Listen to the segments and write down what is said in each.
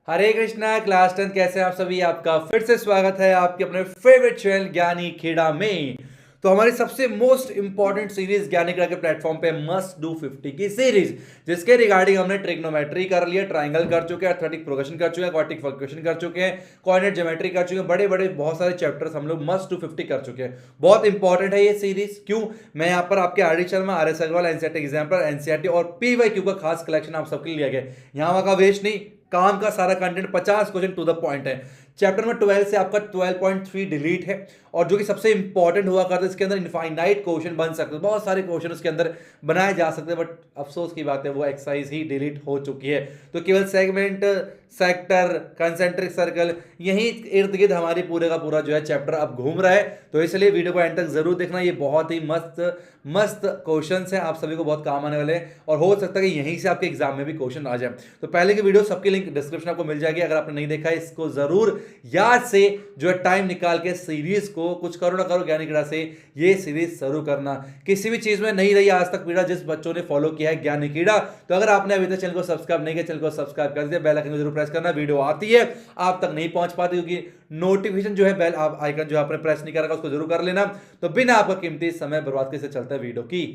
हरे Krishna class 10 कैसे हैं आप सभी। आपका फिर से स्वागत है आपके अपने फेवरेट चैनल ज्ञानी खेड़ा में। तो हमारी सबसे मोस्ट इंपॉर्टेंट सीरीज ज्ञानी खेड़ा के प्लेटफॉर्म पे मस्ट डू 50 की सीरीज, जिसके रिगार्डिंग हमने ट्रिग्नोमेट्री कर लिया, ट्राइंगल कर चुके हैं, अर्थमेटिक प्रोग्रेशन कर चुके हैं, क्वाड्रेटिक फंक्शन कर चुके हैं, कोऑर्डिनेट ज्योमेट्री कर चुके हैं। बड़े बड़े बहुत सारे चैप्टर्स हम लोग मस्ट डू 50 कर चुके हैं। बहुत इंपॉर्टेंट है ये सीरीज। क्यों? मैं यहाँ पर आपके R D Sharma, R S Agarwal, NCERT example, NCERT और पीवाईक्यू का खास कलेक्शन आप सबके लिए लिया गया। यहाँ का वेस्ट नहीं, काम का सारा content 50 question to the point है। चैप्टर नंबर 12 से आपका 12.3 डिलीट है, और जो कि सबसे इंपॉर्टेंट हुआ करता है, इसके अंदर इनफाइनाइट क्वेश्चन बन सकते हैं, बहुत सारे क्वेश्चन उसके अंदर बनाए जा सकते हैं, बट अफसोस की बात है वो एक्सरसाइज ही डिलीट हो चुकी है। तो केवल सेगमेंट, सेक्टर, कंसेंट्रिक सर्कल, यही इर्द गिर्द हमारी पूरे का पूरा जो है चैप्टर अब घूम रहा है। तो इसलिए वीडियो को एंड तक जरूर देखना, ये बहुत ही मस्त मस्त क्वेश्चन है, आप सभी को बहुत काम आने वाले हैं, और हो सकता है कि यहीं से आपके एग्जाम में भी क्वेश्चन आ जाए। तो पहले की वीडियो सबकी लिंक डिस्क्रिप्शन आपको मिल जाएगी, अगर आपने नहीं देखा है इसको जरूर याद से जो है टाइम निकाल के सीरीज को, कुछ करो ना करो ज्ञानी क्रीड़ा से ये सीरीज शुरू करना। किसी भी चीज में नहीं रही आज तक पीड़ा जिस बच्चों ने फॉलो किया है ज्ञानी क्रीड़ा, तो अगर आपने अभी तक चैनल को सब्सक्राइब नहीं किया, चैनल को सब्सक्राइब कर दिया, बेल आइकन को जरूर प्रेस करना। वीडियो आती है आप तक नहीं पहुंच पाती क्योंकि नोटिफिकेशन जो है बेल आइकन जो आपने प्रेस नहीं करा उसको जरूर कर लेना। तो बिना आपका कीमती समय बर्बाद कैसे चलता है वीडियो की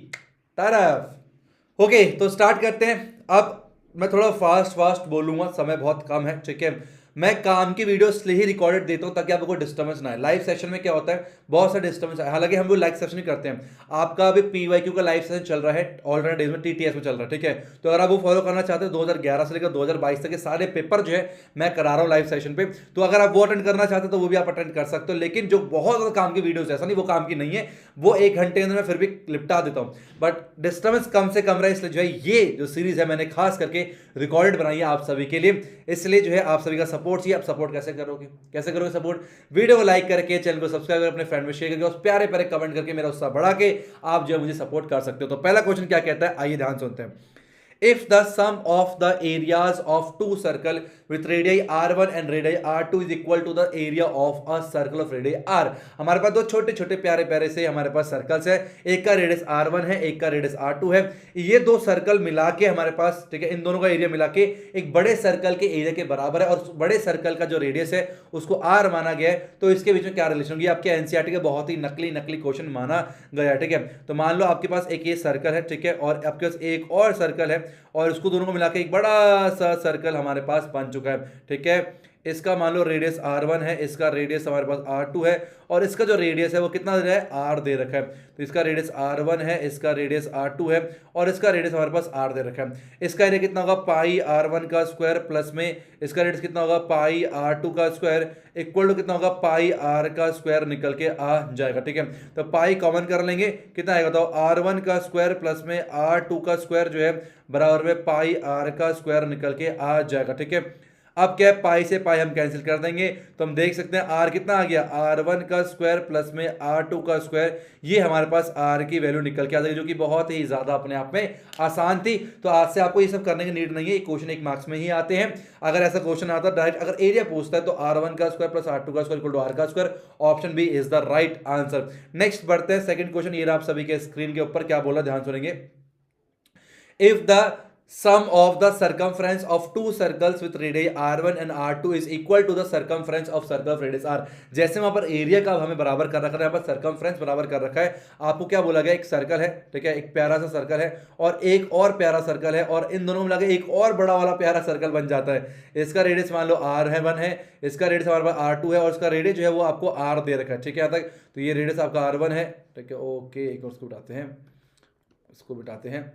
तरफ। ओके, तो स्टार्ट करते हैं। अब मैं थोड़ा फास्ट फास्ट बोलूंगा, समय बहुत कम है, ठीक है। मैं काम की वीडियो इसलिए ही रिकॉर्डेड देता हूं ताकि आपको कोई डिस्टर्बेंस ना है। लाइव सेशन में क्या होता है, बहुत सारे डिस्टर्बेंस है, हालांकि हम लोग लाइव सेशन ही करते हैं। आपका अभी पीवाईक्यू का लाइव सेशन चल रहा है, ऑल्टरनेट डेज में टीटीएस में चल रहा है, ठीक है। तो अगर आप वो फॉलो करना चाहते हैं 2011 से लेकर 2022 तक के सारे पेपर जो है मैं करा रहा हूँ लाइव सेशन पे, तो अगर आप वो अटेंड करना चाहते हैं तो वो भी आप अटेंड कर सकते हो। लेकिन जो बहुत ज्यादा काम की वीडियो, ऐसा नहीं वो काम की नहीं है, वो 1 घंटे के अंदर मैं फिर भी लिपटा देता हूँ, बट डिस्टर्बेंस कम से कम रहा है, इसलिए जो है ये जो सीरीज है मैंने खास करके रिकॉर्डेड बनाई है आप सभी के लिए। इसलिए जो है आप सभी का सपोर्ट चाहिए। आप सपोर्ट कैसे करोगे, कैसे करोगे सपोर्ट? वीडियो को लाइक करके, चैनल को सब्सक्राइब करके, अपने फ्रेंड में शेयर करके, और प्यारे प्यारे कमेंट करके मेरा उत्साह बढ़ा के आप जो है मुझे सपोर्ट कर सकते हो। तो पहला क्वेश्चन क्या कहता है, आइए ध्यान सुनते हैं। If the sum of the areas of two circle with radii r1 and radii r2 is equal to the area of a circle of radii r, हमारे पास दो छोटे छोटे प्यारे प्यारे से हमारे पास सर्कल्स है, एक का रेडियस r1 है, एक का रेडियस r2 है। ये दो सर्कल मिला के हमारे पास, ठीक है, इन दोनों का एरिया मिला के एक बड़े सर्कल के एरिया के बराबर है, और बड़े सर्कल का जो रेडियस है उसको r माना गया है। तो इसके बीच में क्या रिलेशन होगी? आपके एनसीईआरटी के बहुत ही नकली नकली क्वेश्चन माना गया, ठीक है। तो मान लो आपके पास एक ये सर्कल है, ठीक है, और आपके पास एक और सर्कल है, और इसको दोनों को मिला के एक बड़ा सा सर्कल हमारे पास बन चुका है, ठीक है। इसका मान लो रेडियस r1 है, इसका रेडियस हमारे पास r2 है, और इसका जो रेडियस है वो कितना दे रहा है, r दे रखा है। तो इसका रेडियस r1 है, इसका रेडियस r2 है, और इसका रेडियस हमारे पास r दे रखा है। इसका एरिया कितना होगा, पाई r1 का स्क्वायर प्लस में इसका रेडियस कितना होगा, पाई r2 का स्क्वायर, इक्वल टू कितना होगा, पाई r का स्क्वायर निकल के आ जाएगा, ठीक है। तो पाई कॉमन कर लेंगे, कितना आएगा, तो r1 का स्क्वायर प्लस में r2 का स्क्वायर जो है बराबर में पाई r का स्क्वायर निकल के आ जाएगा, ठीक है। अब क्या है, पाई से पाई हम कैंसिल कर देंगे, तो हम देख सकते हैं r कितना आ गया, r1 का स्क्वायर प्लस में r2 का स्क्वायर, ये हमारे पास r की वैल्यू निकल के आ जाएगी, जो कि बहुत ही ज्यादा अपने आप में आसान थी। तो आज से आपको ये सब करने की नीड नहीं है, ये क्वेश्चन 1 मार्क्स में ही आते हैं। अगर ऐसा क्वेश्चन आता है डायरेक्ट, अगर एरिया पूछता है तो r1 का स्क्वायर प्लस r2 का स्क्वायर इक्वल टू r का square, option B is the right answer. Next बढ़ते हैं, सेकंड क्वेश्चन ये रहा आप सभी के स्क्रीन के ऊपर, क्या बोला ध्यान सुनेंगे। If the sum of the circumference of two circles with radii r1 and r2 is equal to the circumference of circle of radius r, जैसे वहां पर एरिया का हमें बराबर कर रखा है, यहाँ पर सर्कमफ्रेंस बराबर कर रखा है। आपको क्या बोला गया, एक सर्कल है, ठीक है, एक प्यारा सा सर्कल है और एक और प्यारा सर्कल है, और इन दोनों में लगे एक और बड़ा वाला प्यारा सर्कल बन जाता है। इसका रेडियस मान लो r1 है, इसका रेडियस हमारे पास r2 है, और इसका रेडियस जो है वो आपको r दे रखा है, ठीक है यहाँ तक। तो ये रेडियस आपका r1 है, ठीक है, ओके, एक और उसको बिठाते हैं, उसको बिठाते हैं।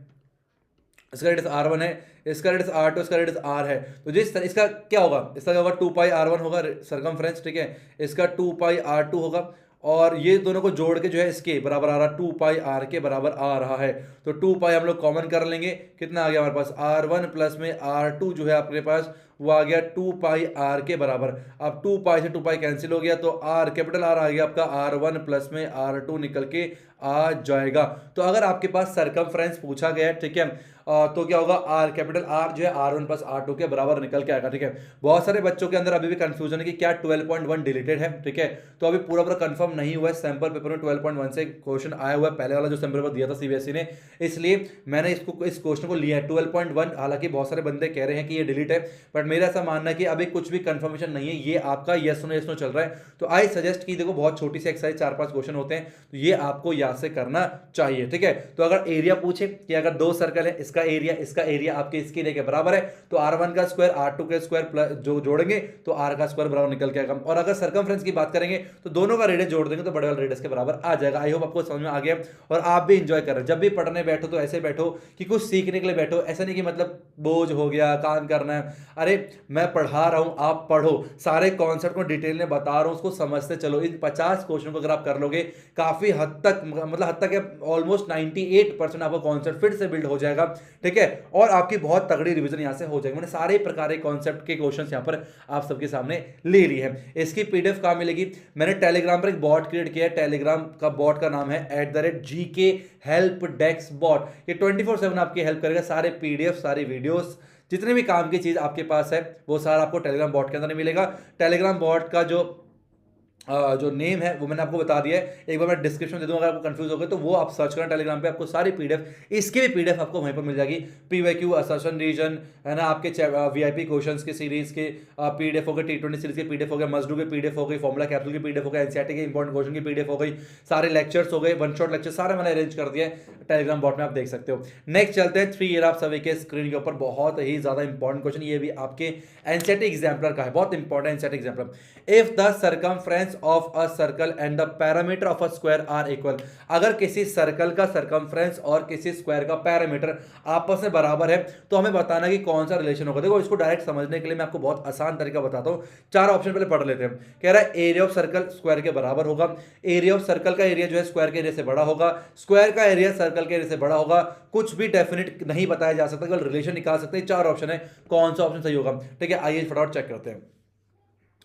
इसका रेडियस r1 है, इसका रेडियस r2, इसका रेडियस r है। तो जिस तरह इसका क्या होगा, इसका क्या होगा, 2 पाई r1 होगा सर्कमफ्रेंस, ठीक है, इसका 2 पाई r2 होगा, और ये दोनों को जोड़ के जो है इसके बराबर आ रहा, 2 पाई r के बराबर आ रहा है। तो 2 पाई हम लोग कॉमन कर लेंगे, कितना आ गया हमारे पास, r1 प्लस में r2 जो है आपके पास वो आ गया 2 पाई r के बराबर। अब 2 पाई से 2 पाई कैंसिल हो गया, तो r कैपिटल R आ गया आपका, r1 प्लस में r2 निकल के आ जाएगा। तो अगर आपके पास सर्कमफ्रेंस पूछा गया है, ठीक है, तो क्या होगा, आर कैपिटल आर जो है R1 प्लस R2 के बराबर निकल के आएगा। ठीक है, बहुत सारे बच्चों के अंदर अभी भी कंफ्यूजन है कि क्या 12.1 डिलीटेड है। ठीक है, तो अभी पूरा पूरा कंफर्म नहीं हुआ है। सैंपल पेपर में 12.1 से क्वेश्चन आया हुआ है, पहले वाला जो सैंपल पेपर दिया था सीबीएसई ने, इसलिए मैंने इस क्वेश्चन को लिया है 12.1। हालांकि बहुत सारे बंदे कह रहे हैं कि ये डिलीट है, बट मेरा ऐसा मानना है कि अभी कुछ भी कंफर्मेशन नहीं है, ये आपका यस नो चल रहा है। तो आई सजेस्ट कि देखो बहुत छोटी सी एक्सरसाइज, 4-5 क्वेश्चन होते हैं, तो ये आपको याद से करना चाहिए। ठीक है, तो अगर एरिया पूछे कि अगर दो सर्कल है, इसका एरिया आपके इसके एरिया के बराबर है, तो R1 का स्क्वायर R2 के स्क्वायर जो जोड़ेंगे तो R का स्क्वायर बराबर निकल के आएगा। और अगर सर्कमफ्रेंस की बात करेंगे तो दोनों का रेडियस जोड़ देंगे तो बड़े वाले रेडियस के बराबर आ जाएगा। आई होप आपको समझ में आ गया और आप भी इंजॉय कर रहे हैं। जब भी पढ़ने बैठो तो ऐसे बैठो कि कुछ सीखने के लिए बैठो, ऐसा नहीं कि मतलब बोझ हो गया काम करना है। अरे मैं पढ़ा रहा हूं, आप पढ़ो, सारे कॉन्सेप्ट को डिटेल में बता रहा हूं, उसको समझते चलो। इन 50 क्वेश्चन को अगर आप कर लोगे काफी हद तक, मतलब हद तक ऑलमोस्ट 98% आपका कॉन्सेप्ट फिर से बिल्ड हो जाएगा। ठीक है, और आपकी बहुत तगड़ी रिवीजन यहां से हो जाएगी। मैंने सारे प्रकार के कॉन्सेप्ट के क्वेश्चंस यहां पर आप सबके सामने ले ली है। इसकी पीडीएफ कहां मिलेगी? मैंने टेलीग्राम पर एक बॉट क्रिएट किया है। टेलीग्राम का बॉट का नाम है @GK हेल्प डेस्क बॉट। ये 24/7 आपकी हेल्प करेगा। सारे पीडीएफ, सारी वीडियोस, जितने भी काम की चीज आपके पास है वो सारा आपको टेलीग्राम बॉट के अंदर मिलेगा। टेलीग्राम बॉट का जो नेम है वो मैंने आपको बता दिया है, एक बार मैं डिस्क्रिप्शन दे दूंगा, अगर आपको कंफ्यूज हो गए तो वो आप सर्च करना टेलीग्राम पे, आपको सारी पीडीएफ, इसकी भी पीडीएफ आपको वहीं पर मिल जाएगी। पीवाईक्यू, असर्शन रीजन है ना, आपके वीआईपी क्वेश्चंस के सीरीज के पीडीएफ हो गए, T20 सीरीज के पीडीएफ हो गए, मस्ट डू के पीडीएफ हो गई, फॉर्मुला कैप्सूल की पीडीएफ हो गई, एनसीईआरटी के इंपॉर्टेंट क्वेश्चन की पीडीएफ हो गई, सारे लेक्चर्स हो गए, वन शॉट लेक्चर सारे मैंने अरेंज कर दिए टेलीग्राम बॉट में, आप देख सकते हो। नेक्स्ट चलते हैं 3 ईयर आप सभी के स्क्रीन के ऊपर, बहुत ही ज्यादा इंपॉर्टेंट क्वेश्चन, ये भी आपके एनसीईआरटी एग्जाम्पलर का है, बहुत important NCERT exemplar. If the circumference of a circle and the parameter of a square are equal, अगर किसी सर्कल का सर्कमफ्रेंस और किसी स्क्वायर का पैरामीटर आपस में बराबर है तो हमें बताना कि कौन सा रिलेशन होगा। देखो इसको डायरेक्ट समझने के लिए मैं आपको बहुत आसान तरीका बताता हूं। 4 ऑप्शन पहले पढ़ लेते हैं। कह रहा है एरिया ऑफ सर्कल स्क्वायर के बराबर होगा, एरिया ऑफ सर्कल का एरिया जो है स्क्वायर के एरिया से बड़ा होगा, स्क्वायर का एरिया सर्कल के एरिया से बड़ा होगा। कुछ भी डेफिनेट नहीं बताया जा सकता, केवल रिलेशन निकाल सकते हैं। 4 ऑप्शन है, कौन सा ऑप्शन सही होगा? ठीक है, आइए फटाफट चेक करते हैं।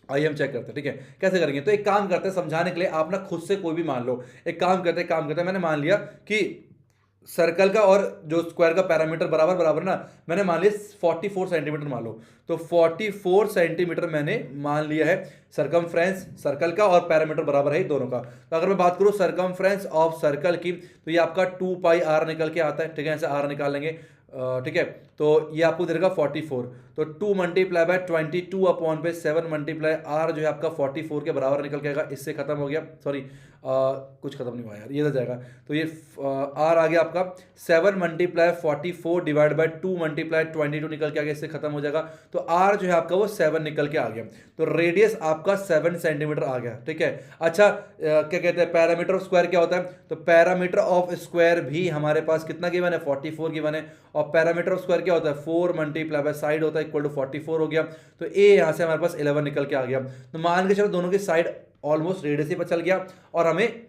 आइए हम चेक करते हैं। ठीक है, कैसे करेंगे? तो एक काम करते हैं समझाने के लिए, आप ना खुद से कोई भी मान लो। एक काम करते हैं, मैंने मान लिया कि सर्कल का और जो स्क्वायर का पैरामीटर बराबर ना, मैंने मान लिया 44 सेंटीमीटर मान लो। तो 44 सेंटीमीटर मैंने मान लिया है सर्कमफ्रेंस सर्कल का, और पैरामीटर बराबर है दोनों का। तो अगर मैं बात करूं सर्कमफ्रेंस ऑफ सर्कल की, तो ये आपका 2 पाई r निकल के आता है। ठीक है, ऐसे r निकाल लेंगे। ठीक है, तो ये आपको देगा 44, तो 2 मल्टीप्लाई बाय 22 अपॉन पे 7 मल्टीप्लाई r जो है आपका 44 के बराबर निकल के आएगा। इससे खत्म हो गया, सॉरी कुछ खत्म नहीं हुआ यार, ये तो जाएगा। तो ये r आ गया आपका 7 मल्टीप्लाई 44 डिवाइड बाय 2 मल्टीप्लाई 22 निकल के आ गया, इससे खत्म हो जाएगा। तो r जो है आपका वो 7 निकल के आ गया। तो रेडियस आपका 7 सेंटीमीटर आ गया। ठीक है, अच्छा क्या कहते हैं, पैरामीटर ऑफ स्क्वायर क्या होता है? तो पैरामीटर ऑफ स्क्वायर भी हमारे पास कितना गिवन है? 44 गिवन है। और पैरामीटर ऑफ स्क्वायर क्या होता है? 4 मल्टीप्लाई बाय साइड होता है इक्वल टू 44 हो गया। तो ए यहां से हमारे पास 11 निकल के आ गया। तो मान के चलो दोनों की साइड ऑलमोस्ट रेडियस ही पर चल गया, और हमें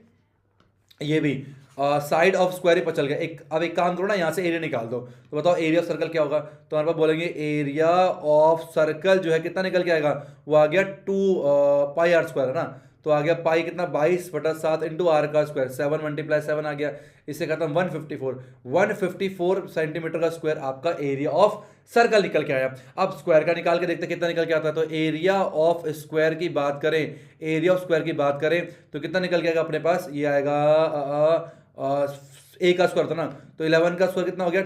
ये भी साइड ऑफ स्क्वायर ही पर चल गया। अब एक काम करो ना, यहां से एरिया निकाल दो। तो बताओ एरिया ऑफ सर्कल क्या होगा? तो हमारे पास बोलेंगे एरिया ऑफ सर्कल जो है कितना निकल के आएगा? वो आ गया 2 पाई r स्क्वायर है ना। तो आ गया पाई कितना? 22/7 इंटू आर का स्क्वायर, 7 मल्टीप्लाई 7 आ गया, इससे खत्म 154 सेंटीमीटर का स्क्वायर आपका एरिया ऑफ सर्कल निकल के आया। अब स्क्वायर का निकाल के देखते कितना निकल के आता है। तो एरिया ऑफ स्क्वायर की बात करें, एरिया ऑफ स्क्वायर की बात करें तो कितना निकल के आएगा अपने पास? ये आएगा ए का स्क्वायर था ना, तो 11 का स्क्वायर कितना हो गया?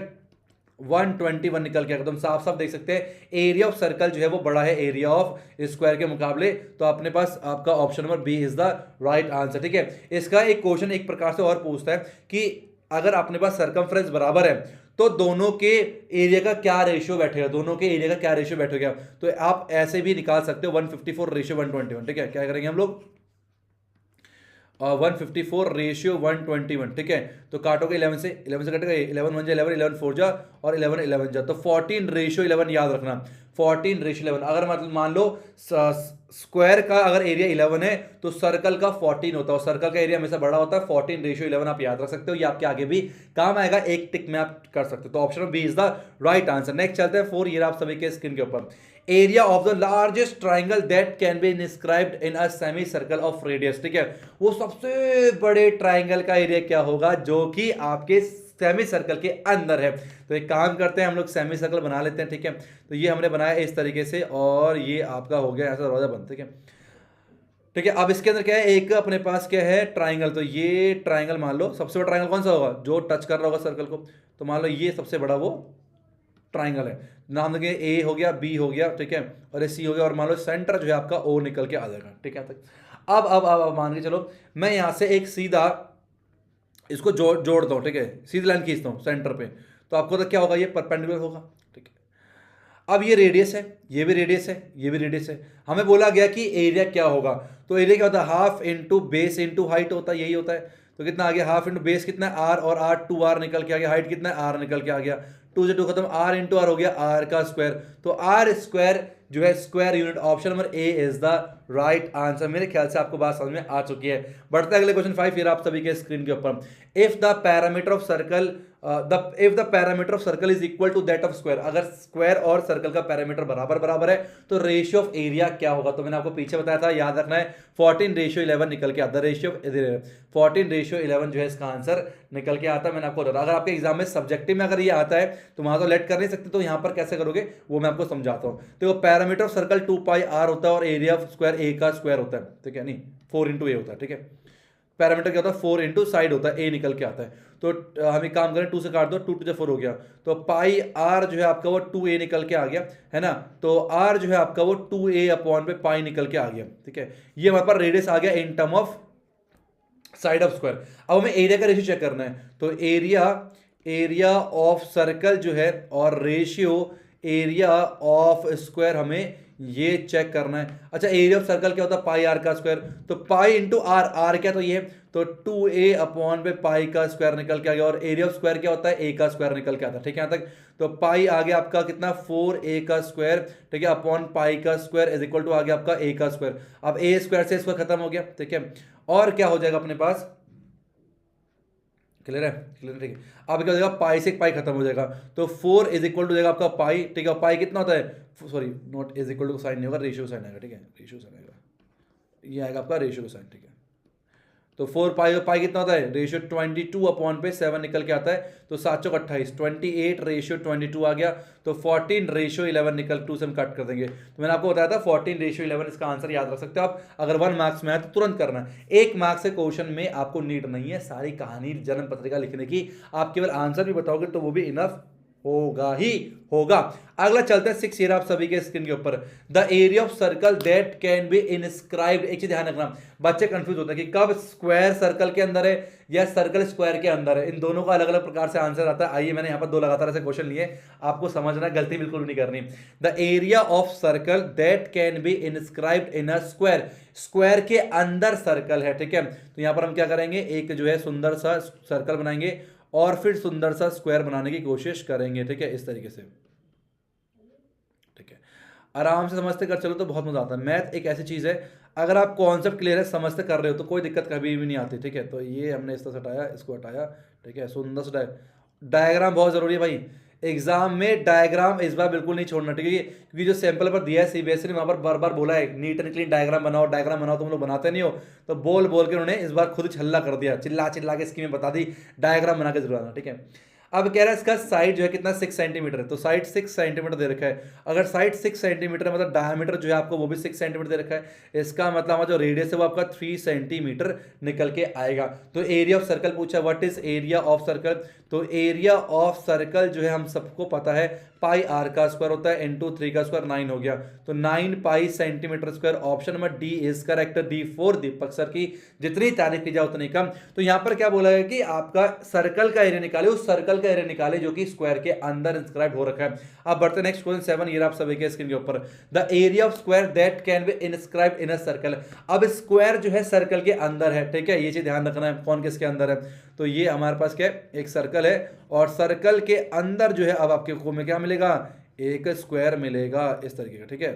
121 निकल के, एकदम साफ साफ देख सकते हैं एरिया ऑफ सर्कल जो है वो बड़ा है एरिया ऑफ स्क्वायर के मुकाबले। तो अपने पास आपका option number B is the right answer. ठीक है, इसका एक क्वेश्चन एक प्रकार से और पूछता है कि अगर अपने पास सर्कमफ्रेंस बराबर है तो दोनों के एरिया का क्या रेशियो बैठेगा, दोनों के एरिया का क्या रेशियो बैठेगा? तो आप ऐसे भी निकाल सकते हो 154 रेशियो 121। ठीक है, क्या करेंगे हम लोग? 154 रेशियो 121। ठीक है, तो काटोगे 11 से कटेगा, 11 1 जा 11, 11 4 जा, और 11 11 जा, तो 14 रेशियो 11 याद रखना, 14 रेशियो 11। अगर मतलब मान लो स्क्वायर का अगर एरिया 11 है तो सर्कल का 14 होता है, और सर्कल का एरिया हमेशा बड़ा होता है। 14 रेशियो 11 आप याद रख सकते हो, ये आपके आगे भी काम आएगा, एक टिक में आप कर सकते हो। तो option B is the right answer. Next चलते हैं 4 ईयर आप सभी के स्क्रीन के ऊपर। Area of the largest triangle that can be inscribed in a semi circle of radius. ठीक है, वो सबसे बड़े ट्राइंगल का एरिया क्या होगा जो कि आपके सेमी सर्कल के अंदर है। तो एक काम करते हैं, हम लोग सेमी सर्कल बना लेते हैं, ठीक है। तो ये हमने बनाया इस तरीके से और ये आपका हो गया ऐसा दरवाजा बंद, ठीक है। ठीक है, अब इसके अंदर क्या है, एक अपने पास क्या है ट्राइंगल। तो ये ट्राइंगल मान लो, सबसे बड़ा ट्राइंगल कौन सा होगा, जो टच कर रहा होगा सर्कल को। तो मान लो ये सबसे बड़ा वो ट्राइंगल है, नाम देंगे ए हो गया, बी हो गया, ठीक है, और ये सी हो गया, और मान लो सेंटर जो है आपका ओ निकल के आ जाएगा, ठीक है। अब मान के चलो मैं यहां से एक सीधा इसको जोड़ता हूं, ठीक है, सीधी लाइन खींचता हूं सेंटर पे, तो आपको तो क्या होगा, ये परपेंडिकुलर होगा, ठीक है। अब ये रेडियस है, ये भी रेडियस है, ये भी रेडियस है। हमें बोला गया कि एरिया क्या होगा, तो एरिया क्या होता है, half into base into height होता है, यही होता है। तो कितना आ गया, हाफ इंटू बेस कितना है आर, और आर 2r निकल के आ गया, हाइट कितना है आर निकल के आ गया, 2 से 2 खत्म, आर इंटू आर हो गया आर का स्क्वायर। तो आर स्क्वायर जो है square unit, option number A is the right answer. मेरे ख्याल से आपको बात समझ में आ चुकी है। बढ़ते अगले क्वेश्चन 5 फिर आप सभी के स्क्रीन के ऊपर। If the parameter of circle if the parameter of circle is equal to that of square, अगर स्क्वायर और सर्कल का पैरामीटर बराबर है तो रेशियो ऑफ एरिया क्या होगा। तो मैंने आपको पीछे बताया था, याद रखना है 14:11 निकल के आता है, रेशियो 14:11 जो है इसका आंसर निकल के आता है। मैंने आपको बताया, अगर आपके एग्जाम में सब्जेक्टिव में अगर ये आता है तो वहां तो लेट कर नहीं सकते, तो यहां पर कैसे करोगे वो मैं आपको समझाता हूं। तो पैरामीटर ऑफ सर्कल 2πr होता है और एरिया ऑफ स्क्वायर ए का स्क्वायर होता है, ठीक है, नहीं 4 इंटू ए होता है, ठीक है। पैरामीटर क्या होता है 4 इंटू साइड होता है, ए निकल के आता है। तो हम एक काम करें, 2 से काट दो, 2 2 4 हो गया, तो पाई आर जो है आपका वो 2a निकल के आ गया, है ना। तो आर जो है आपका वो 2a अपॉन पे पाई निकल के आ गया, ठीक है। ये हमारे पास रेडियस आ गया इन term of side of square. अब हमें एरिया का रेशियो चेक करना है, तो एरिया ऑफ सर्कल जो है और रेशियो एरिया ऑफ स्क्वायर हमें ये चेक करना है। अच्छा, एरिया ऑफ सर्कल क्या होता है, पाई आर का स्क्वायर, तो पाई इंटू आर, आर क्या, तो ये तो 2a अपॉन पे पाई का स्क्वायर निकल के आ गया, और एरिया ऑफ स्क्वायर क्या होता है, ए का स्क्वायर निकल के आता है, ठीक है यहां तक। तो पाई आ गया आपका कितना 4a का स्क्वायर, ठीक है, अपॉन पाई का स्क्वायर इज इक्वल टू आ गया आपका a का स्क्वायर। अब a स्क्वायर से स्क्वायर खत्म हो गया, ठीक है। और क्या हो जाएगा अपने पास, क्लियर है, क्लियर, ठीक है। अब क्या हो जाएगा, पाई से पाई खत्म हो जाएगा, तो 4 इज इक्वल टू हो जाएगा आपका पाई, ठीक है। पाई कितना होता है, sorry not is equal to sign नहीं होगा, रेशियो साइन आएगा, ठीक है, रेशियो साइन आएगा, ये आएगा आपका रेशियो साइन, ठीक है। तो 4 पाई, पाई कितना होता है, रेशियो 22 अपॉन पे 7 निकल के आता है, तो 7 चौक 28, 28 रेशियो 22 आ गया, तो 14 रेशियो 11 निकल 2 से हम कट कर देंगे। तो मैंने आपको बताया था 14 रेशियो 11 इसका आंसर याद रख सकते हो आप। अगर 1 मार्क्स में है तो तुरंत करना, 1 मार्क्स से क्वेश्चन में आपको नीड नहीं है सारी कहानी जन्म पत्रिका लिखने की, आप केवल आंसर भी बताओगे तो वो भी इनफ होगा ही होगा। अगला चलते हैं 6 ईयर आप सभी के स्क्रीन के ऊपर। The area of circle that can be inscribed, एक चीज ध्यान रखना, बच्चे कंफ्यूज होते हैं कि कब स्क्वायर सर्कल के अंदर है या सर्कल स्क्वायर के अंदर है, इन दोनों का अलग अलग प्रकार से आंसर आता है। आइए मैंने यहाँ पर 2 लगातार ऐसे क्वेश्चन लिए, आपको समझना, गलती बिल्कुल भी नहीं करनी। The area of circle that can be inscribed in a square, square के अंदर सर्कल है, ठीक है। तो यहां पर हम क्या करेंगे, एक जो है सुंदर सा सर्कल बनाएंगे और फिर सुंदर सा स्क्वायर बनाने की कोशिश करेंगे, ठीक है, इस तरीके से, ठीक है। आराम से समझते कर चलो तो बहुत मजा आता है। मैथ एक ऐसी चीज है, अगर आप कॉन्सेप्ट क्लियर है, समझते कर रहे हो तो कोई दिक्कत कभी भी नहीं आती, ठीक है। तो ये हमने इस तरह से हटाया, इसको हटाया, ठीक है, सुंदर सा डायग्राम बहुत जरूरी है भाई, एग्जाम में डायग्राम इस बार बिल्कुल नहीं छोड़ना, ठीक है, क्योंकि जो सैंपल पर दिया है सीबीएसई ने वहां पर बार बार बोला है नीट एंड क्लीन डायग्राम बनाओ, डायग्राम बनाओ, तुम लोग बनाते नहीं हो, तो बोल बोल के उन्होंने इस बार खुद छल्ला कर दिया, चिल्ला चिल्ला के स्कीमें बता दी, डायग्राम बना के जरूर आना, ठीक है। अब कह रहा है इसका साइड जो है कितना 6 सेंटीमीटर है, तो साइड 6 सेंटीमीटर दे रखा है। अगर साइड 6 सेंटीमीटर मतलब डायमीटर जो है आपको वो भी 6 सेंटीमीटर दे रखा है, इसका मतलब हमारा जो रेडियस है वो आपका 3 सेंटीमीटर निकल के आएगा। तो एरिया ऑफ सर्कल पूछा, what is area of circle, तो एरिया ऑफ सर्कल जो है हम सबको पता है पाई आर का स्क्वायर होता है, इंटू 3 का स्क्वायर 9 हो गया, तो 9 पाई centimetre square. Option number D is correct, D4 Deepak sir की जितनी तारीफ की जाए उतनी कम। तो यहां पर क्या बोला है कि आपका सर्कल का एरिया निकाले, उस सर्कल का एरिया निकाले जो कि स्क्वायर के अंदर इंस्क्राइब हो रखा है। अब बढ़ते नेक्स्ट क्वेश्चन 7, ये आप सभी के स्क्रीन के ऊपर। The area of square that can be inscribe in a circle, अब स्क्वायर जो है सर्कल के अंदर है, ठीक है, ये चीज ध्यान रखना है, कौन किसके अंदर है। तो ये हमारे पास क्या है, एक सर्कल है और सर्कल के अंदर जो है अब आपके को में क्या मिलेगा, एक स्क्वायर मिलेगा इस तरीके का, ठीक है,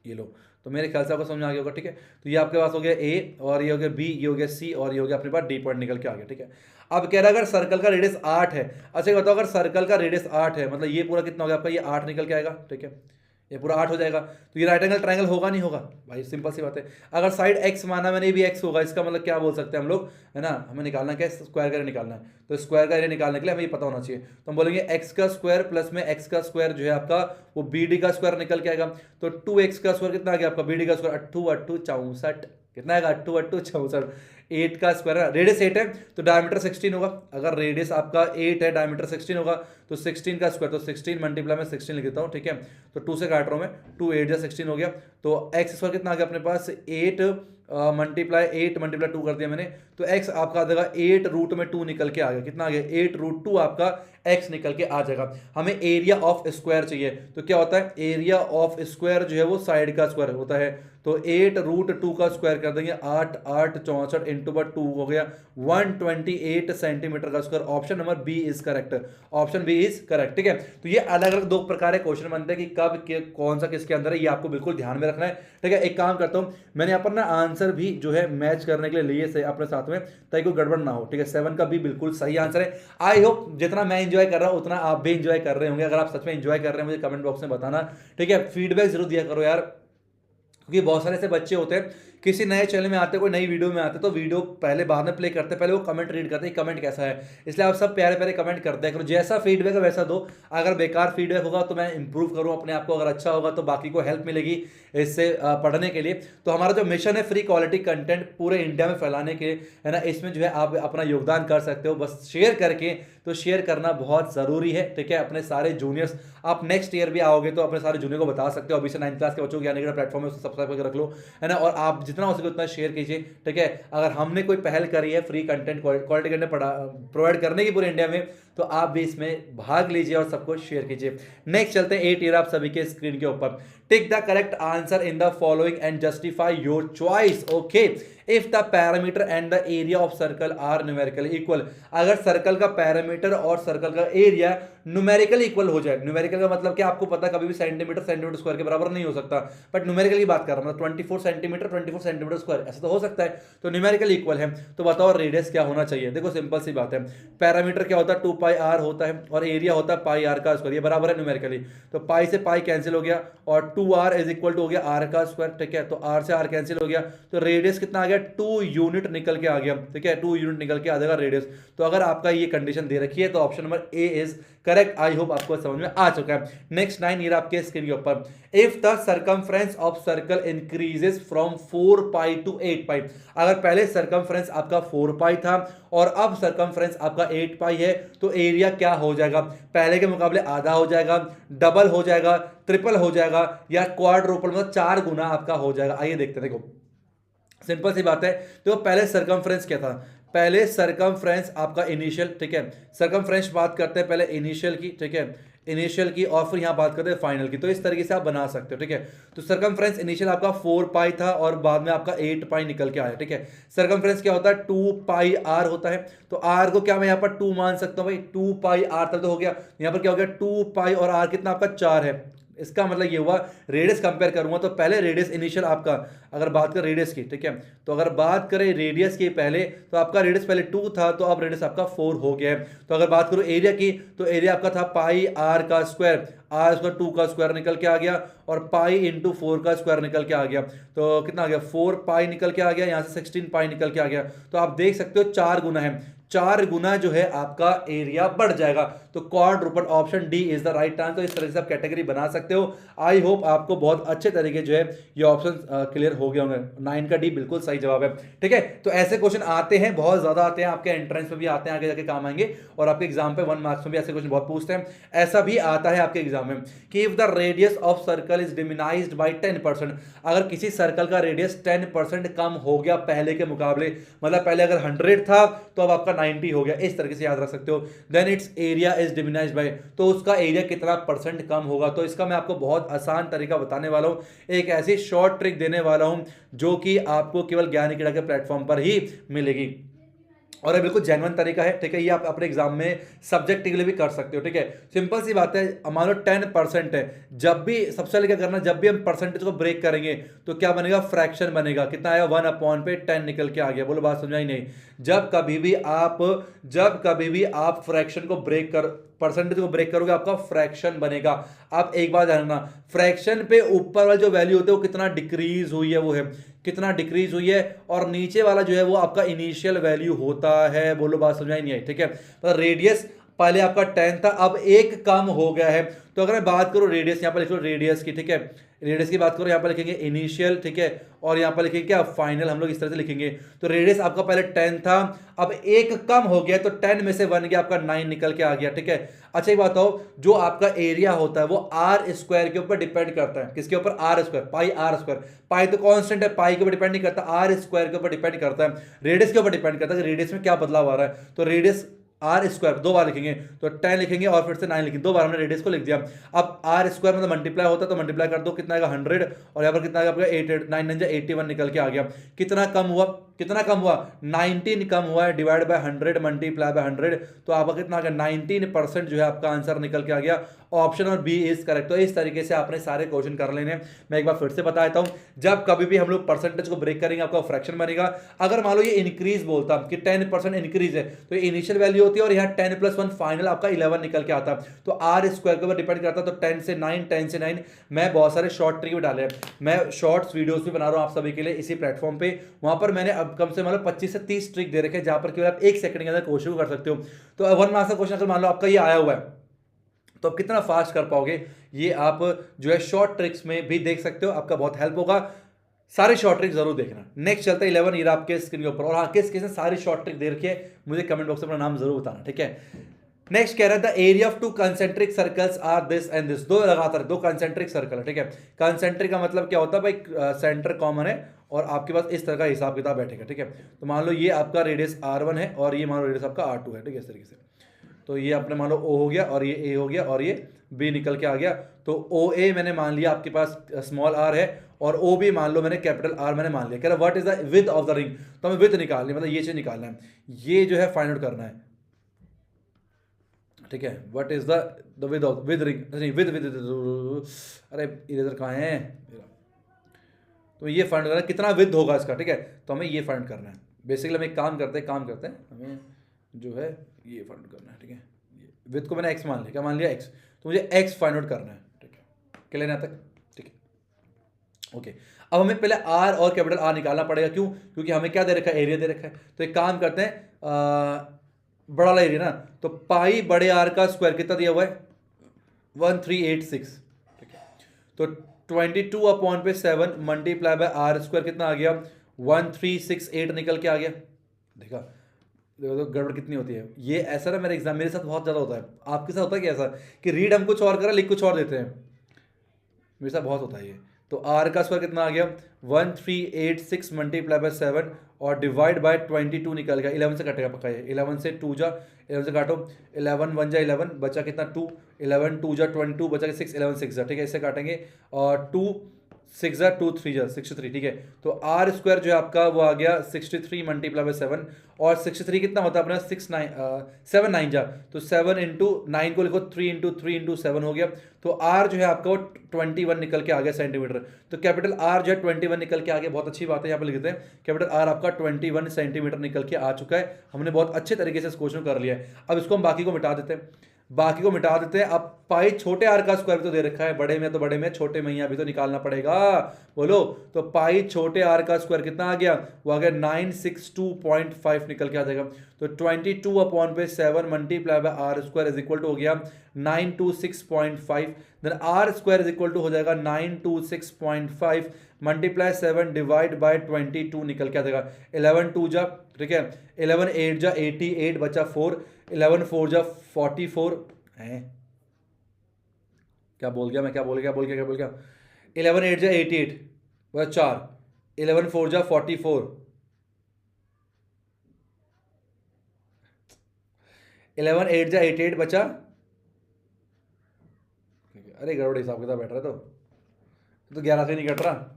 ये लो। तो मेरे ख्याल से आपको समझ में आ गया होगा, ठीक है। तो ये आपके पास हो गया ए, और ये हो गया बी, ये हो गया सी, और ये हो गया अपने पास डी पॉइंट निकल के आ गया, ठीक है। अब कह रहा है अगर सर्कल का रेडियस 8 है, अच्छा बताओ अगर सर्कल का रेडियस 8 है मतलब ये पूरा कितना हो गया आपका, ये 8 निकल के आएगा, ठीक है, ये पूरा 8 हो जाएगा। तो ये राइट एंगल ट्रायंगल होगा नहीं होगा भाई, सिंपल सी बात है। अगर साइड x माना मैंने, भी x होगा, इसका मतलब क्या बोल सकते हैं हम लोग, है ना, हमें निकालना क्या है, स्क्वायर का एरिया निकालना है। तो स्क्वायर का एरिया निकालने के लिए हमें ये पता होना चाहिए। तो हम बोलेंगे x का स्क्वायर प्लस में x का स्क्वायर जो है आपका वो bd का स्क्वायर निकल के आएगा। तो 2x का स्क्वायर कितना आ गया आपका, bd का स्क्वायर 8 8 64, कितना आएगा 8 8 64, 8 का स्क्वायर है, रेडियस 8 है तो डायमीटर 16 होगा। अगर रेडियस आपका 8 है, डायमीटर 16 होगा, तो 16 का स्क्वायर, तो 16 मल्टीप्लाई में 16 लिख देता हूँ, ठीक है। तो 2 से काट रहा हूँ मैं, 2 8 जा 16 हो गया। तो x स्क्वायर कितना आ गया अपने पास, 8 मल्टीप्लाई 2 कर दिया मैंने, तो x आपका आ जाएगा 8 रूट में 2 निकल के आ गया, कितना आ गया 8 रूट 2 आपका x निकल के आ जाएगा। हमें एरिया ऑफ स्क्वायर चाहिए, तो क्या होता है, एरिया ऑफ स्क्वायर जो है वो साइड का स्क्वायर होता है। तो 8 रूट 2 का स्क्वायर कर देंगे, 8 8 64 इंटू 2 हो गया 128 सेंटीमीटर का square. Option number B is correct, option B is correct, ठीक है। तो ये अलग अलग दो प्रकार के क्वेश्चन बनते हैं कि कब कौन सा किसके अंदर है, ये आपको बिल्कुल ध्यान में रखना है, ठीक है। एक काम करता हूं, मैंने यहाँ पर ना आंसर भी जो है मैच करने के लिए लिए से अपने साथ में, ताकि कोई गड़बड़ ना हो, ठीक है। 7 का भी बिल्कुल सही आंसर है। आई होप जितना मैं इंजॉय कर रहा हूं उतना आप भी इंजॉय कर रहे होंगे। अगर आप सच में इंजॉय कर रहे हैं मुझे कमेंट बॉक्स में बताना, ठीक है। फीडबैक जरूर दिया करो यार, क्योंकि बहुत सारे ऐसे बच्चे होते हैं किसी नए चैनल में आते, कोई नई वीडियो में आते, तो वीडियो पहले बाद में प्ले करते, पहले वो कमेंट रीड करते हैं कमेंट कैसा है। इसलिए आप सब प्यारे प्यारे कमेंट करते हैं करो, जैसा फीडबैक है वैसा दो। अगर बेकार फीडबैक होगा तो मैं इंप्रूव करूँ अपने आप को, अगर अच्छा होगा तो बाकी को हेल्प मिलेगी इससे पढ़ने के लिए। तो हमारा जो मिशन है फ्री क्वालिटी कंटेंट पूरे इंडिया में फैलाने के, है ना, इसमें जो है आप अपना योगदान कर सकते हो, बस शेयर करके। तो शेयर करना बहुत ज़रूरी है, ठीक है। अपने सारे जूनियर्स, आप नेक्स्ट ईयर भी आओगे तो अपने सारे जूनियर को बता सकते हो, अभी से 9th क्लास के बच्चों को ज्ञान प्लेटफॉर्म है उसको सब्सक्राइब करके रख लो, है ना। और आप जितना हो सके उतना शेयर कीजिए, ठीक है। अगर हमने कोई पहल करी है free content quality content provide करने की पूरे इंडिया में, तो आप भी इसमें भाग लीजिए और सबको शेयर कीजिए। नेक्स्ट चलते हैं 8 ईयर आप सभी के स्क्रीन के ऊपर। Tick the correct answer in the following and justify your choice. Okay, if the perimeter and the area of circle are numerically equal. अगर सर्कल का पैरामीटर और सर्कल का एरिया न्यूमेरिकली इक्वल हो जाए, न्यूमेरिकल का मतलब क्या आपको पता, कभी भी सेंटीमीटर स्क्वायर के बराबर नहीं हो सकता, बट न्यूमेरिकली बात कर रहा हूं, मतलब 24 सेंटीमीटर स्क्वायर ऐसा तो हो सकता है, तो न्यूमेरिकली इक्वल है। तो बताओ रेडियस क्या होना चाहिए। देखो सिंपल सी बात है, पैरामीटर क्या होता है 2 पाई आर होता है, और एरिया होता है पाई आर का स्क्वायर, ये बराबर है न्यूमेरिकली। तो पाई से पाई कैंसिल हो गया, और 2r इज इक्वल टू हो गया आर का स्क्वायर, ठीक है। तो आर से आर कैंसिल हो गया, तो रेडियस कितना आ गया 2 यूनिट निकल के आ गया, ठीक है। 2 यूनिट निकल के आ जाएगा रेडियस। तो अगर आपका ये कंडीशन दे रखी है तो option number A is correct. I hope आपको समझ में आ चुका है। नेक्स्ट 9 ईयर आपके स्क्रीन के ऊपर। If the circumference of circle increases from 4 pi to 8 pi. अगर पहले सर्कमफ्रेंस आपका 4 पाई था और अब सर्कमफ्रेंस आपका 8 पाई है, तो एरिया क्या हो जाएगा, पहले के मुकाबले आधा हो जाएगा, डबल हो जाएगा, ट्रिपल हो जाएगा, या क्वाड्रुपल, मतलब 4 गुना आपका हो जाएगा। आइए देखते हैं। देखो सिंपल सी बात है, तो पहले सर्कमफ्रेंस क्या था, पहले सर्कमफ्रेंस आपका इनिशियल, ठीक है। सर्कमफ्रेंस बात करते हैं पहले इनिशियल की, ठीक है, इनिशियल की, और फिर यहां बात करते हैं फाइनल की। तो इस तरीके से आप बना सकते हो, ठीक है। तो सर्कमफ्रेंस इनिशियल आपका 4 पाई था और बाद में आपका 8 पाई निकल के आया, ठीक है। सर्कमफ्रेंस क्या होता है 2 पाई आर होता है, तो आर को क्या मैं यहां पर 2 मान सकता हूं भाई, 2 पाई आर तक तो हो गया। यहां पर क्या हो गया 2 पाई और आर कितना आपका 4 है। इसका मतलब ये हुआ, रेडियस कंपेयर करूंगा तो पहले रेडियस इनिशियल आपका, अगर बात करें रेडियस की, ठीक है, तो अगर बात करें रेडियस की पहले, तो आपका रेडियस पहले 2 था, तो अब रेडियस आपका 4 हो गया है। तो अगर बात करूं एरिया की, तो एरिया आपका था पाई आर का स्क्वायर, आर स्क्वायर 2 का स्क्वायर निकल के आ गया, और पाई इंटू 4 का स्क्वायर निकल के आ गया। तो कितना आ गया 4 पाई निकल के आ गया, यहां से 16 पाई निकल के आ गया। तो आप देख सकते हो 4 गुना है, 4 गुना जो है आपका एरिया बढ़ जाएगा। तो quadruple option D is the right answer. इस तरह से आप कैटेगरी बना सकते हो। आई होप आपको बहुत अच्छे तरीके जो है ये ऑप्शन क्लियर हो गए होंगे। 9 का डी बिल्कुल सही जवाब है, ठीक है। तो ऐसे क्वेश्चन आते हैं, बहुत ज्यादा आते हैं, आपके एंट्रेंस में भी आते हैं, आगे जाके काम आएंगे, और आपके एग्जाम पे 1 मार्क्स में भी ऐसे क्वेश्चन बहुत पूछते हैं। ऐसा भी आता है आपके एग्जाम में कि if the radius of circle is diminished by 10%, अगर किसी सर्कल का रेडियस 10% कम हो गया पहले के मुकाबले, मतलब पहले अगर 100 था तो अब आपका 90 हो गया, इस तरीके से याद रख सकते हो। Then its area is diminished by, तो उसका एरिया कितना परसेंट कम होगा। तो इसका मैं आपको बहुत आसान तरीका बताने वाला हूं, एक ऐसी शॉर्ट ट्रिक देने वाला हूं जो कि आपको केवल ज्ञान क्रीड़ा के प्लेटफॉर्म पर ही मिलेगी, और ये बिल्कुल जेन्युइन तरीका है, ठीक है। ये आप अपने एग्जाम में सब्जेक्ट के लिए भी कर सकते हो, ठीक है। सिंपल सी बात है, मान लो 10% है, जब भी सबसे पहले क्या करना, जब भी हम परसेंटेज को ब्रेक करेंगे तो क्या बनेगा, फ्रैक्शन बनेगा। कितना आया 1/10 निकल के आ गया। बोलो बात समझाई नहीं। जब कभी भी आप फ्रैक्शन को ब्रेक कर परसेंटेज को ब्रेक करोगे आपका फ्रैक्शन बनेगा। आप एक बात ध्यान रखना, फ्रैक्शन पे ऊपर वाला जो वैल्यू होती है वो कितना डिक्रीज हुई है, वो है कितना डिक्रीज हुई है, और नीचे वाला जो है वो आपका इनिशियल वैल्यू होता है। बोलो बात समझ नहीं आई? ठीक है, तो रेडियस पहले आपका 10 था, अब एक कम हो गया है। तो अगर मैं बात करूं रेडियस, यहां पर लिख लो रेडियस की, ठीक है, रेडियस की बात करो, यहां पर लिखेंगे इनिशियल, ठीक है, और यहां पर लिखेंगे क्या, फाइनल। हम लोग इस तरह से लिखेंगे। तो रेडियस आपका पहले 10 था, अब एक कम हो गया, तो 10 में से 1 गया, आपका 9 निकल के आ गया। ठीक है, अच्छा एक बात बताओ, जो आपका एरिया होता है वो आर स्क्वायर के ऊपर डिपेंड करता है। किसके ऊपर? R square, pi R square. Pi तो कांस्टेंट है, पाई के ऊपर डिपेंड नहीं करता, आर स्क्वायर के ऊपर डिपेंड करता है, रेडियस के ऊपर डिपेंड करता है कि रेडियस में क्या बदलाव आ रहा है। तो रेडियस आर स्क्वायर दो बार लिखेंगे, तो 10 लिखेंगे और फिर से 9 लिखेंगे, दो बार हमने रेडियस को लिख दिया। अब आर स्क्वायर मतलब मल्टीप्लाई होता है, तो मल्टीप्लाई कर दो, कितना आएगा 100, और यहाँ पर कितना आएगा आपका 8 9 9 81 निकल के आ गया। कितना कम हुआ, कितना कम हुआ, 19 कम हुआ है, डिवाइड बाय 100 मल्टीप्लाई बाय 100, तो आपका कितना आ गया 19% जो है आपका आंसर निकल के आ गया। ऑप्शन और बी इज करेक्ट। तो इस तरीके से आपने सारे क्वेश्चन कर लेने। मैं एक बार फिर से बता देता हूं, जब कभी भी हम लोग परसेंटेज को ब्रेक करेंगे आपका फ्रैक्शन बनेगा। अगर मान लो ये इंक्रीज बोलता कि 10% इंक्रीज है, तो ये इनिशियल वैल्यू होती है, और यहाँ 10 + 1 फाइनल आपका 11 निकल के आता। तो आर स्क्वायर के ऊपर डिपेंड करता, तो 10 से 9 10 से 9। मैं बहुत सारे शॉर्ट ट्रिक भी डाले हैं, मैं शॉर्ट्स वीडियोस भी बना रहा हूं आप सभी के लिए इसी प्लेटफॉर्म पे। वहां पर मैंने अब कम से मतलब 25 से 30 ट्रिक दे रखे हैं, जहां पर केवल आप 1 सेकंड के अंदर क्वेश्चन को कर सकते हो। तो 1 मार्क्स का क्वेश्चन अगर मान लो आपका ये आया हुआ है, तो आप कितना फास्ट कर पाओगे, ये आप जो है शॉर्ट ट्रिक्स में भी देख सकते हो, आपका बहुत हेल्प होगा। सारे शॉर्ट ट्रिक जरूर देखना। नेक्स्ट चलता है 11, ये आपके स्क्रीन के ऊपर, और हाँ किस किसने सारी शॉर्ट ट्रिक दे रखी है मुझे कमेंट बॉक्स में अपना नाम जरूर बताना। ठीक है, नेक्स्ट कह रहा है the area of 2 concentric circles are this and this. दो लगातार 2 कंसेंट्रिक सर्कल है। ठीक है, कंसेंट्रिक का मतलब क्या होता है भाई, सेंटर कॉमन है और आपके पास इस तरह का हिसाब किताब बैठेगा। ठीक है, तो मान लो ये आपका रेडियस R1 है और ये मान लो रेडियस आपका R2 है। ठीक है, इस तरीके से, तो ये अपने मान लो O हो गया और ये A हो गया और ये B निकल के आ गया। तो OA मैंने मान लिया आपके पास स्मॉल r है, और OB मान लो मैंने कैपिटल R मैंने मान लिया। कह रहा what is the width of the ring, तो हमें विड्थ निकालनी, मतलब ये चीज निकालना है, ये जो है फाइंड आउट करना है। ठीक है, what is the width of with ring, नहीं विद विद, अरे इरेजर कहाँ है, तो ये फाइंड करना है कितना विड्थ होगा इसका। ठीक है, तो हमें ये फाइंड करना है। बेसिकली हम एक काम करते हैं हमें जो है ये फाइंड करना है। ठीक है, विड्थ को मैंने x मान लिया, क्या मान लिया x, तो मुझे x फाइंड आउट करना है। ठीक है, क्लियर यहाँ तक? ठीक है, ओके। अब हमें पहले r और कैपिटल R निकालना पड़ेगा, क्यों? क्योंकि हमें क्या दे रखा है, एरिया दे रखा है। तो एक काम करते हैं, बड़ा वाला एरिया ना, तो पाई बड़े R का स्क्वायर कितना दिया हुआ है 1386। ठीक है, तो 22/7 मल्टीप्लाई बाय R स्क्वायर कितना आ गया 1368 निकल के आ गया। देखा, देखो तो गड़बड़ कितनी होती है। ये ऐसा ना मेरे साथ बहुत ज़्यादा होता है। आपके साथ होता है क्या ऐसा कि रीड हम कुछ और कर रहे हैं, लिख कुछ और देते हैं? मेरे साथ बहुत होता है ये। तो आर का स्क्वायर कितना आ गया 1386 मल्टीप्लाई बाय 7 और डिवाइड बाय 22 निकल गया। 11 से कटेगा पक्का ये, 11 से 2 जा, 11 से काटो, 11 1 जा 11, बचा कितना 2, 11 2 जा 22, बचा 6, 11 6 जा। ठीक है, इससे काटेंगे और 2 6 जा 2 3 जा 63। ठीक है, तो आर स्क्वायर जो है आपका वो आ गया 63 मल्टीप्लाई बाय 7, और 63 कितना होता है अपना 7 9 जा, तो 7 इंटू 9 को लिखो 3 इंटू 3 इंटू 7 हो गया। तो आर जो है आपका वो 21 निकल के आ गया सेंटीमीटर। तो कैपिटल आर जो है 21 निकल के आ गया। बहुत अच्छी बात है, यहाँ पे लिखते हैं कैपिटल आर आपका 21 सेंटीमीटर निकल के आ चुका है। हमने बहुत अच्छे तरीके से इस क्वेश्चन कर लिया है। अब इसको हम बाकी को मिटा देते हैं, अब पाई छोटे आर का स्क्वायर भी तो दे रखा है, बड़े में तो बड़े में, छोटे में यहाँ भी तो निकालना पड़ेगा। बोलो, तो पाई छोटे आर का स्क्वायर कितना आ गया, वो आ गया 962.5 निकल के आ जाएगा। तो 22/7 multiply by R square is equal to हो गया 926.5। Then R square is equal to हो जाएगा 926.5 मल्टीप्लाई 7 डिवाइड बाय 22 निकल के आ जाएगा। 11 2 जा, ठीक है, 11 8 जा 88, बचा 4, 11 4 जा 44 है। क्या बोल गया मैं, क्या बोल गया 11 8 जा 88, बचा 4, 11 4 जा 44, 11 8 जा 88, बचा, अरे गड़बड़ हिसाब किताब बैठ रहा है, तो 11 से नहीं कट रहा।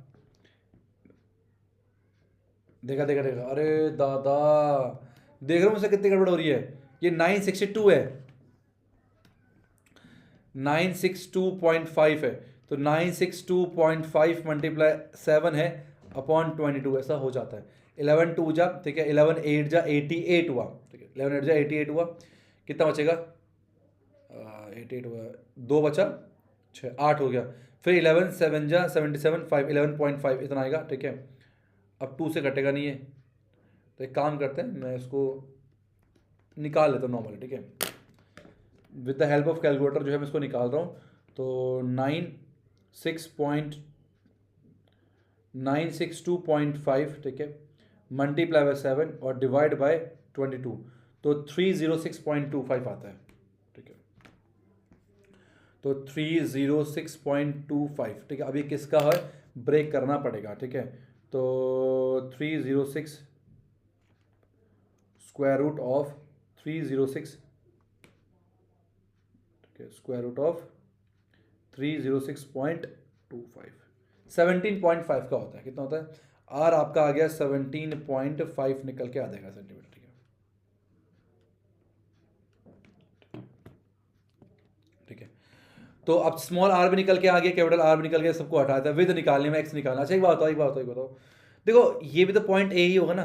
देखा, अरे दादा, देख रहे हो मुझसे कितनी गड़बड़ हो रही है। ये 962 है, 962.5 है, तो 962.5 मल्टीप्लाई 7 है अपॉन 22, ऐसा हो जाता है। 11 2 जा, ठीक है, 11 8 जा 88 हुआ। ठीक है, 11 8 जा 88 हुआ, कितना बचेगा 8 8 हुआ, 2 बचा 6 8 हो गया, फिर 11 7 जा 77 5 11.5 इतना आएगा, ठीक है। अब 2 से कटेगा नहीं है, तो एक काम करते हैं, मैं इसको निकाल लेता हूँ नॉर्मली, ठीक है। With the help of calculator जो है मैं इसको निकाल रहा हूँ। तो 962.5, ठीक है, मल्टीप्लाई बाय 7 और डिवाइड बाय 22, तो 306.25 आता है, ठीक है। तो 306.25, ठीक है। अभी किसका है, ब्रेक करना पड़ेगा, ठीक है। तो 306 स्क्वायर रूट ऑफ 306, ठीक है, स्क्वायर रूट ऑफ 306.25 17.5 का होता है। कितना होता है, आर आपका आ गया 17.5 निकल के आ जाएगा सेंटीमीटर, ठीक है, ठीक है। तो अब स्मॉल आर भी निकल के आ गया, कैपिटल आर भी निकल गया, सबको हटा देता है। विद निकालने में एक्स निकालना। अच्छा एक बात बताओ, देखो ये भी तो पॉइंट ए ही होगा ना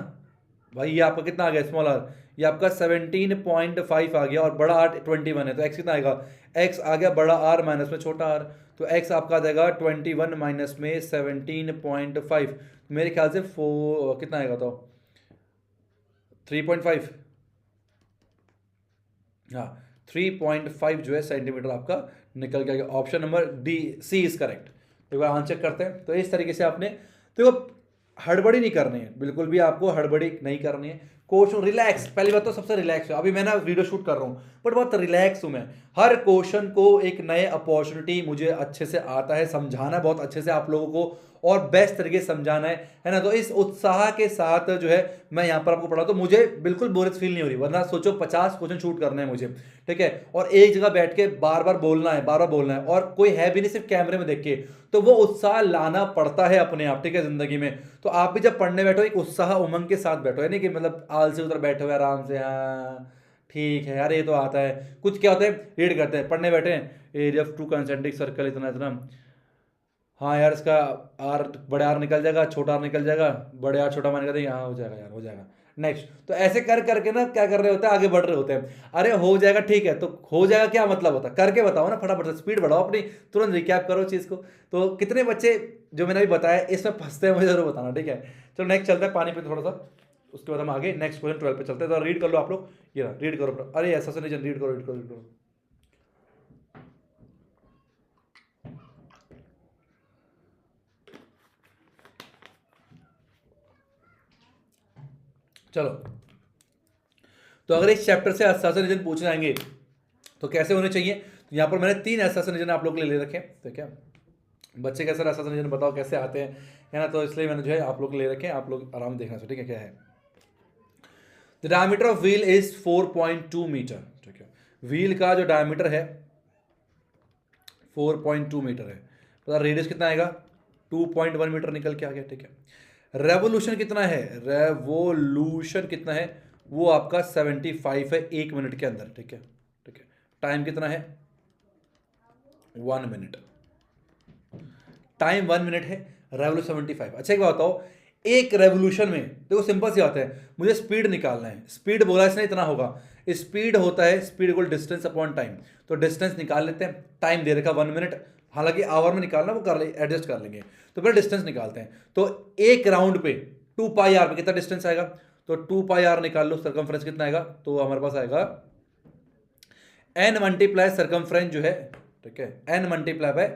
भाई। ये आपका कितना आ गया स्मॉल आर, ये आपका 17.5 आ गया, और बड़ा आर 21 है, तो एक्स कितना आएगा, एक्स आ गया बड़ा आर माइनस में छोटा आर, तो एक्स आपका आ जाएगा 21 माइनस में 17.5, मेरे ख्याल से कितना आएगा, तो 3.5, हाँ 3.5 जो है सेंटीमीटर आपका निकल गया। Option number D C is correct. एक बार आंसर चेक करते हैं। तो इस तरीके से आपने देखो, हड़बड़ी नहीं करनी है, बिल्कुल भी आपको हड़बड़ी नहीं करनी है। क्वेश्चन रिलैक्स, पहली बात तो सबसे रिलैक्स है। अभी मैं ना वीडियो शूट कर रहा हूँ बट बहुत रिलैक्स हूँ मैं। हर क्वेश्चन को एक नए अपॉर्चुनिटी मुझे अच्छे से आता है समझाना, बहुत अच्छे से आप लोगों को और बेस्ट तरीके से समझाना है ना। तो इस उत्साह के साथ जो है मैं यहाँ पर आपको पढ़ा, तो मुझे बिल्कुल बोरियत फील नहीं हो रही। वरना सोचो 50 क्वेश्चन शूट करने हैं मुझे, ठीक है, और एक जगह बैठ के बार बार बोलना है, और कोई है भी नहीं सिर्फ कैमरे में देख के, तो वो उत्साह लाना पड़ता है अपने आप, ठीक है, जिंदगी में। तो आप भी जब पढ़ने बैठो एक उत्साह उमंग के साथ बैठो, है नहीं कि मतलब आलसी उधर बैठे हुए आराम से, हाँ ठीक है यार ये तो आता है। कुछ क्या होता है, रीड करते हैं, पढ़ने बैठे हैं, area of to concentric circle इतना इतना, हाँ यार इसका आर, बड़े आर निकल जाएगा, छोटा आर निकल जाएगा, बड़े आर छोटा मान कर देंगे, हाँ हो जाएगा यार, हो जाएगा नेक्स्ट। तो ऐसे कर करके ना क्या कर रहे होते हैं, आगे बढ़ रहे होते हैं। अरे हो जाएगा ठीक है, तो हो जाएगा क्या मतलब होता है, करके बताओ ना, फटाफट से स्पीड बढ़ाओ अपनी, तुरंत रिकैप करो चीज को। तो कितने बच्चे जो मैंने अभी बताया इसमें फंसते हैं मुझे जरूर बताना, ठीक है। चलो नेक्स्ट चलते हैं पानी पे थोड़ा सा, उसके बाद हम आगे नेक्स्ट क्वेश्चन 12 पे चलते हैं। तो रीड कर लो आप लोग, ये रीड करो, अरे ऐसा से नहीं, रीड करो रीड करो रीड करो। चलो, तो अगर इस चैप्टर से आश्वासन रीजन पूछे जाएंगे तो कैसे होने चाहिए। तो यहाँ पर मैंने 3 आश्वासन रीजन आप लोग के लिए ले रखे हैं, ठीक है। बच्चे कैसे आश्वासन रीजन बताओ कैसे आते हैं, है ना। तो इसलिए मैंने जो है आप लोग ले रखे हैं, आप लोग आराम देखना चाहिए, ठीक है। क्या है, the diameter of wheel is 4.2 metre, ठीक है। व्हील का जो डायमीटर है 4.2 मीटर है, तो रेडियस कितना आएगा, 2.1 मीटर निकल के आ गया, ठीक है। रेवोल्यूशन कितना है, रेवोल्यूशन कितना है, वो आपका 75 है 1 मिनट के अंदर, ठीक है, ठीक है। टाइम कितना है, 1 मिनट, टाइम 1 मिनट है, रेवोल्यूशन 75। अच्छा एक बात बताओ, एक रेवोल्यूशन में देखो सिंपल सी बात है, मुझे स्पीड निकालना है, स्पीड बोला इसने इतना होगा, स्पीड होता है speed equal distance upon time. तो डिस्टेंस निकाल लेते हैं, टाइम दे रखा 1 मिनट, हालांकि आवर में निकालना वो कर एडजस्ट कर लेंगे। तो फिर डिस्टेंस निकालते हैं, तो एक राउंड पे 2 पाई आर पे कितना डिस्टेंस आएगा, तो 2 पाई आर निकाल लो, सर्कमफ्रेंस कितना आएगा, तो हमारे पास आएगा n मल्टीप्लाई सर्कमफ्रेंस जो है, ठीक है, n मल्टीप्लाई बाय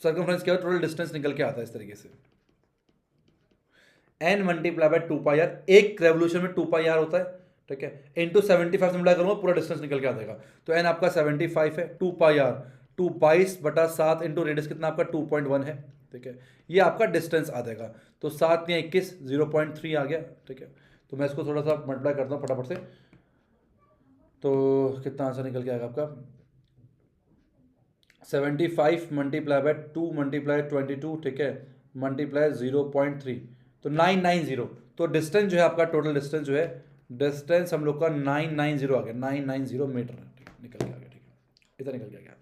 सर्कमफ्रेंस क्या, टोटल डिस्टेंस निकल के आता है इस तरीके से, n multiply by 2 pi R. एक रेवोल्यूशन में 2 पाई आर होता है, ठीक है, इंटू 75 से मल्टीप्लाई करूंगा पूरा डिस्टेंस निकल के आ जाएगा। तो n आपका 75 है, 2 पाई आर 2 22/7 इंटू रेडियस कितना आपका 2.1 है, ठीक है। ये आपका डिस्टेंस आ जाएगा, तो 7 या 21 0.3 आ गया, ठीक है। तो मैं इसको थोड़ा सा मल्टीप्लाई करता हूँ फटाफट से, तो कितना आंसर निकल के आएगा आपका 75 मल्टीप्लाई बाय 2 मल्टीप्लाई 22, ठीक है, मल्टीप्लाई 0.3, तो 990। तो डिस्टेंस जो है आपका, टोटल डिस्टेंस जो है, डिस्टेंस हम लोग का 990 आ गया, 990 मीटर निकल के आ गया, ठीक है, इतना निकल के आ गया।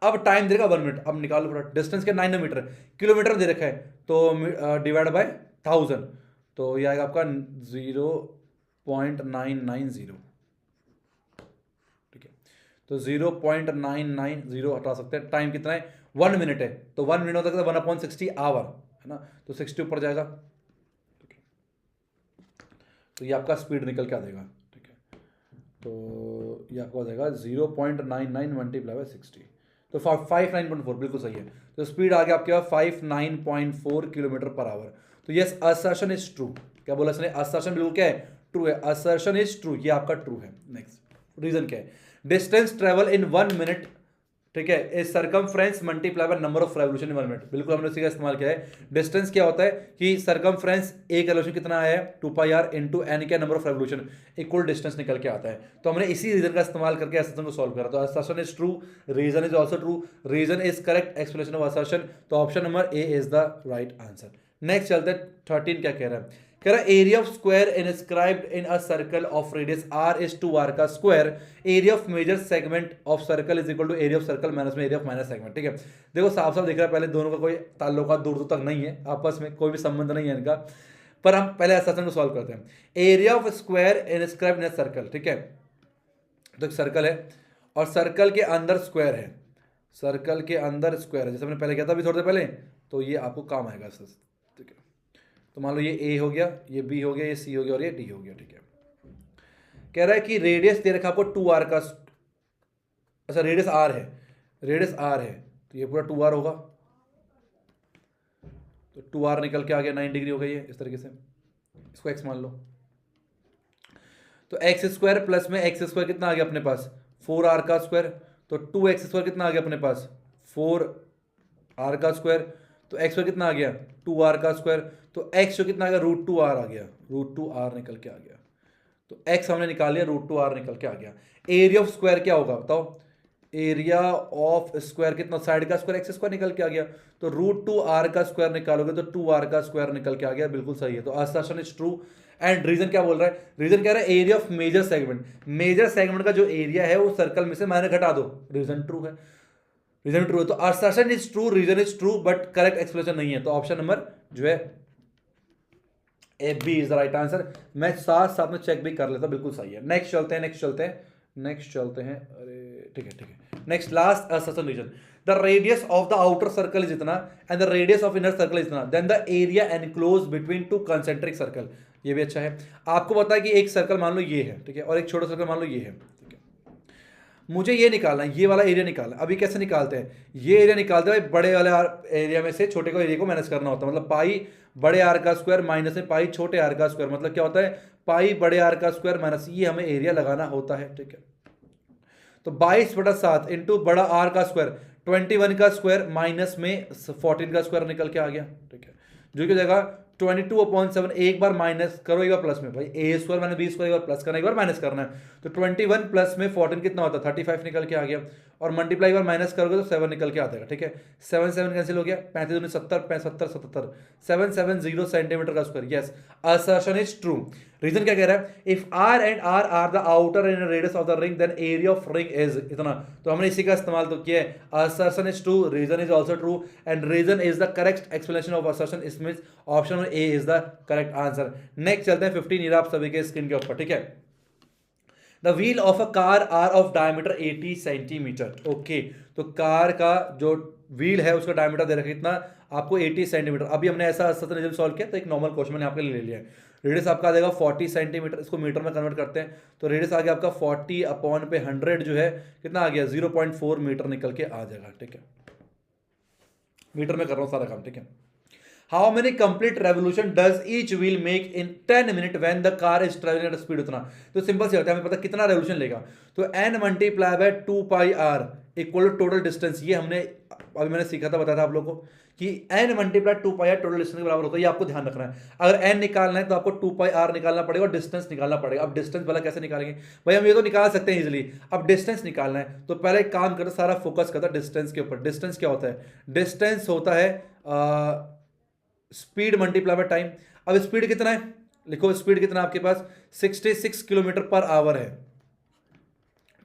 अब टाइम दे रखा 1 मिनट, अब निकाल लो, डिस्टेंस क्या 9 मीटर, किलोमीटर दे रखा है, तो डिवाइड बाय 1000, तो ये आएगा आपका 0.990, ठीक है। तो 0.990 हटा सकते हैं। टाइम कितना है, 1 मिनट है, तो 1 मिनट होता है 1/60 आवर, है ना, तो 60 ऊपर जाएगा, तो ये आपका स्पीड निकल के आ जाएगा, ठीक है। तो ये आपको आ जाएगा 0.99 मल्टीप्लाई बाय 60, तो 59.4 बिल्कुल सही है। तो स्पीड आ गया आपके पास 59.4 किलोमीटर पर आवर। तो यस, असर्शन इज ट्रू। क्या बोला इसने, असर्शन बिल्कुल क्या है, ट्रू है, असर्शन इज ट्रू, ये आपका ट्रू है। नेक्स्ट रीजन क्या है, डिस्टेंस ट्रेवल इन 1 मिनट, ठीक है, is circumference multiply by number of revolution in 1 minute. बिल्कुल हमने उसी का इस्तेमाल किया है। डिस्टेंस क्या होता है कि सरकमफ्रेंस, एक रेवोल्यूशन कितना है 2πr इंटू एन क्या number of revolution, equal distance निकल के आता है। तो हमने इसी रीजन का इस्तेमाल करके असर्शन को सॉल्व करा। तो assertion is true, reason is also true, reason is correct explanation of assertion. तो option number A is the right answer. Next चलते हैं 13, क्या कह रहा है, कह रहा है area of square inscribed in a circle of radius r is 2r का square, area of major segment of circle is equal to area of circle minus में एरिया ऑफ माइनस सेगमेंट। ठीक है, देखो साफ साफ दिख रहा है, पहले दोनों का कोई ताल्लुकात दूर दूर तक नहीं है, आपस में कोई भी संबंध नहीं है इनका, पर हम पहले असर्शन को सॉल्व करते हैं। Area of square inscribed in a circle, ठीक है, तो एक सर्कल है और सर्कल के अंदर स्क्वायर है, सर्कल के अंदर स्क्वायर है, जैसे मैंने पहले किया था अभी थोड़ी देर पहले, तो ये आपको काम आएगा। ठीक है, तो मान लो ये ए हो गया, ये बी हो गया, ये सी हो गया और ये डी हो गया। ठीक है, कह रहा है कि रेडियस दे रखा आपको 2r का, अच्छा रेडियस r है, रेडियस r है, तो ये पूरा 2r होगा, तो 2r निकल के आ गया, 9 डिग्री हो गई है, इस तरीके से इसको x मान लो। तो एक्स स्क्वायर प्लस में एक्स स्क्वायर कितना आ गया अपने पास 4r का स्क्वायर, तो 2x स्क्वायर कितना आ गया अपने पास 4r का स्क्वायर, तो x स्क्वायर कितना आ गया 2r का स्क्वायर, तो x जो कितना आ गया √2r आ गया, √2r निकल के आ गया, तो x हमने निकाल लिया, √2r निकल के आ गया। एरिया ऑफ स्क्वायर क्या होगा बताओ, एरिया ऑफ स्क्वायर कितना, साइड का स्क्वायर एक्स स्क्वायर निकल के आ गया, तो √2r का स्क्वायर निकालोगे तो 2r का स्क्वायर निकल के आ गया, बिल्कुल सही है। तो assertion is true. And reason क्या बोल रहा है, रीजन कह रहा है area of major segment, major segment का जो एरिया है वो सर्कल में से मैंने घटा दो, रीजन ट्रू है, रीजन ट्रू है। तो assertion is true, reason is true, but correct explanation नहीं है, तो ऑप्शन नंबर जो है A B is the right answer. मैं साथ साथ में चेक भी कर लेता, बिल्कुल सही है। नेक्स्ट चलते हैं, नेक्स्ट चलते हैं, नेक्स्ट चलते हैं, अरे ठीक है ठीक है, next last assertion reason, the radius of the outer circle is इतना and the radius of inner circle is इतना, then the area enclosed between two concentric circle. ये भी अच्छा है। आपको पता है कि एक सर्कल मान लो ये है, ठीक है, और एक छोटा सर्कल मान लो ये है, ठीक है, मुझे ये निकालना है, ये वाला एरिया निकालना है। अभी कैसे निकालते हैं, ये एरिया निकालते हैं, बड़े वाले एरिया में से छोटे को एरिया को माइनस करना होता है, मतलब पाई बड़े आर का स्क्वायर माइनस में पाई छोटे आर का स्क्वायर, मतलब क्या होता है पाई बड़े आर का स्क्वायर माइनस, ये हमें एरिया लगाना होता है। ठीक है, तो 22/7 इंटू बड़ा आर का स्क्वायर 21 का स्क्वायर माइनस में 14 का स्क्वायर निकल के आ गया। ठीक है, जो कि हो जाएगा 22/7, एक बार माइनस करो एक बार प्लस में, भाई ए स्क्वायर मैंने बी स्क्वायर एक बार प्लस करना एक बार माइनस करना है, तो 21 प्लस में 14 कितना होता है 35 निकल के आ गया, और मल्टीप्लाई बार माइनस करोगे तो 7 निकल के आ जाएगा। ठीक है, 7 7 कैंसिल हो गया, 35 70 75 77 770 सेंटीमीटर का square. Yes, assertion is true. Reason क्या कह रहा है, if R and R are the outer and radius of the ring then area of ring is इतना, तो हमने इसी का इस्तेमाल तो किया है। Assertion is true, reason is also true, and reason is the correct explanation of assertion, इसमें option A is the correct answer. Next चलते हैं 15 आप सभी के स्क्रीन के ऊपर। ठीक है, the wheel of a car are of diameter 80 centimetre. Okay, तो कार का जो व्हील है उसका डायमीटर दे रखा है कितना आपको 80 सेंटीमीटर। अभी हमने ऐसा असर्शन सॉल्व किया, तो एक नॉर्मल क्वेश्चन मैंने आपके लिए ले लिया है। रेडियस आपका आ जाएगा 40 सेंटीमीटर, इसको मीटर में कन्वर्ट करते हैं, तो रेडियस आ गया आपका 40/100 जो है कितना आ गया 0.4 मीटर निकल के आ जाएगा। ठीक है, मीटर में कर रहा हूँ सारा काम। ठीक है, How many complete revolution does each wheel make in 10 minutes when the car is traveling at a speed उतना, तो सिंपल से होता है, हमें पता कितना रेवोल्यूशन लेगा, तो n multiply by 2πr equal to total distance. ये हमने अभी मैंने सीखा था, बताया था आप लोगों को कि n multiply 2πr total distance के बराबर होता है, ये आपको ध्यान रखना है। अगर n निकालना है तो आपको 2πr निकालना पड़ेगा और डिस्टेंस निकालना पड़ेगा। अब डिस्टेंस वाला कैसे निकालेंगे भाई, हम ये तो निकाल सकते हैं इजीली, अब डिस्टेंस निकालना है तो पहले एक काम करते, सारा फोकस करता डिस्टेंस के ऊपर। डिस्टेंस क्या होता है, डिस्टेंस होता है स्पीड मल्टीप्लाई बाय टाइम। अब स्पीड कितना है, लिखो स्पीड कितना आपके पास 66 किलोमीटर पर आवर है,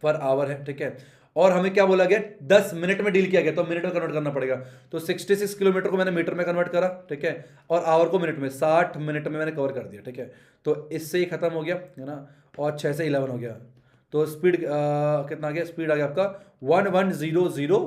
पर आवर है। ठीक है, और हमें क्या बोला गया 10 मिनट में डील किया गया, तो मिनट में कन्वर्ट करना पड़ेगा, तो 66 किलोमीटर को मैंने मीटर में कन्वर्ट करा। ठीक है, और आवर को मिनट में, 60 मिनट में मैंने कवर कर दिया। ठीक है, तो इससे ही खत्म हो गया है ना, और 6 से 11 हो गया, तो स्पीड कितना आ गया, स्पीड आ गया आपका 1100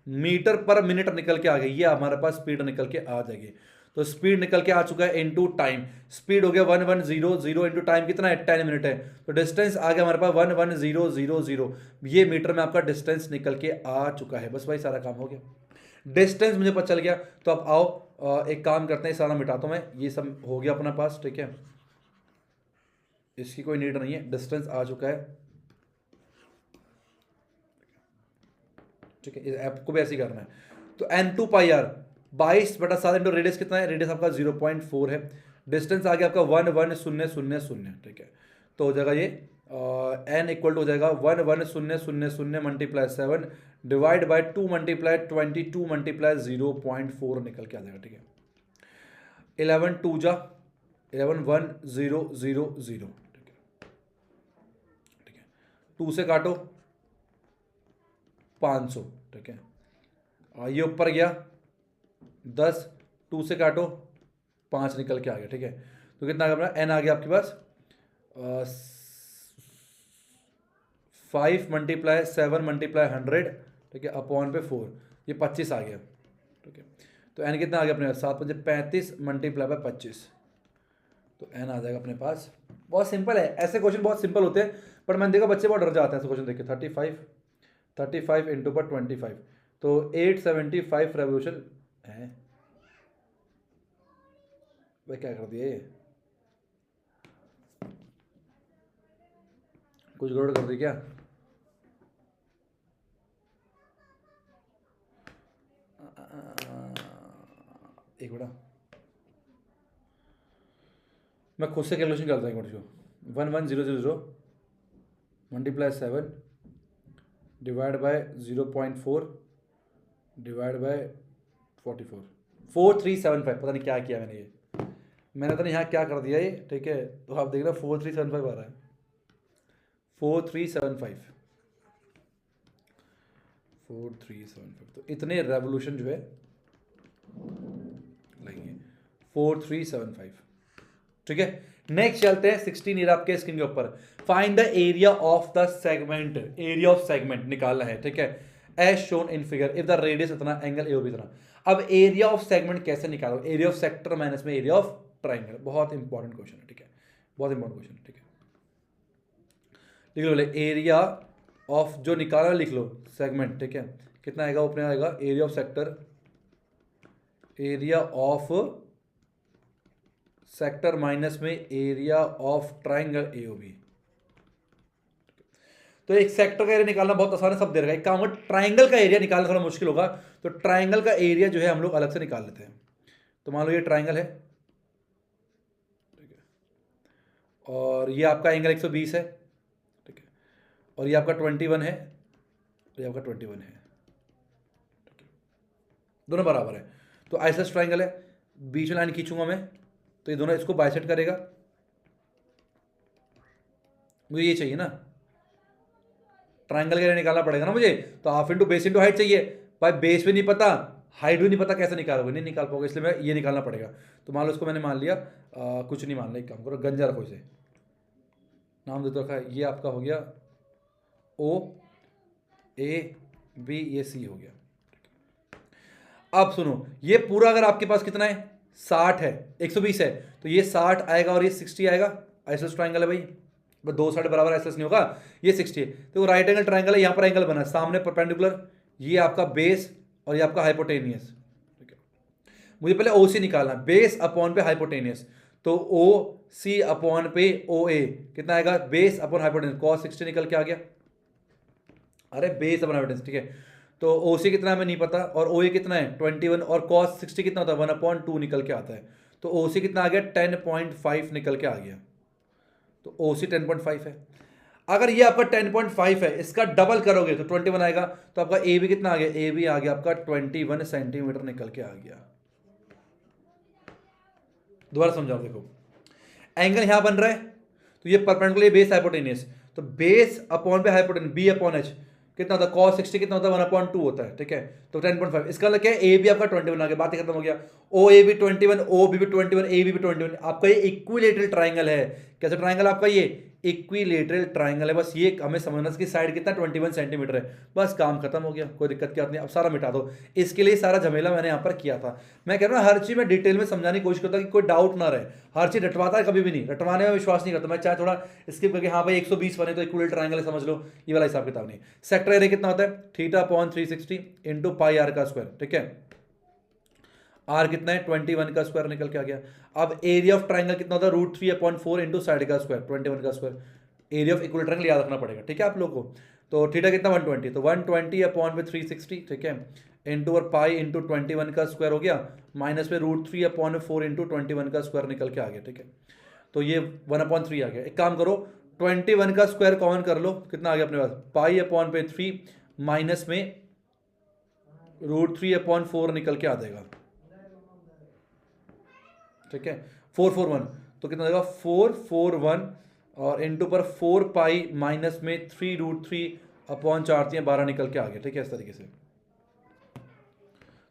मीटर पर मिनट निकल के आ गई, ये हमारे पास स्पीड निकल के आ जाएगी। तो स्पीड निकल के आ चुका है इनटू टाइम, स्पीड हो गया 1100 इनटू टाइम कितना है 10 मिनट है, तो डिस्टेंस आ गया हमारे पास 11000, ये मीटर में आपका डिस्टेंस निकल के आ चुका है। बस भाई सारा काम हो गया, डिस्टेंस मुझे पता चल गया। तो अब आओ एक काम करते हैं, सारा मिटाता हूं मैं, ये सब हो गया अपना पास, ठीक है, इसकी कोई नीड नहीं है, डिस्टेंस आ चुका है, ठीक है, इस ऐप को भी ऐसे ही करना है। तो n2 pi are 22/7 into radius कितना है, रेडियस आपका 0.4 है, डिस्टेंस आ गया आपका 11000, ठीक है, तो हो जाएगा ये n इक्वल टू हो जाएगा 11000 multiply 7 divide by 2 multiply 22 multiply 0.4 निकल के आ जाएगा, ठीक है, 11 2 जा 11100, ठीक है, 2 से काटो 500, ठीक है, ये ऊपर गया 10, 2 से काटो 5 निकल के आ गया, ठीक है, तो कितना आ गया n आ गया आपके पास 5 मल्टीप्लाई 7 मल्टीप्लाई 100, ठीक है, अपॉन पे 4, ये 25 आ गया, ठीक है, तो n कितना आ गया अपने पास 7 5 35 मल्टीप्लाई बाय 25, तो n आ जाएगा अपने पास। बहुत सिंपल है, ऐसे क्वेश्चन बहुत सिंपल होते हैं, पर मैंने देखा बच्चे बहुत डर जाते हैं ऐसे क्वेश्चन देख के। 35 इंटू पर 25, तो 875 रेवोल्यूशन है भाई, क्या कर दिया ये, कुछ गड़बड़ कर दी क्या? एक बड़ा मैं खुद से कैलकुलेशन करता हूँ, 11000 multiply 7 divide by 0.4 divide by 44 4375, पता नहीं क्या किया मैंने, ये मैंने तो नहीं यहाँ क्या कर दिया ये, ठीक है, तो आप देख रहे हो 4375 आ रहा है, 4375, तो इतने रेवोल्यूशन जो है लगेंगे 4375, ठीक है। नेक्स्ट चलते हैं 16 ईयर आपके स्क्रीन के ऊपर, find the area of the segment, area of segment निकालना है, ठीक है, as shown in figure if the radius इतना एंगल ए भी इतना। अब एरिया ऑफ सेगमेंट कैसे निकालो, एरिया ऑफ सेक्टर माइनस में एरिया ऑफ ट्राइंगल, बहुत इंपॉर्टेंट क्वेश्चन है, ठीक है, बहुत इंपॉर्टेंट क्वेश्चन है, ठीक है, लिख लो एरिया ऑफ जो निकाला लिख लो सेगमेंट, ठीक है, कितना आएगा, अपने आएगा area of sector, area of sector minus में एरिया ऑफ ट्राइंगल एओबी। तो एक सेक्टर का एरिया निकालना बहुत आसान है, सब दे रखा है, एक काम ट्राइंगल का एरिया निकालना थोड़ा मुश्किल होगा, तो ट्राइंगल का एरिया जो है हम लोग अलग से निकाल लेते हैं। तो मान लो ये ट्राइंगल है, ठीक है, और ये आपका एंगल 120 है, ठीक है, और ये आपका 21 है, और ये आपका 21 है, ठीक है, दोनों बराबर है, तो आइसोसेलेस ट्राइंगल है, बीच में लाइन खींचूंगा मैं, तो ये दोनों इसको बाइसेक्ट करेगा, मुझे ये चाहिए ना, ट्राइंगल का एरिया निकालना पड़ेगा ना मुझे, तो half into base into height चाहिए, भाई बेस भी नहीं पता हाइट भी नहीं पता, कैसे निकालोगे, नहीं निकाल पाओगे, इसलिए मैं ये निकालना पड़ेगा। तो मान लो इसको मैंने मान लिया कुछ नहीं मान लिया, एक काम करो गंजा रखो, इसे नाम देते रखा है, ये आपका हो गया ओ ए बी, ये सी हो गया। अब सुनो, ये पूरा अगर आपके पास कितना है 60 है, 120 है, तो ये 60 आएगा और ये 60 आएगा, आइसोसेलेस ट्राइंगल है भाई, बस दो साइड बराबर आइसोसेलेस नहीं होगा, ये 60 है, तो राइट एंगल ट्राइंगल है, यहाँ पर एंगल बना सामने परपेंडिकुलर, ये आपका बेस और ये आपका हाइपोटेनियस, ठीक है, मुझे पहले ओ सी निकालना, बेस अपॉन पे हाइपोटेनियस, तो ओ सी अपॉन पे ओ ए कितना आएगा, बेस अपॉन हाइपोटेनियस, cos 60 निकल के आ गया, अरे बेस अपॉन हाइपोटेनियस, ठीक है, तो ओ सी कितना हमें नहीं पता, और ओ ए कितना है 21, और cos 60 कितना होता है 1/2 निकल के आता है, तो ओ सी कितना आ गया 10.5 निकल के आ गया, तो ओ सी 10.5 है। अगर ये आपका 10.5 है, इसका डबल करोगे तो 21 आएगा, तो आपका ए बी कितना आ गया, ए बी आ गया आपका 21 सेंटीमीटर निकल के आ गया। दोबारा समझाओ, देखो एंगल यहां बन रहा है, तो ये परपेंडिकुलर बेस हाइपोटेनियस, तो बेस अपॉन पे हाइपोटेनियस बी अपॉन एच कितना होता है, cos 60 कितना होता है 1/2 होता है, ठीक है, तो 10.5, इसका मतलब क्या है, ए बी आपका 21 आ गया, बात खत्म हो गया, ओ ए बी 21, ओ बी भी 21, ए बी भी 21, आपका ये इक्विलेटरल ट्राइंगल है। कैसा ट्राइंगल आपका, ये इक्विलेटरल ट्राइंगल है, बस ये हमें समझना कि साइड कितना 21 सेंटीमीटर है, बस काम खत्म हो गया, कोई दिक्कत की बात नहीं। अब सारा मिटा दो, इसके लिए सारा झमेला मैंने यहाँ पर किया था। मैं कह रहा हूँ हर चीज में डिटेल में समझाने की कोशिश करता हूँ कि कोई डाउट ना रहे, हर चीज रटवाता है कभी भी नहीं, रटवाने में विश्वास नहीं करता मैं, चाहे थोड़ा स्किप करके हाँ भाई 120 बने तो इक्विलेटरल ट्राइंगल समझ लो, ये वाला हिसाब किताब नहीं। सेक्टर एरिया कितना होता है, theta upon 360 into pi are का स्क्वायर, ठीक है। आर कितना है 21 का स्क्वायर निकल के आ गया। अब एरिया ऑफ ट्राइंगल कितना होता है, √3/4 इंटू साइड का स्क्वायर 21 का square, area of equal triangle याद रखना पड़ेगा, ठीक है आप लोग को। तो थीटा कितना 120, तो 120/360, ठीक है, इंटू और पाई इंटू 21 का स्क्वायर हो गया, माइनस में √3/4 इंटू 21 का स्क्वायर निकल के आ गया, ठीक है। तो ये 1/3 आ गया। एक काम करो 21 का स्क्वायर कॉमन कर लो, कितना आ गया अपने पास, पाई/3 माइनस में √3/4 निकल के आ जाएगा, ठीक है। 441 तो कितना देगा 441 और इंटू पर 4 पाई माइनस में 3√3/4 12 निकल के आ गया, ठीक है। इस तरीके से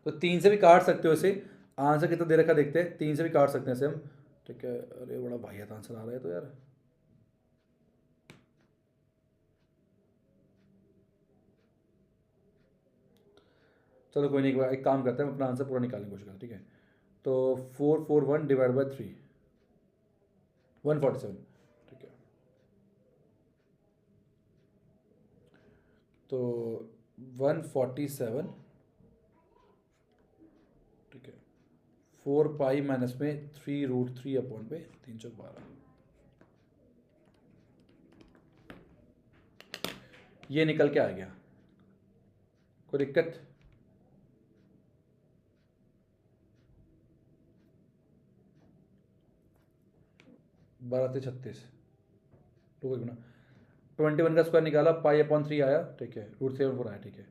तो 3 से भी काट सकते हो इसे, आंसर कितना दे रखा देखते हैं, 3 से भी काट सकते हैं इसे हम, ठीक है। अरे बड़ा वाहियात आंसर आ रहा है तो यार, चलो कोई नहीं, एक काम करते हैं, अपना आंसर पूरा निकालने की कोशिश करते हैं, ठीक है। तो 441 डिवाइड बाई 3 147, ठीक है। तो 147, ठीक है, 4 पाई माइनस में 3√3/312, ये निकल के आ गया। कोई दिक्कत, बारह से 36, तो कोई ना 21 का स्क्वायर निकाला, पाई/3 आया, ठीक है, √7/4 आया, ठीक है,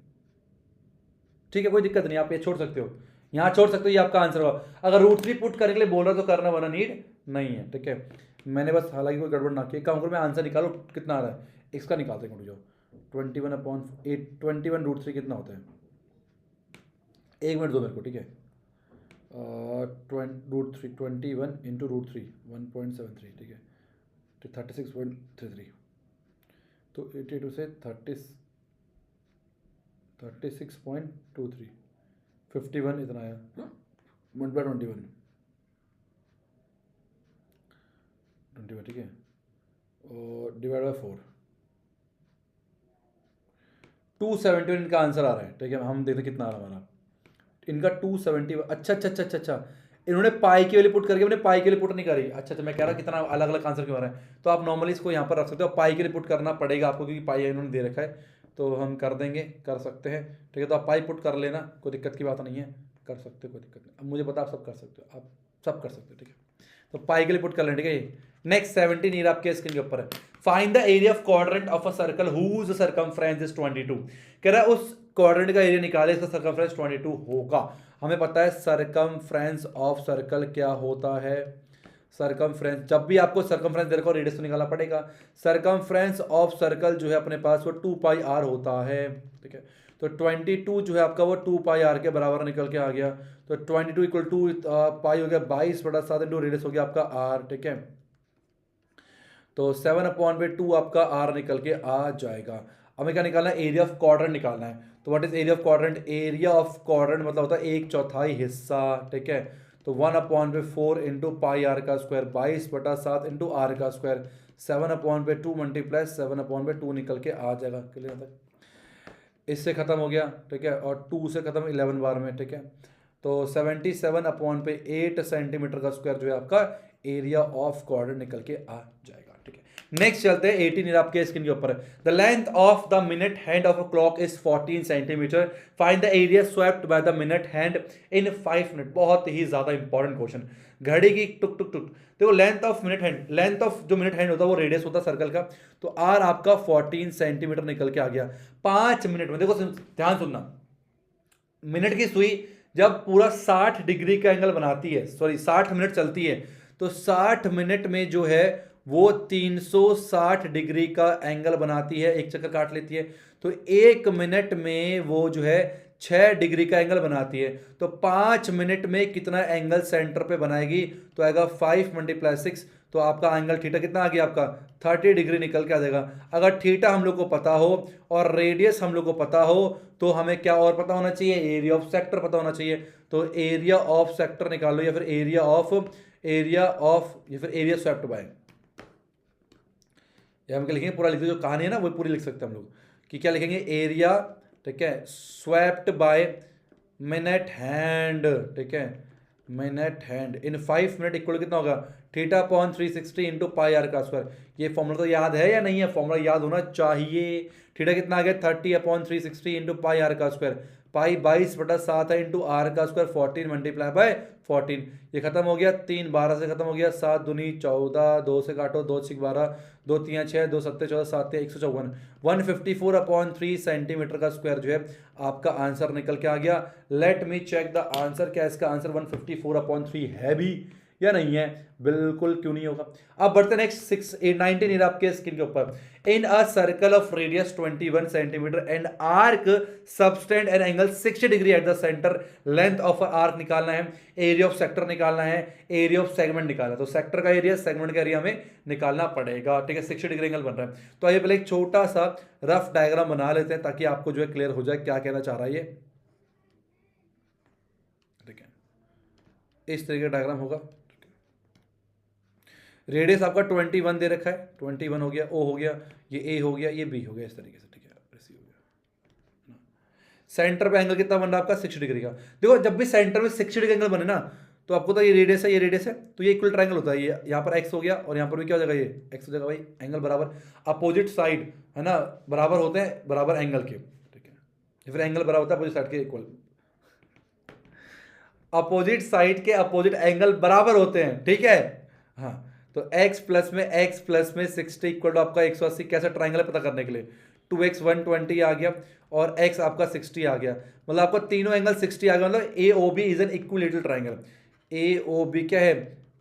ठीक है, कोई दिक्कत नहीं, आप ये छोड़ सकते हो, यहाँ छोड़ सकते हो, ये आपका आंसर होगा। अगर √3 पुट करने के लिए बोल रहा तो करना, वरना नीड नहीं है, ठीक है। मैंने बस हालांकि कोई गड़बड़ ना किया, काम करो मैं आंसर निकालो कितना आ रहा है, इसका निकालते हैं, जाओ 21/8 21 √3 कितना होता है, 1 मिनट दो मेरे को, ठीक है। √3 21 इंटू √3 1.73, ठीक है, तो 36.33, तो 82 से 36.23 51 इतना आया, 1/21 ठीक है, और डिवाइड बाय 4 271 इनका आंसर आ रहा है, ठीक है। हम देखते कितना आ रहा है हमारा, इनका 270, अच्छा अच्छा अच्छा अच्छा अच्छा, इन्होंने पाई की वैल्यू पुट करके, मैंने पाई के लिए पुट नहीं करी, अच्छा अच्छा, मैं कह रहा कितना अलग अलग आंसर क्यों आ रहा है, तो आप नॉर्मली इसको यहाँ पर रख सकते हो, पाई के लिए पुट करना पड़ेगा आपको क्योंकि पाई इन्होंने दे रखा है, तो हम कर देंगे, कर सकते हैं, ठीक है। तो आप पाई पुट कर लेना, कोई दिक्कत की बात नहीं है, कर सकते हो, कोई दिक्कत नहीं। अब मुझे पता आप सब कर सकते हो, आप सब कर सकते हो, ठीक है। तो पाई के लिए पुट कर लें, ठीक है। नेक्स्ट 17 ईयर आपके स्क्रीन के ऊपर है, find the area of quadrant of a circle whose circumference is 22, कह रहा है उस क्वाड्रेंट का एरिया निकाले, इसका सर्कमफ्रेंस 22 होगा। हमें पता है सर्कमफ्रेंस ऑफ सर्कल क्या होता है, सर्कमफ्रेंस, जब भी आपको सर्कमफ्रेंस दे रखा हो रेडियस तो निकालना पड़ेगा। सर्कमफ्रेंस ऑफ सर्कल जो है अपने पास वो 2πr होता है, ठीक है। तो 22 जो है आपका वो 2πr के बराबर निकल के आ गया, तो 22 इक्वल टू पाई हो गया 22/7 इंटू रेडियस हो गया आपका r, ठीक है। तो 7/2 आपका r निकल के आ जाएगा। हमें क्या निकालना है, एरिया ऑफ क्वाड्रेंट निकालना है। तो what is area of quadrant, area of quadrant मतलब होता है 1/4 हिस्सा, ठीक है। तो 1/4 इंटू पाई आर का स्क्वायर 22/7 इंटू आर का स्क्वायर, 7/2 मल्टीप्लाई 7/2 निकल के आ जाएगा, क्लियर है। इससे खत्म हो गया, ठीक है, और 2 से खत्म 11 बार में, ठीक है। तो 77/8 सेंटीमीटर का स्क्वायर जो है आपका एरिया ऑफ क्वाड्रेंट निकल के आ जाएगा, ठीक है। नेक्स्ट चलते हैं 18 ईयर आपके स्क्रीन के ऊपर है, the length of the minute hand of a clock is 14 centimetre, find the area swept by the minute hand in 5 minute. बहुत ही ज्यादा इंपॉर्टेंट क्वेश्चन, घड़ी की टुक टुक टुक, देखो length of minute hand, length of जो मिनट हैंड होता है वो radius होता है सर्कल का, तो आर आपका 14 सेंटीमीटर निकल के आ गया 5 मिनट में। देखो ध्यान सुनना, मिनट की सुई जब पूरा 60 डिग्री का एंगल बनाती है, सॉरी 60 मिनट चलती है, तो 60 मिनट में जो है वो 360 डिग्री का एंगल बनाती है, एक चक्कर काट लेती है, तो 1 मिनट में वो जो है 6 डिग्री का एंगल बनाती है। तो 5 मिनट में कितना एंगल सेंटर पे बनाएगी, तो आएगा 5 × 6, तो आपका एंगल थीटा कितना आ गया, आपका 30 डिग्री निकल के आ जाएगा। अगर थीटा हम लोग को पता हो और रेडियस हम लोग को पता हो तो हमें क्या और पता होना चाहिए, एरिया ऑफ सेक्टर पता होना चाहिए। तो एरिया ऑफ सेक्टर निकालो, या फिर एरिया ऑफ या फिर एरिया स्वेप्ट बाय, या हम क्या लिखेंगे, पूरा लिख दो, जो कहानी है ना वो पूरी लिख सकते हैं हम लोग, कि क्या लिखेंगे, एरिया, ठीक है, स्वेप्ट बाय मिनट हैंड, ठीक है, minute hand in 5 minute equal कितना होगा, theta upon 360 into pi are का स्क्वायर। ये फॉर्मूला तो याद है या नहीं है, फॉर्मूला याद होना चाहिए। थीटा कितना आ गया, 30 अपॉन 360 इंटू पाई आर का स्क्वायर, पाई 22/7 है इंटू आर का स्क्वायर 14 मल्टीप्लाई बाय 14। ये खत्म हो गया, 3 12 से खत्म हो गया, 7 दूनी 14, 2 से काटो, 2 6 12, 2 3 6, 2 7 14, 7 154, 154/3 सेंटीमीटर का स्क्वायर जो है आपका आंसर निकल के आ गया। Let me check the answer, क्या इसका आंसर 154/3 है भी या नहीं है, बिल्कुल क्यों नहीं होगा। अब बढ़ते नेक्स्ट 19 आपके स्क्रीन के ऊपर। In a circle of radius 21 centimetre and arc subtend an angle 60 degree at the centre, length of arc निकालना है, एरिया ऑफ सेक्टर निकालना है, एरिया ऑफ सेगमेंट निकालना है। तो सेक्टर का एरिया, सेगमेंट का एरिया हमें निकालना पड़ेगा, ठीक है। 60 डिग्री एंगल बन रहा है, तो आइए पहले एक छोटा सा रफ डायग्राम बना लेते हैं ताकि आपको जो है क्लियर हो जाए क्या कहना चाह रहा है ये, ठीक है। इस तरीके का डायग्राम होगा। रेडियस आपका 21 दे रखा है, 21 हो गया, ओ हो गया, ये ए हो गया, ये बी हो गया, इस तरीके से, ठीक है, ऐसे हो गया। सेंटर पे एंगल कितना बन रहा है आपका, 60 डिग्री का। देखो जब भी सेंटर में 60 डिग्री एंगल बने ना, तो आपको तो ये रेडियस है, ये रेडियस है, तो ये इक्वल ट्रायंगल होता है। ये यहाँ पर एक्स हो गया और यहाँ पर भी क्या हो जाएगा, ये एक्स हो जाएगा भाई, एंगल बराबर, अपोजिट साइड है ना बराबर होते हैं, बराबर एंगल के, ठीक है। या फिर एंगल बराबर होता है अपोजिट साइड के इक्वल, अपोजिट साइड के अपोजिट एंगल बराबर होते हैं, ठीक है। हाँ, तो x प्लस में 60 इक्वल टू आपका 180, कैसा ट्राइंगल है पता करने के लिए, 2x 120 आ गया और x आपका 60 आ गया, मतलब आपका तीनों एंगल 60 आ गया, मतलब AOB is an equilateral triangle. AOB क्या है,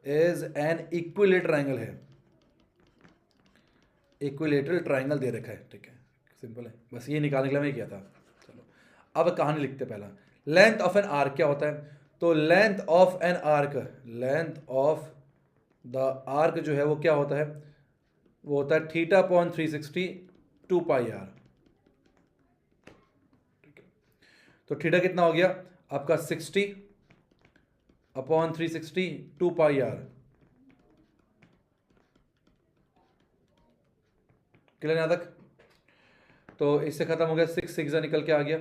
इज एन इक्विलेटरल ट्राइंगल है, इक्विलेटरल ट्राइंगल दे रखा है, ठीक है, सिंपल है, बस ये निकालने के लिए मैं किया था। चलो अब कहानी लिखते, पहला लेंथ ऑफ एन आर्क क्या होता है, तो length of an arc, length of the arc जो है वो क्या होता है, वो होता है थीटा अपॉन 360 2 पाई आर, ठीक है। तो थीटा कितना हो गया आपका 60 अपॉन 360 2 पाई आर, क्लियर यहां तक। तो इससे खत्म हो गया, 6 6 निकल के आ गया,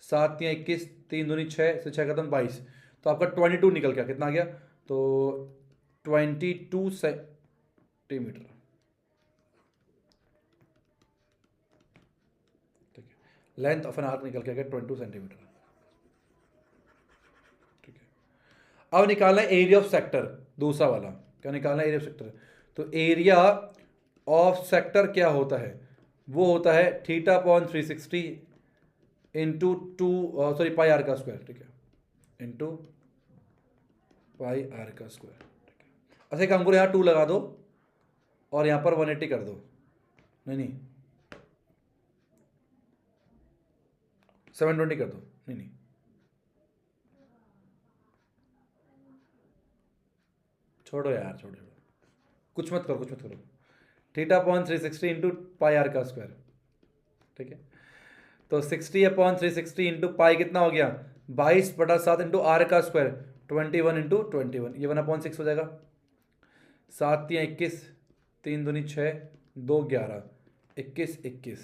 7 3 21, 3 दूनी 6 से 6 खत्म 22, तो आपका 22 निकल गया, कितना आ गया, तो 22 सेंटीमीटर, ठीक है। लेंथ ऑफ एन आर्क निकल के आ गया 22 सेंटीमीटर, ठीक है। अब निकालना है एरिया ऑफ सेक्टर, दूसरा वाला क्या निकालना है, एरिया ऑफ सेक्टर। तो एरिया ऑफ सेक्टर क्या होता है, वो होता है theta upon 360 into 2 pi are का स्क्वायर, ठीक है, इंटू पाई आर का स्क्वायर। अच्छा एक काम करो, यहाँ 2 लगा दो और यहाँ पर 180 कर दो, नहीं 720 कर दो, नहीं छोड़ो यार, छोड़ो, कुछ मत करो, theta upon 360 into pi are का स्क्वायर, ठीक है। तो 60 अपॉन 360 इंटू पाई कितना हो गया, 22/7 इंटू आर का स्क्वायर 21 इंटू 21, ये 1/6 हो जाएगा, 7 3 21, 3 दूनी 6, 2 11, 21 21,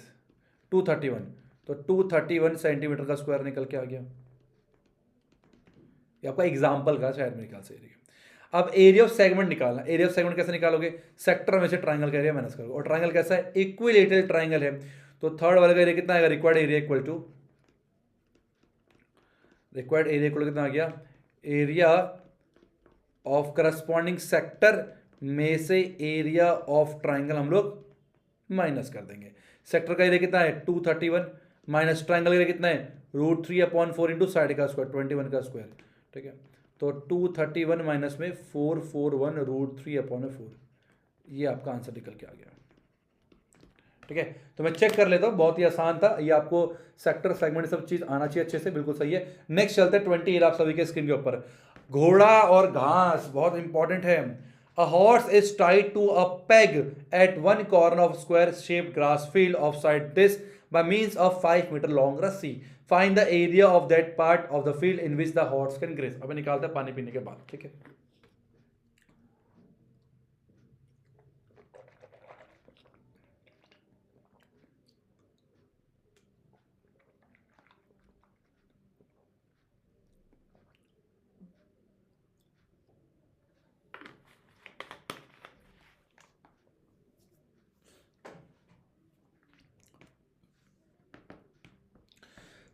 231, तो 231 सेंटीमीटर का स्क्वायर निकल के आ गया। ये आपका एग्जाम्पल का शायद मेरे ख्याल से, ठीक है। अब एरिया ऑफ सेगमेंट निकालना, एरिया ऑफ सेगमेंट कैसे निकालोगे, सेक्टर में से ट्राइंगल का एरिया माइनस करोगे, और ट्राइंगल कैसा है, इक्विलेटरल ट्राइंगल है, तो थर्ड वाले का एरिया कितना आएगा, रिक्वायर्ड एरिया इक्वल टू कितना आ गया, एरिया ऑफ करस्पॉन्डिंग सेक्टर में से एरिया ऑफ ट्राइंगल हम लोग माइनस कर देंगे। सेक्टर का एरिया कितना है 231, माइनस ट्राइंगल एरिया कितना है √3/4 इंटू साइड का स्क्वायर 21 का स्क्वायर, ठीक है। तो 231 माइनस में 441 √3/4, ये आपका आंसर निकल के आ गया, ठीक है। तो मैं चेक कर लेता हूँ, बहुत ही आसान था ये, आपको सेक्टर सेगमेंट सब चीज आना चाहिए अच्छे से, बिल्कुल सही है। नेक्स्ट चलते हैं 28 आप सभी के स्क्रीन के ऊपर, घोड़ा और घास बहुत इंपॉर्टेंट है। A horse is tied to a peg at one corner of square shaped grass field offside this by means of 5 meter long रस्सी. Find the area of that part of the field in which the horse can graze. अब निकालते हैं पानी पीने के बाद. ठीक है,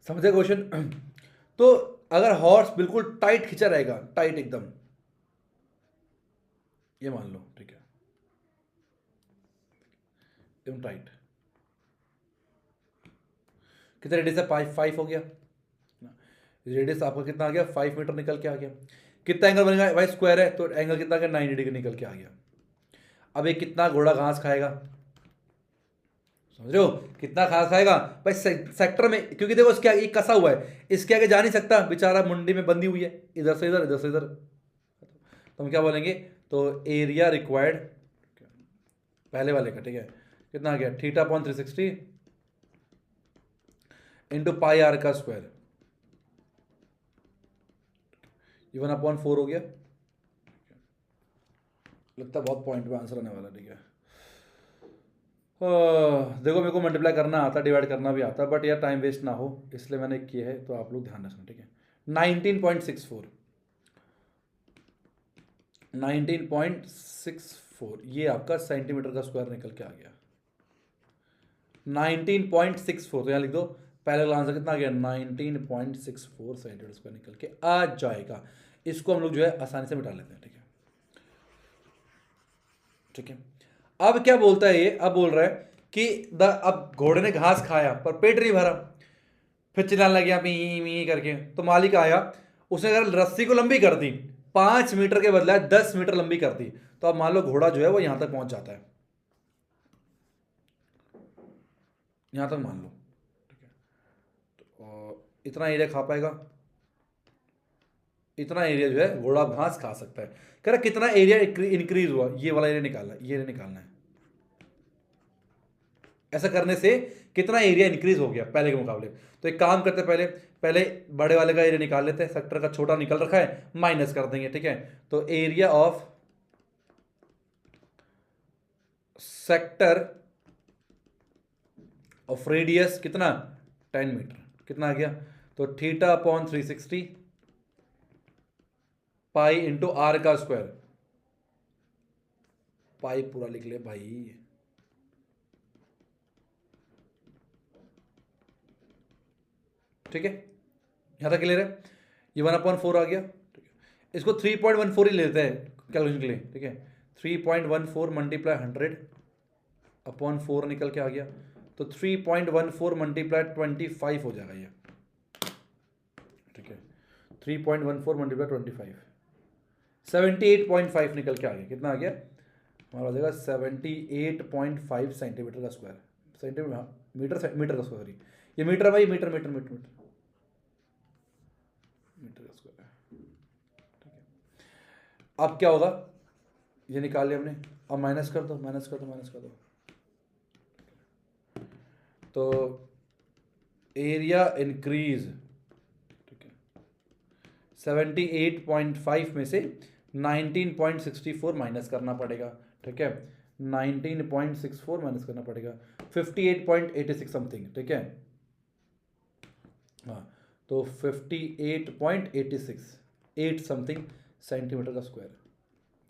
समझे क्वेश्चन. तो अगर हॉर्स बिल्कुल टाइट खींचा रहेगा, टाइट एकदम, ये मान लो, ठीक है, एकदम टाइट. कितना रेडियस है? 5 हो गया. रेडियस आपका कितना आ गया? 5 मीटर निकल के आ गया. कितना एंगल बनेगा भाई? स्क्वायर है तो एंगल कितना आ गया? 90 डिग्री निकल के आ गया. अब ये कितना घोड़ा घास खाएगा? समझ रहे हो? कितना घास खाएगा भाई सेक्टर में, क्योंकि देखो इसके आगे कसा हुआ है, इसके आगे जा नहीं सकता, बेचारा मुंडी में बंधी हुई है, इधर से इधर, इधर से इधर. तो हम क्या बोलेंगे? तो एरिया रिक्वायर्ड पहले वाले का, ठीक है, कितना आ गया? Theta upon 360 into pi are का स्क्वायर, ये 1/4 हो गया. लगता है बहुत पॉइंट में आंसर आने वाला. ठीक है, देखो मेरे को मल्टीप्लाई करना आता, डिवाइड करना भी आता, बट यार टाइम वेस्ट ना हो इसलिए मैंने किया है, तो आप लोग ध्यान रखना. ठीक है, 19.64 ये आपका सेंटीमीटर का स्क्वायर निकल के आ गया. 19.64, तो यहाँ लिख दो. पहले वाला आंसर कितना आ गया? 19.64 सेंटीमीटर स्क्वायर निकल के आ जाएगा. इसको हम लोग जो है आसानी से मिटा लेते हैं. ठीक है, ठीक है. अब क्या बोलता है ये? अब बोल रहा है कि अब घोड़े ने घास खाया पर पेट नहीं भरा, फिर चिल्लाने लग गया मी मी करके. तो मालिक आया, उसने अगर रस्सी को लंबी कर दी, 5 मीटर के बदला 10 मीटर लंबी कर दी, तो अब मान लो घोड़ा जो है वो यहां तक पहुंच जाता है, यहां तक मान लो. ठीक है, तो इतना एरिया खा पाएगा, इतना एरिया जो है घोड़ा घास खा सकता है. कह रहा कितना एरिया इंक्रीज हुआ? ये वाला एरिया निकालना, ये एरिया निकालना है. ऐसा करने से कितना एरिया इंक्रीज हो गया पहले के मुकाबले? तो एक काम करते, पहले पहले बड़े वाले का एरिया निकाल लेते हैं. सेक्टर का छोटा निकल रखा है, माइनस कर देंगे. ठीक है, तो area of sector of radius कितना? 10 मीटर. कितना आ गया? तो theta upon 360 pi into R का स्क्वायर. पाई पूरा लिख ले भाई. ठीक है, यहां तक क्लियर है? ये 1/4 आ गया. ठीक है, इसको 3.14 ही लेते हैं कैलकुलेशन के लिए. ठीक है, 3.14 मल्टीप्लाई 100/4 निकल के आ गया. तो 3.14 मल्टीप्लाई 25 हो जाएगा ये. ठीक है, 3.14 मल्टीप्लाई 25, 78.5 निकल के आ गया. कितना आ गया हमारा? हो जाएगा 78.5 सेंटीमीटर का स्क्वायर. सेंटीमीटर, हाँ, मीटर का स्क्वायर. ये मीटर भाई, metre metre metre metre metre का स्क्वायर. ठीक है, अब क्या होगा? ये निकाल लिया हमने. अब माइनस कर दो, माइनस कर दो, माइनस कर दो. तो एरिया इंक्रीज, ठीक है, 78.5 में से 19.64 माइनस करना पड़ेगा. ठीक है, 19.64 माइनस करना पड़ेगा, 58.86 समथिंग. ठीक है, हाँ, तो 58.86 8 समथिंग सेंटीमीटर का स्क्वायर.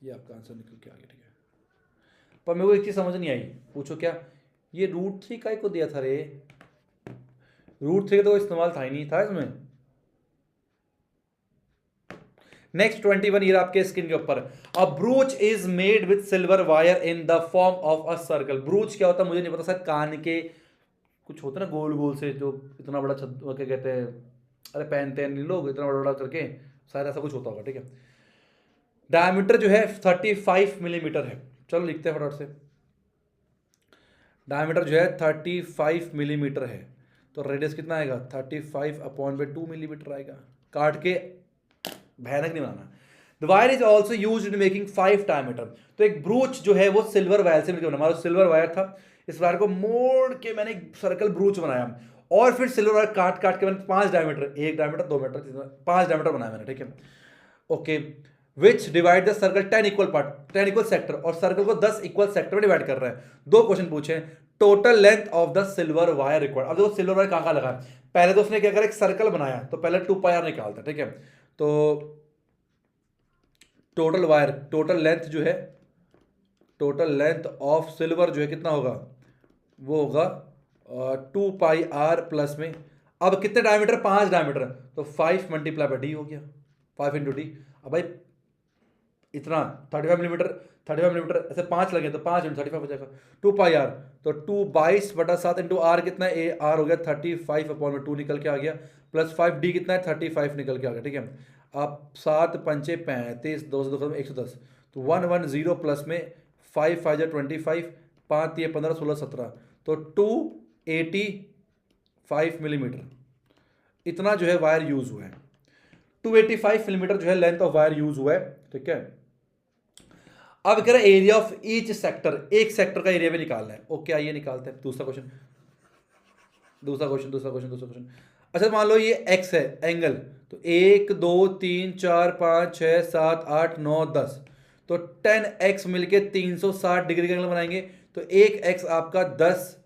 ये आपका आंसर निकल के आ गया. ठीक है, पर मेरे को एक चीज़ समझ नहीं आई. पूछो क्या? ये √3 का को दिया था रे? √3 का तो इस्तेमाल था ही नहीं, था इसमें. नेक्स्ट 21 ईयर आपके स्किन के ऊपर. A brooch is made with silver wire in the form of a circle. Brooch क्या होता है मुझे नहीं पता, शायद कान के कुछ होता है ना गोल गोल से, जो इतना बड़ा क्या कहते हैं, अरे पहनते हैं लोग इतना बड़ा बड़ा करके, शायद ऐसा कुछ होता होगा. ठीक है, डायमीटर जो है 35 मिलीमीटर है. चलो लिखते हैं फटाफट से. डायमीटर जो है 35 मिलीमीटर है, तो रेडियस कितना आएगा? 35/2 मिलीमीटर आएगा. काट के भयानक नहीं बनाना. The wire is also use in making 5 diameter. तो एक ब्रूच जो है वो सिल्वर वायर से मिलकर बना, हमारा सिल्वर वायर था, इस वायर को मोड़ के मैंने एक सर्कल ब्रूच बनाया और फिर सिल्वर वायर काट काट के मैंने 5 डायमीटर, 1 डायमीटर, 2 मीटर, 5 डायमीटर बनाया मैंने, ठीक है। Okay, which divide the circle 10 equal part, 10 equal sector, और सर्कल को 10 इक्वल सेक्टर में डिवाइड कर रहे हैं। 2 क्वेश्चन पूछे, total length of the silver wire required. अब देखो सिल्वर वायर कहां लगा है, पहले तो उसने क्या करा, एक सर्कल बनाया, तो पहले 2 पाई आर निकालता, ठीक है। तो टोटल वायर, टोटल लेंथ जो है, टोटल लेंथ ऑफ सिल्वर जो है कितना होगा, वो होगा 2 पाई आर प्लस में, अब कितने डायमीटर, 5 डायमीटर, तो 5 मल्टीप्लाई बाई डी हो गया, 5 इंटू डी। अब भाई इतना 35 मिलीमीटर, 35 मिलीमीटर ऐसे 5 लगे तो 5 इंटू 35 हो जाएगा, 2 पाई आर, तो 2 22/7 इंटू आर कितना है, ए आर हो गया 35/2 निकल के आ गया, प्लस 5 डी कितना है 35 निकल के आ गया, ठीक है। अब 7 पंचे 35, 2 से 2 110, तो 110 प्लस में 5 5 जा 25, 5 3 15 16 17, तो 285 मिलीमीटर इतना जो है वायर यूज हुआ है। 285 मिलीमीटर जो है लेंथ ऑफ वायर यूज हुआ है, ठीक है। अब कह रहा है एरिया ऑफ ईच सेक्टर, एक सेक्टर का एरिया भी निकालना है। ओके आइए निकालते हैं दूसरा क्वेश्चन। अच्छा मान लो ये एक्स है एंगल, तो 1 2 3 4 5 6 7 8 9 10, तो 10x मिलके 360 डिग्री का एंगल बनाएंगे, तो एक एक्स आपका 10,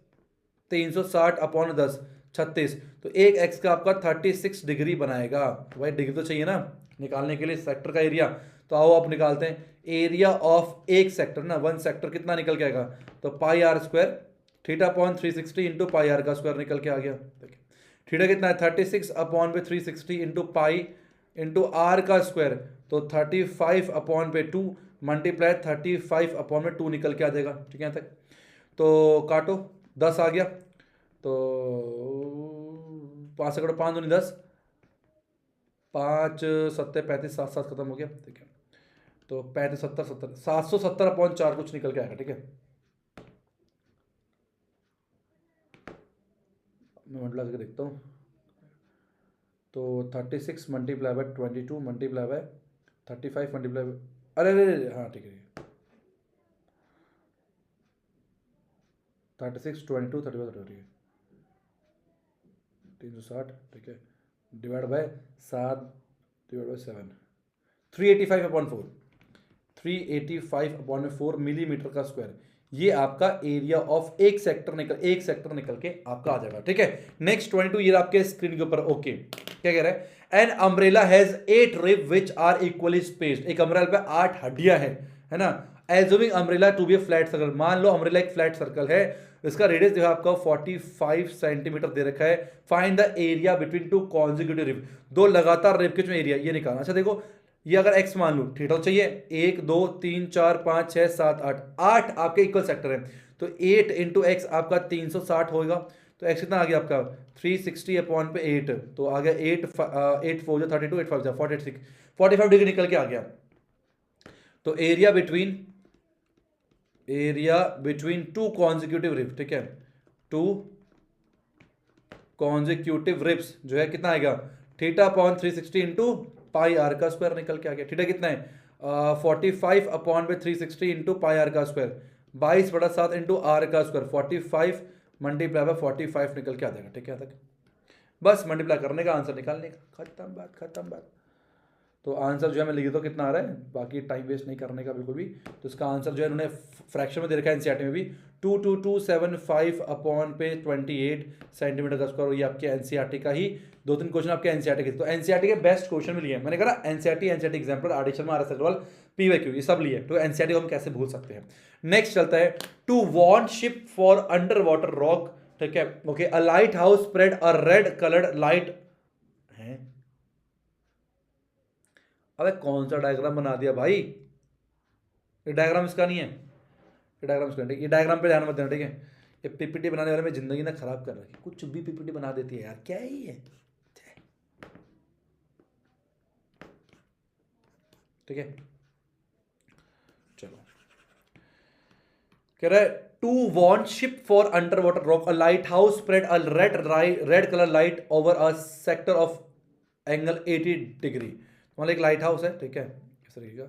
360/10 36, तो एक एक्स का आपका 36 डिग्री बनाएगा। तो भाई डिग्री तो चाहिए ना निकालने के लिए सेक्टर का एरिया, तो आओ आप निकालते हैं। एरिया ऑफ एक सेक्टर ना, 1 सेक्टर कितना निकल के आएगा, तो pi R square θ/360 into pi are का स्क्वायर निकल के आ गया। थीटा कितना है 36/360 इंटू पाई इंटू आर का स्क्वायर, तो 35/2 मल्टीप्लाई 35/2 निकल के आ जाएगा, ठीक है। यहाँ तक तो काटो, 10 आ गया, तो 5 से कटो, 5 दूनी 10, 5 7 35, 7 7 खत्म हो गया, ठीक है। तो 35 70 70 770/4 कुछ निकल के आएगा, ठीक है। मैं मल्टीप्लाई करके देखता हूँ, तो 36 multiply by 22 multiply by 35 multiply, अरे अरे हाँ ठीक है, 36 22 35 ठीक है, 360, ठीक है, divide by 7 divide by 7, 385/4, 385/4 millimetre का स्क्वायर, ये आपका एरिया ऑफ एक सेक्टर निकल के आपका आ जाएगा, ठीक है। नेक्स्ट 22, ये आपके स्क्रीन के ऊपर, ओके क्या कह रहा है, an umbrella has 8 rib which are equally spaced, एक अम्ब्रेला पे 8 हड्डियां है ना। Assuming umbrella to be a flat circle, मान लो अम्ब्रेला एक फ्लैट सर्कल है, इसका रेडियस जो है आपका 45 सेंटीमीटर दे रखा है, find the area between 2 consecutive rib, 2 लगातार रिब के जो एरिया ये निकालना। अच्छा देखो, ये अगर x मान लो, थीटा चाहिए, 1 2 3 4 5 6 7 8 आपके इक्वल सेक्टर है, तो 8 इंटू एक्स आपका 360 होगा, तो x कितना आ गया आपका 360/8, तो आ गया 8 8 4 32 8 5 46 45 डिग्री निकल के आ गया। तो एरिया बिटवीन 2 कॉन्जिक्यूटिव रिब्स, ठीक है, 2 कॉन्जिक्यूटिव रिब्स जो है कितना आएगा, θ/360 इंटू पाई आर का स्क्वायर निकल के आ गया। थीटा कितना है 45/360 इंटू पाई आर का स्क्वायर, 22/7 इंटू आर का स्क्वायर, 45 मल्टीप्लाई बाय 45 निकल के आ जाएगा, ठीक है। तक बस मल्टीप्लाई करने का, आंसर निकालने का, खत्म बात। तो आंसर जो है मैं लिख देता हूँ कितना आ रहा है, बाकी टाइम वेस्ट नहीं करने का बिल्कुल भी। तो इसका आंसर जो है उन्होंने फ्रैक्शन में दे रखा है एनसीईआरटी में भी, 22275/28 सेंटीमीटर का स्क्वायर। ये आपके एनसीईआरटी का ही 2-3 क्वेश्चन आपके एनसीईआरटी के, तो एनसीईआरटी के बेस्ट क्वेश्चन भी लिए मैंने कहा NCERT example, R D Sharma, R S Agarwal, PYQ, ये सब लिए, तो एनसीईआरटी को हम कैसे भूल सकते हैं। नेक्स्ट चलता है, to want ship for underwater rock, ठीक है, okay, a light house spread a red coloured light है। अबे कौन सा डायग्राम बना दिया भाई, ये डायग्राम इसका नहीं है, ये डायग्राम इसका नहीं, ये डायग्राम पे ध्यान मत देना, ठीक है। ये पीपीटी बनाने वाले में जिंदगी ना खराब कर रखी, कुछ भी पीपीटी बना देती है यार, क्या ही है, ठीक है। चलो कह रहा है, to want ship for underwater rock, a light house spread a red colour light over a sector of angle 80 degree. मतलब एक लाइट हाउस है, ठीक है, तरीके का।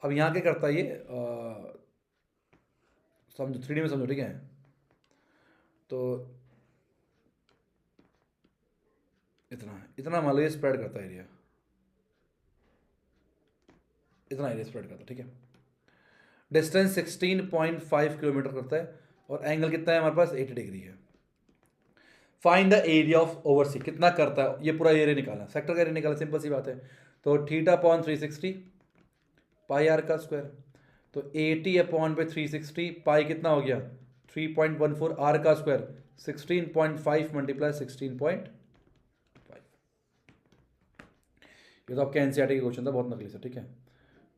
अब यहाँ क्या करता है ये, समझो 3D में समझो, ठीक है। तो इतना इतना मान लो ये स्प्रेड करता है एरिया, इतना एरिया स्प्रेड करता है, ठीक है। डिस्टेंस 16.5 किलोमीटर करता है और एंगल कितना है हमारे पास, 80 डिग्री है। Find the area of oversee, कितना करता है, ये पूरा एरिया निकालना, सेक्टर का एरिया निकालना, सिंपल सी बात है। तो थीटा अपॉन 360 पाई आर का स्क्वायर, तो 80 अपॉन पे 360, पाई कितना हो गया 3.14, आर का स्क्वायर 16.5 मल्टीप्लाई 16.5। ये तो आपके एनसीईआरटी का क्वेश्चन था, बहुत नकली सा, ठीक है।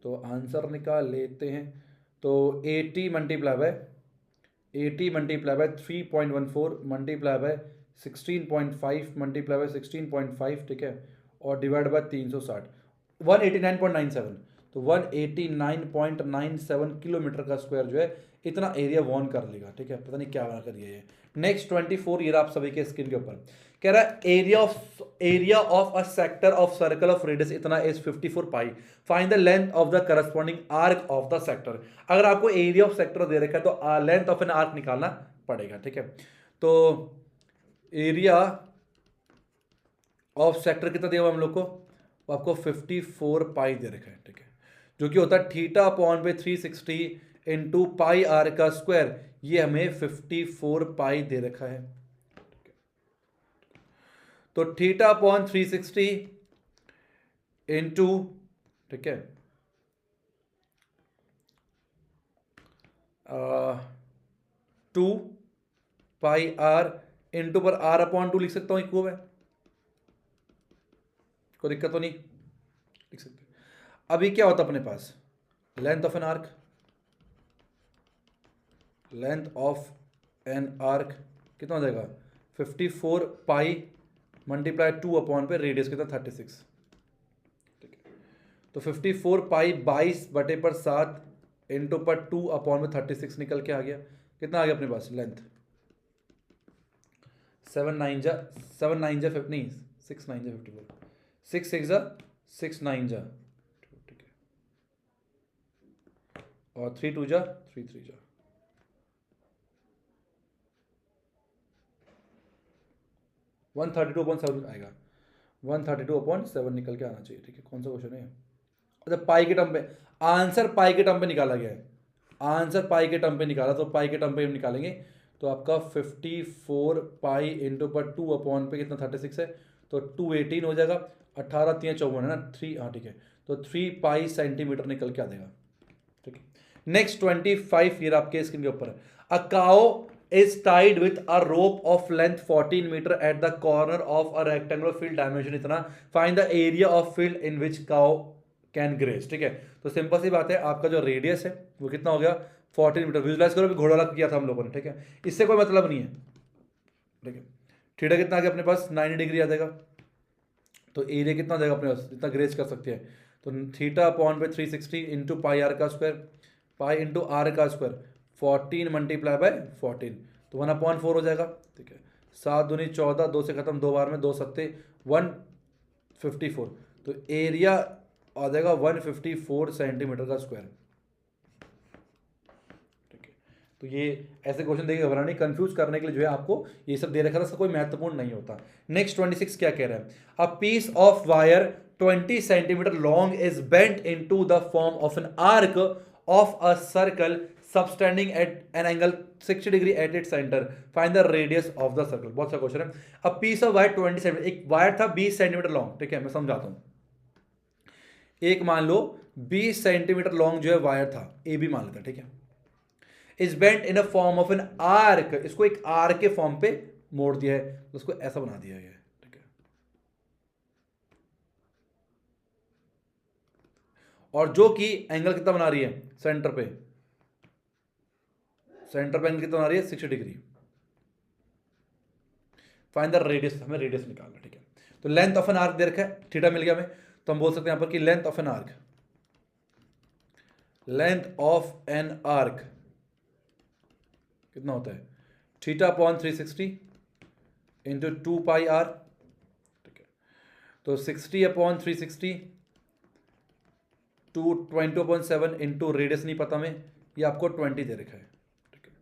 तो आंसर निकाल लेते हैं। तो 80 multiply by 3.14 multiply by 16.5 multiply by 16.5, ठीक है, और डिवाइड बाय 360, 189.97। तो 189.97 किलोमीटर का स्क्वायर जो है इतना एरिया वॉन कर लेगा, ठीक है। पता नहीं क्या बना कर ये। नेक्स्ट 24 ईयर आप सभी के स्क्रीन के ऊपर कह रहा है area of a sector of circle of radius इतना is 54 pi, find the length of the corresponding arc of the sector. अगर आपको एरिया ऑफ सेक्टर दे रखा है तो लेंथ ऑफ एन आर्क निकालना पड़ेगा, ठीक है। तो एरिया ऑफ सेक्टर कितना दिया हुआ हम लोग को, आपको 54 पाई दे रखा है, ठीक है, जो कि होता है थीटा अपॉन पे 360 इंटू पाई आर का स्क्वायर, ये हमें 54 पाई दे रखा है। तो थीटा अपॉन 360 इंटू, ठीक है, 2 पाई आर इंटू पर आर अपॉन 2 लिख सकता हूं, इक्वल है, कोई दिक्कत तो नहीं, लिख सकते। अभी क्या होता अपने पास, length of an arc, length of an arc कितना हो जाएगा 54 पाई मल्टीप्लाई 2 अपॉन पे रेडियस कितना 36, ठीक है। तो 54 पाई 22/7 इंटू पर 2 अपॉन में 36 निकल के आ गया, कितना आ गया अपने पास लेंथ, 7 9 जा 54, 6 9 जा 54, 6 6 जा 6 9 जा, ठीक है, और 3 2 जा 3 3 जा, 132/7 आएगा, 132/7 निकल के आना चाहिए, ठीक है। कौन सा क्वेश्चन है, अच्छा पाई के टर्म पे, आंसर पाई के टर्म पे निकाला गया है, आंसर पाई के टर्म पे निकाला, तो पाई के टर्म पे हम निकालेंगे। तो आपका 54 पाई इंटू पर 2 अपॉन पे कितना 36 है, तो 218 हो जाएगा, 18 3 54 है ना, 3, हाँ ठीक है, तो 3 पाई सेंटीमीटर निकल के आ जाएगा, ठीक है। नेक्स्ट 25 ईयर आपके स्क्रीन के ऊपर, अ काओ is tied with a rope of length 14 meter at the corner of a rectangular field dimension इतना, find the area of field in which cow can graze, ठीक है। तो सिंपल सी बात है, आपका जो रेडियस है वो कितना हो गया 14 मीटर, विजुलाइज करो, घोड़ा वाला किया था हम लोगों ने, ठीक है, इससे कोई मतलब नहीं है, ठीक है। थीटा कितना आ गया अपने पास 90 डिग्री आ जाएगा, तो एरिया कितना आ जाएगा अपने पास, इतना ग्रेज कर सकते हैं। तो थीटा अपॉन पे 360 इंटू पाई आर का स्क्वायर, पाई इंटू आर का स्क्वायर 14 मल्टीप्लाई बाय 14, तो 1/4 हो जाएगा, ठीक है। 7 दूनी 14, 2 से खत्म, 2 बार में 2 सत्ते 154, तो एरिया आ जाएगा 154 सेंटीमीटर का स्क्वायर, ठीक है। तो ये ऐसे क्वेश्चन देखिए, घबराने कंफ्यूज करने के लिए जो है आपको ये सब दे रखा था, कोई महत्वपूर्ण नहीं होता। नेक्स्ट 26 क्या कह रहा है, a piece of wire 20 centimetre long is bent into the form of an arc of a circle substanding at an angle 60 degree at its center, find the radius of the circle। बहुत सा question है। अब piece of wire 20 centimetre, एक wire था 20 centimetre long, ठीक है, मैं समझाता हूं। एक मान लो 20 सेंटीमीटर लॉन्ग जो है वायर था, ए बी मान लेते हैं, ठीक है, is bent in a form of an arc, इसको एक आर्क के फॉर्म पे मोड़ दिया है, तो उसको ऐसा बना दिया गया है, ठीक है। और जो कि एंगल कितना बना रही है सेंटर पे, सेंटर पे एंगल कितना बना रही है 60 डिग्री, फाइंड द रेडियस, हमें रेडियस निकालना, ठीक है। तो लेंथ ऑफ एन आर्क दे रखा है, थीटा मिल गया हमें, तो हम बोल सकते हैं यहां पर कि length of an arc, length of an arc कितना होता है theta upon 360 into 2 pi R, ठीक है। तो 60 अपॉन 360 220/7 इंटू रेडियस नहीं पता में, ये आपको 20 दे रखा है, ठीक है।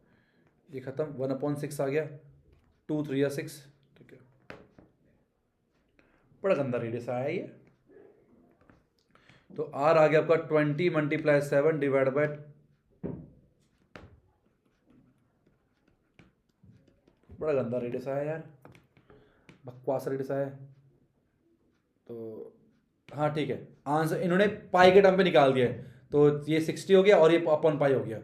ये खत्म, 1/6 आ गया, 2 3 या 6, ठीक है। बड़ा गंदा रेडियस आया ये। तो आर आ गया आपका 20 × 7 डिवाइड बाय, बड़ा गंदा रेडियस आया यार, बकवास रेडियस आया। तो हाँ ठीक है, आंसर इन्होंने पाई के टर्म पे निकाल दिया है, तो ये 60 हो गया और ये अपॉन पाई हो गया,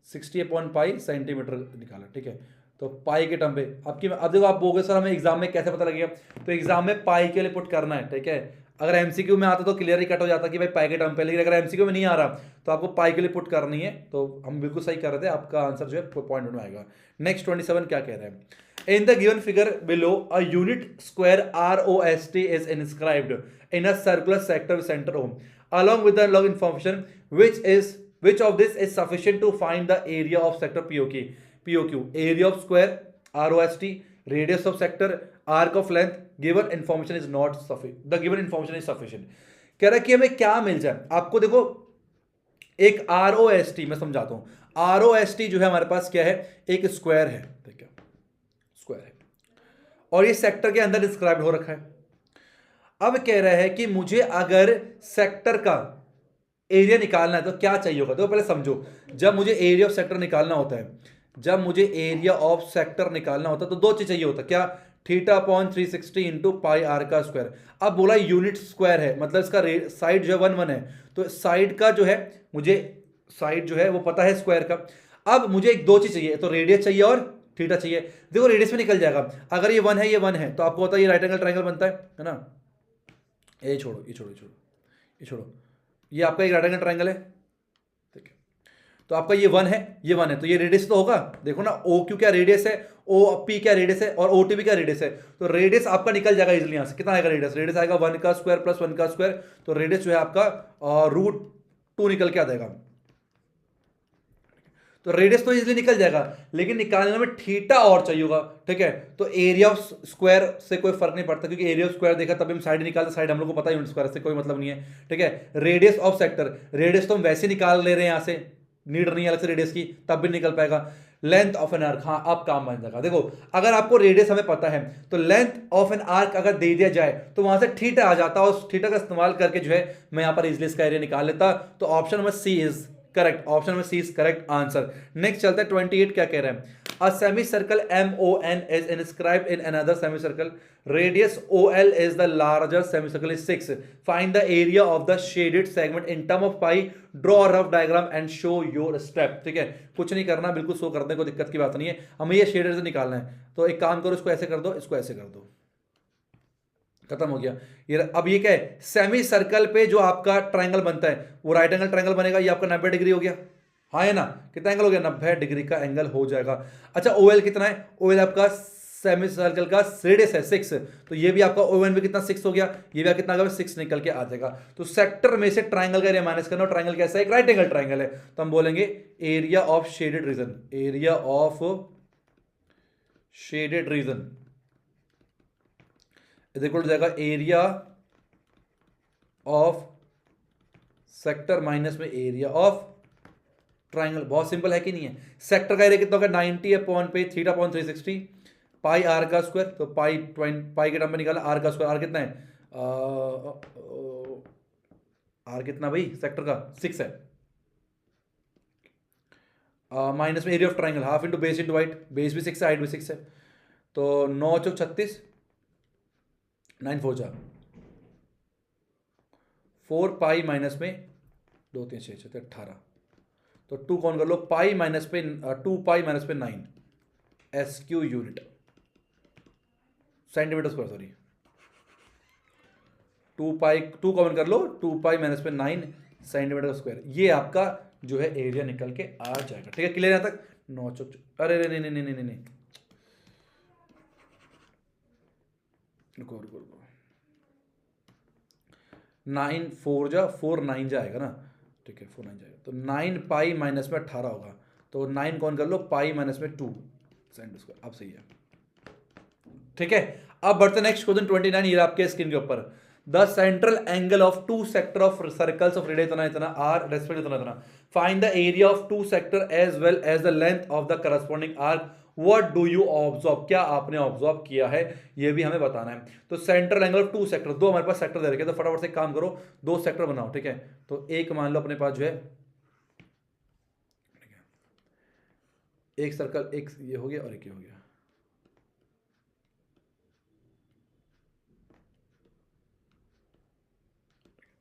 60/पाई सेंटीमीटर निकाला, ठीक है। तो पाई के टर्म पे आपकी, अब देखो आप बोलोगे सर हमें एग्जाम में कैसे पता लगेगा, तो एग्जाम में पाई के लिए पुट करना है, ठीक है। अगर एमसीक्यू में आता तो क्लियर ही कट हो जाता कि भाई पाई के टर्म पे, लेकिन अगर एमसीक्यू में नहीं आ रहा तो आपको पाई के लिए पुट करनी है, तो हम बिल्कुल सही कर रहे थे, आपका आंसर जो है पॉइंट में आएगा। नेक्स्ट 27 क्या कह रहे हैं, in the given figure below a unit square ROST is inscribed in a circular sector with center O along with the log information which of this is sufficient to find the area of sector POQ, area of square ROST, radius of sector, arc of length, given information is not sufficient, the given information is sufficient। कह रहा है कि हमें क्या मिल जाए, आपको देखो एक ROST मैं समझाता हूं, ROST जो है हमारे पास क्या है, एक स्क्वायर है, ठीक है, स्क्वायर है और ये सेक्टर के अंदर डिस्क्राइब हो रखा है। अब कह रहा है कि मुझे अगर सेक्टर का एरिया निकालना है तो क्या चाहिए होगा, तो पहले समझो, जब मुझे एरिया ऑफ सेक्टर निकालना होता है, जब मुझे एरिया ऑफ सेक्टर निकालना होता है तो दो चीज चाहिए होता है, क्या, θ/360 इंटू पाई आर का स्क्वायर। अब बोला यूनिट स्क्वायर है, मतलब इसका साइड जो है 1 1 है, तो साइड का जो है, मुझे साइड जो है वो पता है स्क्वायर का। अब मुझे एक दो चीज चाहिए, तो रेडियस चाहिए और थीटा चाहिए। देखो रेडियस में निकल जाएगा, अगर ये 1 है, ये 1 है, तो आपको पता है ये राइट एंगल ट्रायंगल बनता है ना। ये छोड़ो, ये छोड़ो, ये छोड़ो, ये छोड़ो, ये आपका एक राइट एंगल ट्रायंगल है, ठीक है। तो आपका ये 1 है, ये 1 है, तो ये रेडियस तो होगा, देखो ना, ओ क्यू क्या रेडियस है, ओ पी क्या रेडियस है, और ओ टी भी क्या रेडियस है, तो रेडियस आपका निकल जाएगा इजिली यहां से। कितना आएगा रेडियस, रेडियस आएगा 1 का स्क्वायर प्लस 1 का स्क्वायर, तो रेडियस जो है आपका √2 निकल के आ जाएगा। तो रेडियस तो इजीली निकल जाएगा, लेकिन निकालने में थीटा और चाहिए होगा, ठीक है। तो एरिया ऑफ स्क्वायर से कोई फर्क नहीं पड़ता, क्योंकि एरिया ऑफ स्क्वायर देखा तभी हम साइड निकालते, साइड हम लोग को पता है यूनिट स्क्वायर से कोई मतलब नहीं है, ठीक है। रेडियस ऑफ सेक्टर, रेडियस तो हम वैसे निकाल ले रहे हैं यहां से, नीड नहीं है अलग से रेडियस की, तब भी निकल पाएगा। लेंथ ऑफ एन आर्क, हाँ अब काम बन जाएगा। देखो अगर आपको रेडियस हमें पता है, तो लेंथ ऑफ एन आर्क अगर दे दिया जाए तो वहां से थीटा आ जाता, और उस थीटा का इस्तेमाल करके जो है मैं यहां पर इजिली इसका एरिया निकाल लेता। तो option number C is correct, option number C is correct answer. Next चलता है 28, क्या कह रहे हैं, a semicircle MON is inscribed in another semicircle, radius OL is the larger semicircle is 6, find the area of the shaded segment in term of pi, draw rough diagram and show your step. ठीक है, कुछ नहीं करना, बिल्कुल show कर दे, कोई दिक्कत की बात नहीं है, हमें ये शेडेड से निकालना है। तो एक काम करो, इसको ऐसे कर दो, इसको ऐसे कर दो, खत्म हो गया ये। अब ये क्या है, सेमी सर्कल पे जो आपका ट्रायंगल बनता है वो राइट एंगल ट्रायंगल बनेगा, ये आपका 90 डिग्री हो गया, हाँ है ना, कितना एंगल हो गया, 90 डिग्री का एंगल हो जाएगा। अच्छा OL कितना है, OL आपका सेमी सर्कल का रेडियस है 6, तो ये भी आपका ON भी कितना 6 हो गया, ये भी कितना होगा 6 निकल के आ जाएगा। तो सेक्टर में से ट्रायंगल का एरिया माइनस करना, ट्रायंगल कैसा है, एक राइट एंगल ट्रायंगल है, तो हम बोलेंगे area of shaded region, area of shaded region equal हो जाएगा एरिया ऑफ सेक्टर माइनस में एरिया ऑफ ट्रायंगल। बहुत सिंपल है कि नहीं है। सेक्टर का एरिया कितना होगा, 90/360 पाई आर का स्क्वायर, तो पाई के टर्म में निकाला, आर का स्क्वायर, आर कितना है, आर कितना भाई सेक्टर का 6 है, माइनस में area of triangle, half into base into height, base भी 6 है, हाइट भी 6 है, तो 9 चौक 36, 9 4 जा 4 पाई माइनस में 2 3 6 6 18, तो 2 कौन कर लो, पाई माइनस पे 2 पाई माइनस पे 9 SQ unit centimetre square, sorry 2 common कर लो, 2 पाई माइनस पे 9 सेंटीमीटर स्क्वायर, ये आपका जो है एरिया निकल के आ जाएगा। ठीक है, क्लियर यहां तक, 9 चौक, अरे नहीं नहीं नहीं नहीं नहीं, रुको 9 4 जा 4 9 जाएगा ना, ठीक है 4 9 जाएगा, तो 9 पाई माइनस में 18 होगा, तो 9 कौन कर लो, पाई माइनस में 2 सेंट स्क्वायर, अब सही है। ठीक है, अब बढ़ते नेक्स्ट क्वेश्चन 29, ये आपके स्क्रीन के ऊपर, the central angle of two sector of circles of radius इतना इतना आर रेस्पेक्ट इतना इतना, find the area of two sector as well as the length of the corresponding arc, what do you observe, क्या आपने observe किया है ये भी हमें बताना है। तो central angle of two sector, दो हमारे पास सेक्टर दे रखे, तो फटाफट से काम करो, दो सेक्टर बनाओ, ठीक है। तो एक मान लो अपने पास जो है एक सर्कल, एक ये हो गया और एक ये हो गया,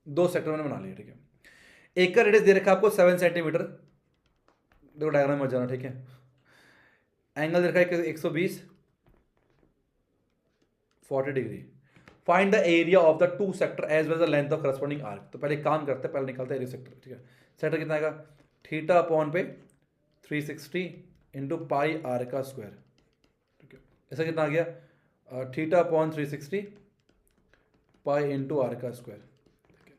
दो सेक्टर मैंने बना लिए, ठीक है। एक का रेडियस दे रखा है आपको 7 सेंटीमीटर, देखो डायग्राम में जाना, ठीक है। एंगल दे रखा है 120 40 degree, find the area of the two sector as well the length of corresponding arc. तो पहले काम करते हैं, पहले निकालते हैं एरिया सेक्टर, ठीक है। सेक्टर कितना आएगा, थीटा अपॉन पे 360 इंटू पाई आर का स्क्वायर, ठीक है। ऐसा कितना आ गया, theta upon 360 pi into R का स्क्वायर, ठीक है।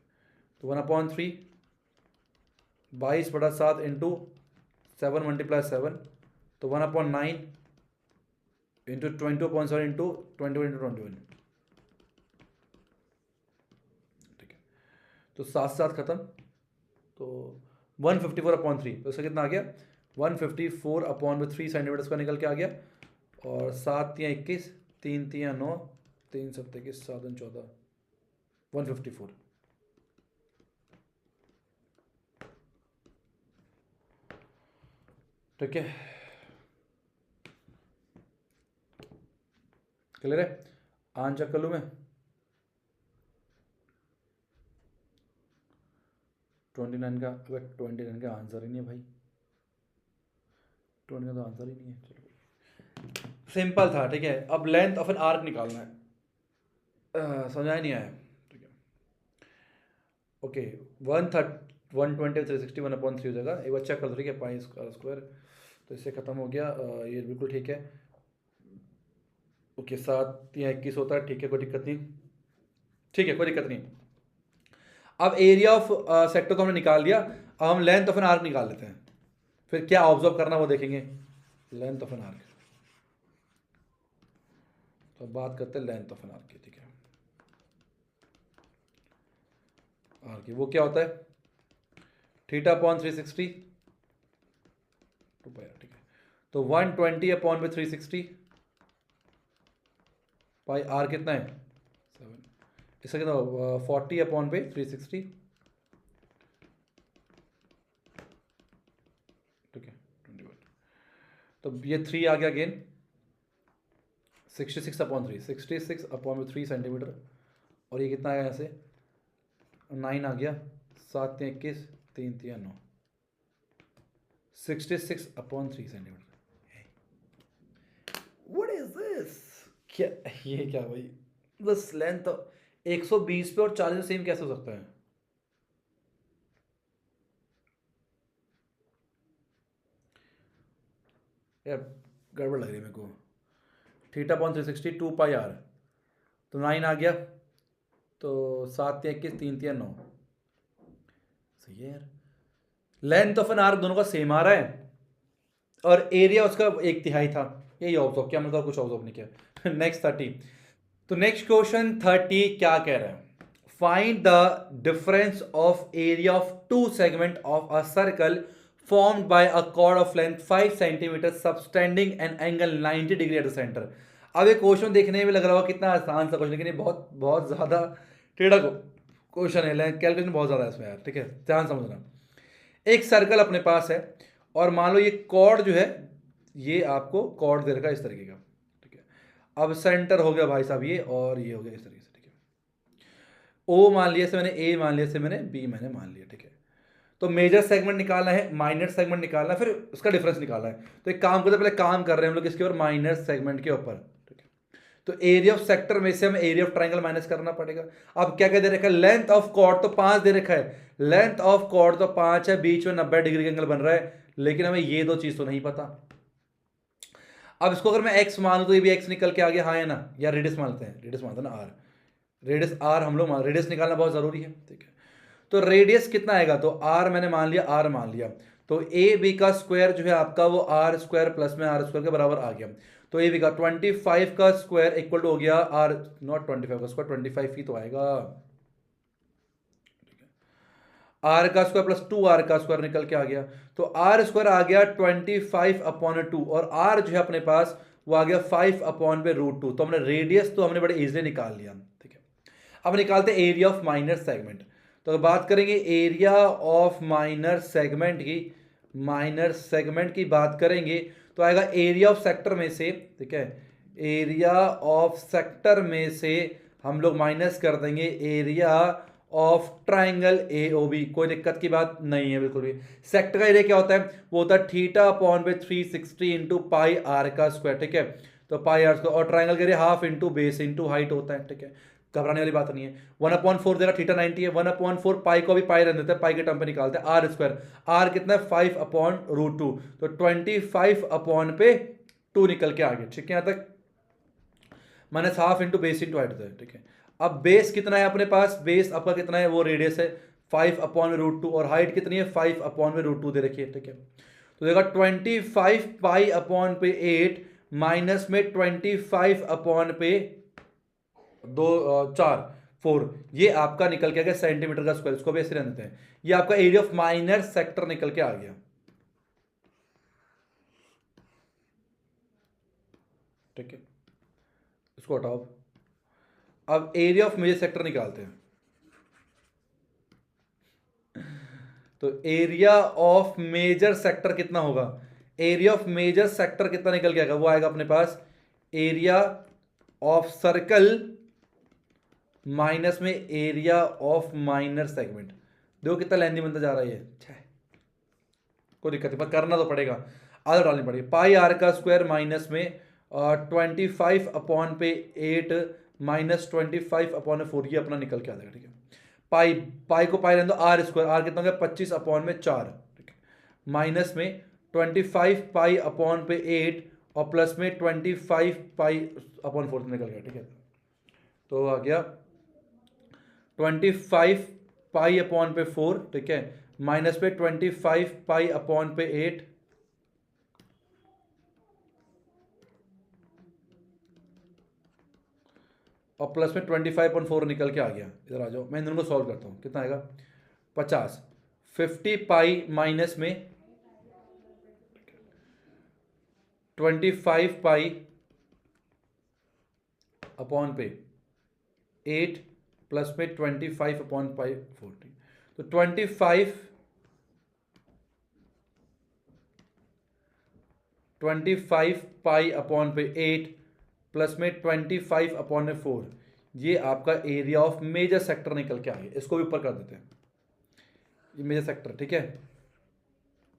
तो 1/3 22/7 इंटू 7 मल्टीप्लाई 7, तो 1/9 इंटू 20/7 इंटू 21, ठीक है। तो साथ साथ खत्म, तो 154/3, तो इसका कितना आ गया 154/3 सेंटीमीटर का निकल के आ गया, और 7 या 21, 3 या 9, 3 7 21, 7 14, 154, ठीक है। क्लियर है, आंसर कर लूँ मैं 29 का, अगर 29 का आंसर ही नहीं है भाई, 29 का तो आंसर ही नहीं है, चलो सिंपल था, ठीक है। अब लेंथ ऑफ एन आर्क निकालना है, समझाया नहीं आया, ठीक है। ओके 120 360 1/3 हो जाएगा, एक बार चेक कर दो, ठीक है, पाई स्क्वायर, तो इससे खत्म हो गया, ये बिल्कुल ठीक है। ओके 7 या 21 होता है, ठीक है, कोई दिक्कत नहीं, ठीक है, कोई दिक्कत नहीं। अब एरिया ऑफ सेक्टर तो हमने निकाल दिया, अब हम लेंथ ऑफ एन आर्क निकाल लेते हैं, फिर क्या ऑब्जर्व करना वो देखेंगे। लेंथ ऑफ एन आर्क, तो बात करते हैं लेंथ ऑफ एन आर्क की, ठीक है। आर्क की वो क्या होता है, थीटा अपॉन 360 2 पाई, ठीक है। तो 120/360 पाई आर कितना है 7, इसका कितना 40/360, ठीक है 21, तो ये 3 आ गया अगेन 66/3 सेंटीमीटर, और ये कितना आया यहाँ से 9 आ गया, 7 या 21, 3 या 9, 66/3 सेंटीमीटर। व्हाट इज दिस, क्या ये क्या भाई, बस लेंथ 120 पे और 40 सेम कैसे हो सकता है। यार गड़बड़ लग रही है मेरे को, थीटा अपॉन 360 2 पाई आर, तो 9 आ गया, तो 7 या 21, 3 या 9, सही है यार। लेंथ ऑफ एन आर्क दोनों का सेम आ रहा है, और एरिया उसका 1/3 था, यही ऑब्जर्व किया, मतलब कुछ ऑब्जर्व नहीं किया। नेक्स्ट 30, तो नेक्स्ट क्वेश्चन 30 क्या कह रहा है, find the difference of area of two segment of a circle formed by a chord of length 5 cm subtending an angle 90 degree at the center। अब ये क्वेश्चन देखने में लग रहा होगा कितना आसान सा क्वेश्चन, लेकिन ये बहुत बहुत ज़्यादा टेढ़ा क्वेश्चन है, कैलकुलेशन बहुत ज़्यादा है इसमें यार, ठीक है, ध्यान समझना। एक सर्कल अपने पास है, और मान लो ये कॉर्ड जो है, ये आपको कॉर्ड दे रखा है इस तरीके का, ठीक है। अब सेंटर हो गया भाई साहब ये, और ये हो गया इस तरीके से, ठीक है। ओ मान लिया से मैंने, ए मान लिया से मैंने, बी मैंने मान लिया, ठीक है। तो मेजर सेगमेंट निकालना है, माइनर सेगमेंट निकालना है, फिर उसका डिफरेंस निकालना है। तो एक काम करते हैं, पहले काम कर रहे हैं हम लोग इसके ऊपर, माइनर सेगमेंट के ऊपर, ठीक है। तो एरिया ऑफ सेक्टर में से हमें एरिया ऑफ ट्राइंगल माइनस करना पड़ेगा। अब क्या क्या दे रखा है, लेंथ ऑफ कॉर्ड तो 5 दे रखा है, लेंथ ऑफ कॉर्ड तो 5 है, बीच में 90 डिग्री का एंगल बन रहा है, लेकिन हमें ये दो चीज तो नहीं पता। अब इसको अगर मैं एक्स मानूं तो ये भी एक्स निकल के आ गया, हाँ है ना, या रेडियस मानते हैं, रेडियस मानते हैं ना आर, रेडियस आर हम लोग रेडियस निकालना बहुत जरूरी है, ठीक है। तो रेडियस कितना आएगा, तो आर मैंने मान लिया, आर मान लिया, तो ए बी का स्क्वायर जो है आपका वो आर स्क्वायर प्लस में आर स्क्वायर के बराबर आ गया। तो ये भी का 25 का स्क्वायर इक्वल टू हो गया आर, नॉट 25 का स्क्वायर, 25 ही तो आएगा, आर का स्क्वायर प्लस 2 आर का स्क्वायर निकल के आ गया। तो आर स्क्वायर आ गया 25/2 और आर जो है अपने पास वो आ गया 5/√2। तो हमने रेडियस तो हमने बड़े इजीली निकाल लिया, ठीक है। अब निकालते हैं एरिया ऑफ माइनर सेगमेंट। तो अगर बात करेंगे एरिया ऑफ माइनर सेगमेंट की, माइनर सेगमेंट की बात करेंगे तो आएगा एरिया ऑफ सेक्टर में से, ठीक है, एरिया ऑफ सेक्टर में से हम लोग माइनस कर देंगे एरिया ऑफ ट्राइंगल AOB। कोई दिक्कत की बात नहीं है बिल्कुल भी। सेक्टर का एरिया क्या होता है, वो होता है θ/360 इंटू पाई आर का स्क्वायर, ठीक है। तो पाई आर स्क्वायर, और ट्राइंगल का area half into base into height होता है, ठीक है। घबराने वाली बात नहीं है। 1/4 देगा, θ90 है, 1/4 पाई को भी पाई रहने देते हैं, पाई के टर्म पे निकालते हैं। आर स्क्वायर, आर कितना है 5/√2, तो 25/2 निकल के आ गया, ठीक है। यहाँ तक minus half into base into height होता है, ठीक है। अब बेस कितना है अपने पास, बेस आपका कितना है, वो रेडियस है 5/√2 और हाइट कितनी है 5/√2 दे रखी है, ठीक है। तो देखा 25π/8 माइनस में 25/4, ये आपका निकल के आ गया सेंटीमीटर का स्क्वायर। इसको भी ऐसे रहने देते हैं, ये आपका एरिया ऑफ माइनर सेक्टर निकल के आ गया, ठीक है। इसको हटाओ। अब एरिया ऑफ मेजर सेक्टर निकालते हैं। तो एरिया ऑफ मेजर सेक्टर कितना होगा, एरिया ऑफ मेजर सेक्टर कितना निकल के आएगा, वो आएगा अपने पास एरिया ऑफ सर्कल माइनस में एरिया ऑफ माइनर सेगमेंट। देखो कितना लेंदी बनता जा रहा है ये, कोई दिक्कत नहीं पर करना तो पड़ेगा, आधा डालनी पड़ेगी। पाई आर का स्क्वायर माइनस में 25/8 माइनस 25/4, ये अपना निकल के आ जाएगा, ठीक है। पाई पाई को पाई रहने दो, आर स्क्वायर, आर कितना हो गया 25/4, ठीक है, माइनस में 25π/8 और प्लस में 25π/4 निकल गया, ठीक है। तो आ गया 25π/4, ठीक है, माइनस पे 25π/8 और प्लस में 25/4 निकल के आ गया। इधर आ जाओ, मैं इन दोनों को सॉल्व करता हूँ, कितना आएगा 50। 50π माइनस में 25π/8 प्लस में 25/4, तो 25π/8 प्लस में 25/4, ये आपका एरिया ऑफ मेजर सेक्टर निकल के आ गया। इसको भी ऊपर कर देते हैं, ये मेजर सेक्टर, ठीक है।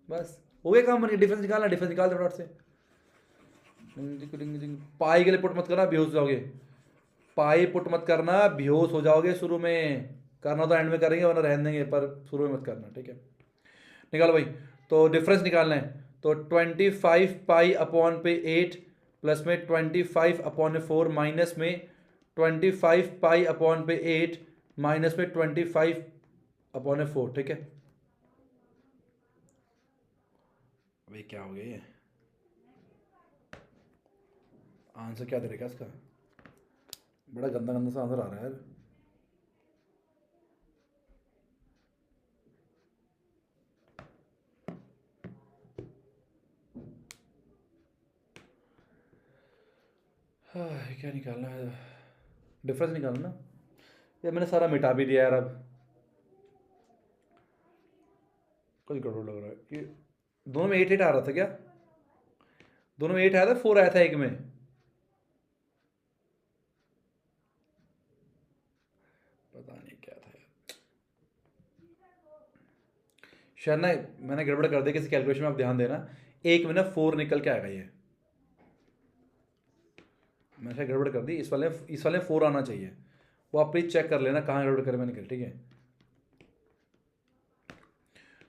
बस हो गया काम, डिफरेंस निकालना, डिफरेंस निकाल दो फटाफट से। पाई के लिए पुट मत करना, बेहोश हो जाओगे। पाई पुट मत करना, बेहोश हो जाओगे। शुरू में करना तो एंड में करेंगे, वरना रहने देंगे, पर शुरू में मत करना, ठीक है। निकालो भाई, तो डिफरेंस निकालना है। तो 25π/8 प्लस में 25/4 माइनस में 25π/8 माइनस में 25/4, ठीक है। भाई क्या हो गया ये, आंसर क्या दे इसका, बड़ा गंदा गंदा सा आंसर आ रहा है यार। क्या निकालना है, डिफरेंस निकालना ना। ये मैंने सारा मिटा भी दिया यार, अब कुछ गड़बड़ लग रहा है। ये दोनों में 8 आ रहा था क्या, दोनों में 8 आया था, 4 आया था एक में, पता नहीं क्या था यार। शायद ना मैंने गड़बड़ कर दी किसी कैलकुलेशन में, आप ध्यान देना। एक में ना 4 निकल के आएगा, ये मैंने शायद गड़बड़ कर दी। इस वाले 4 आना चाहिए, वो आप प्लीज चेक कर लेना कहाँ गड़बड़ करे मैंने, ठीक है।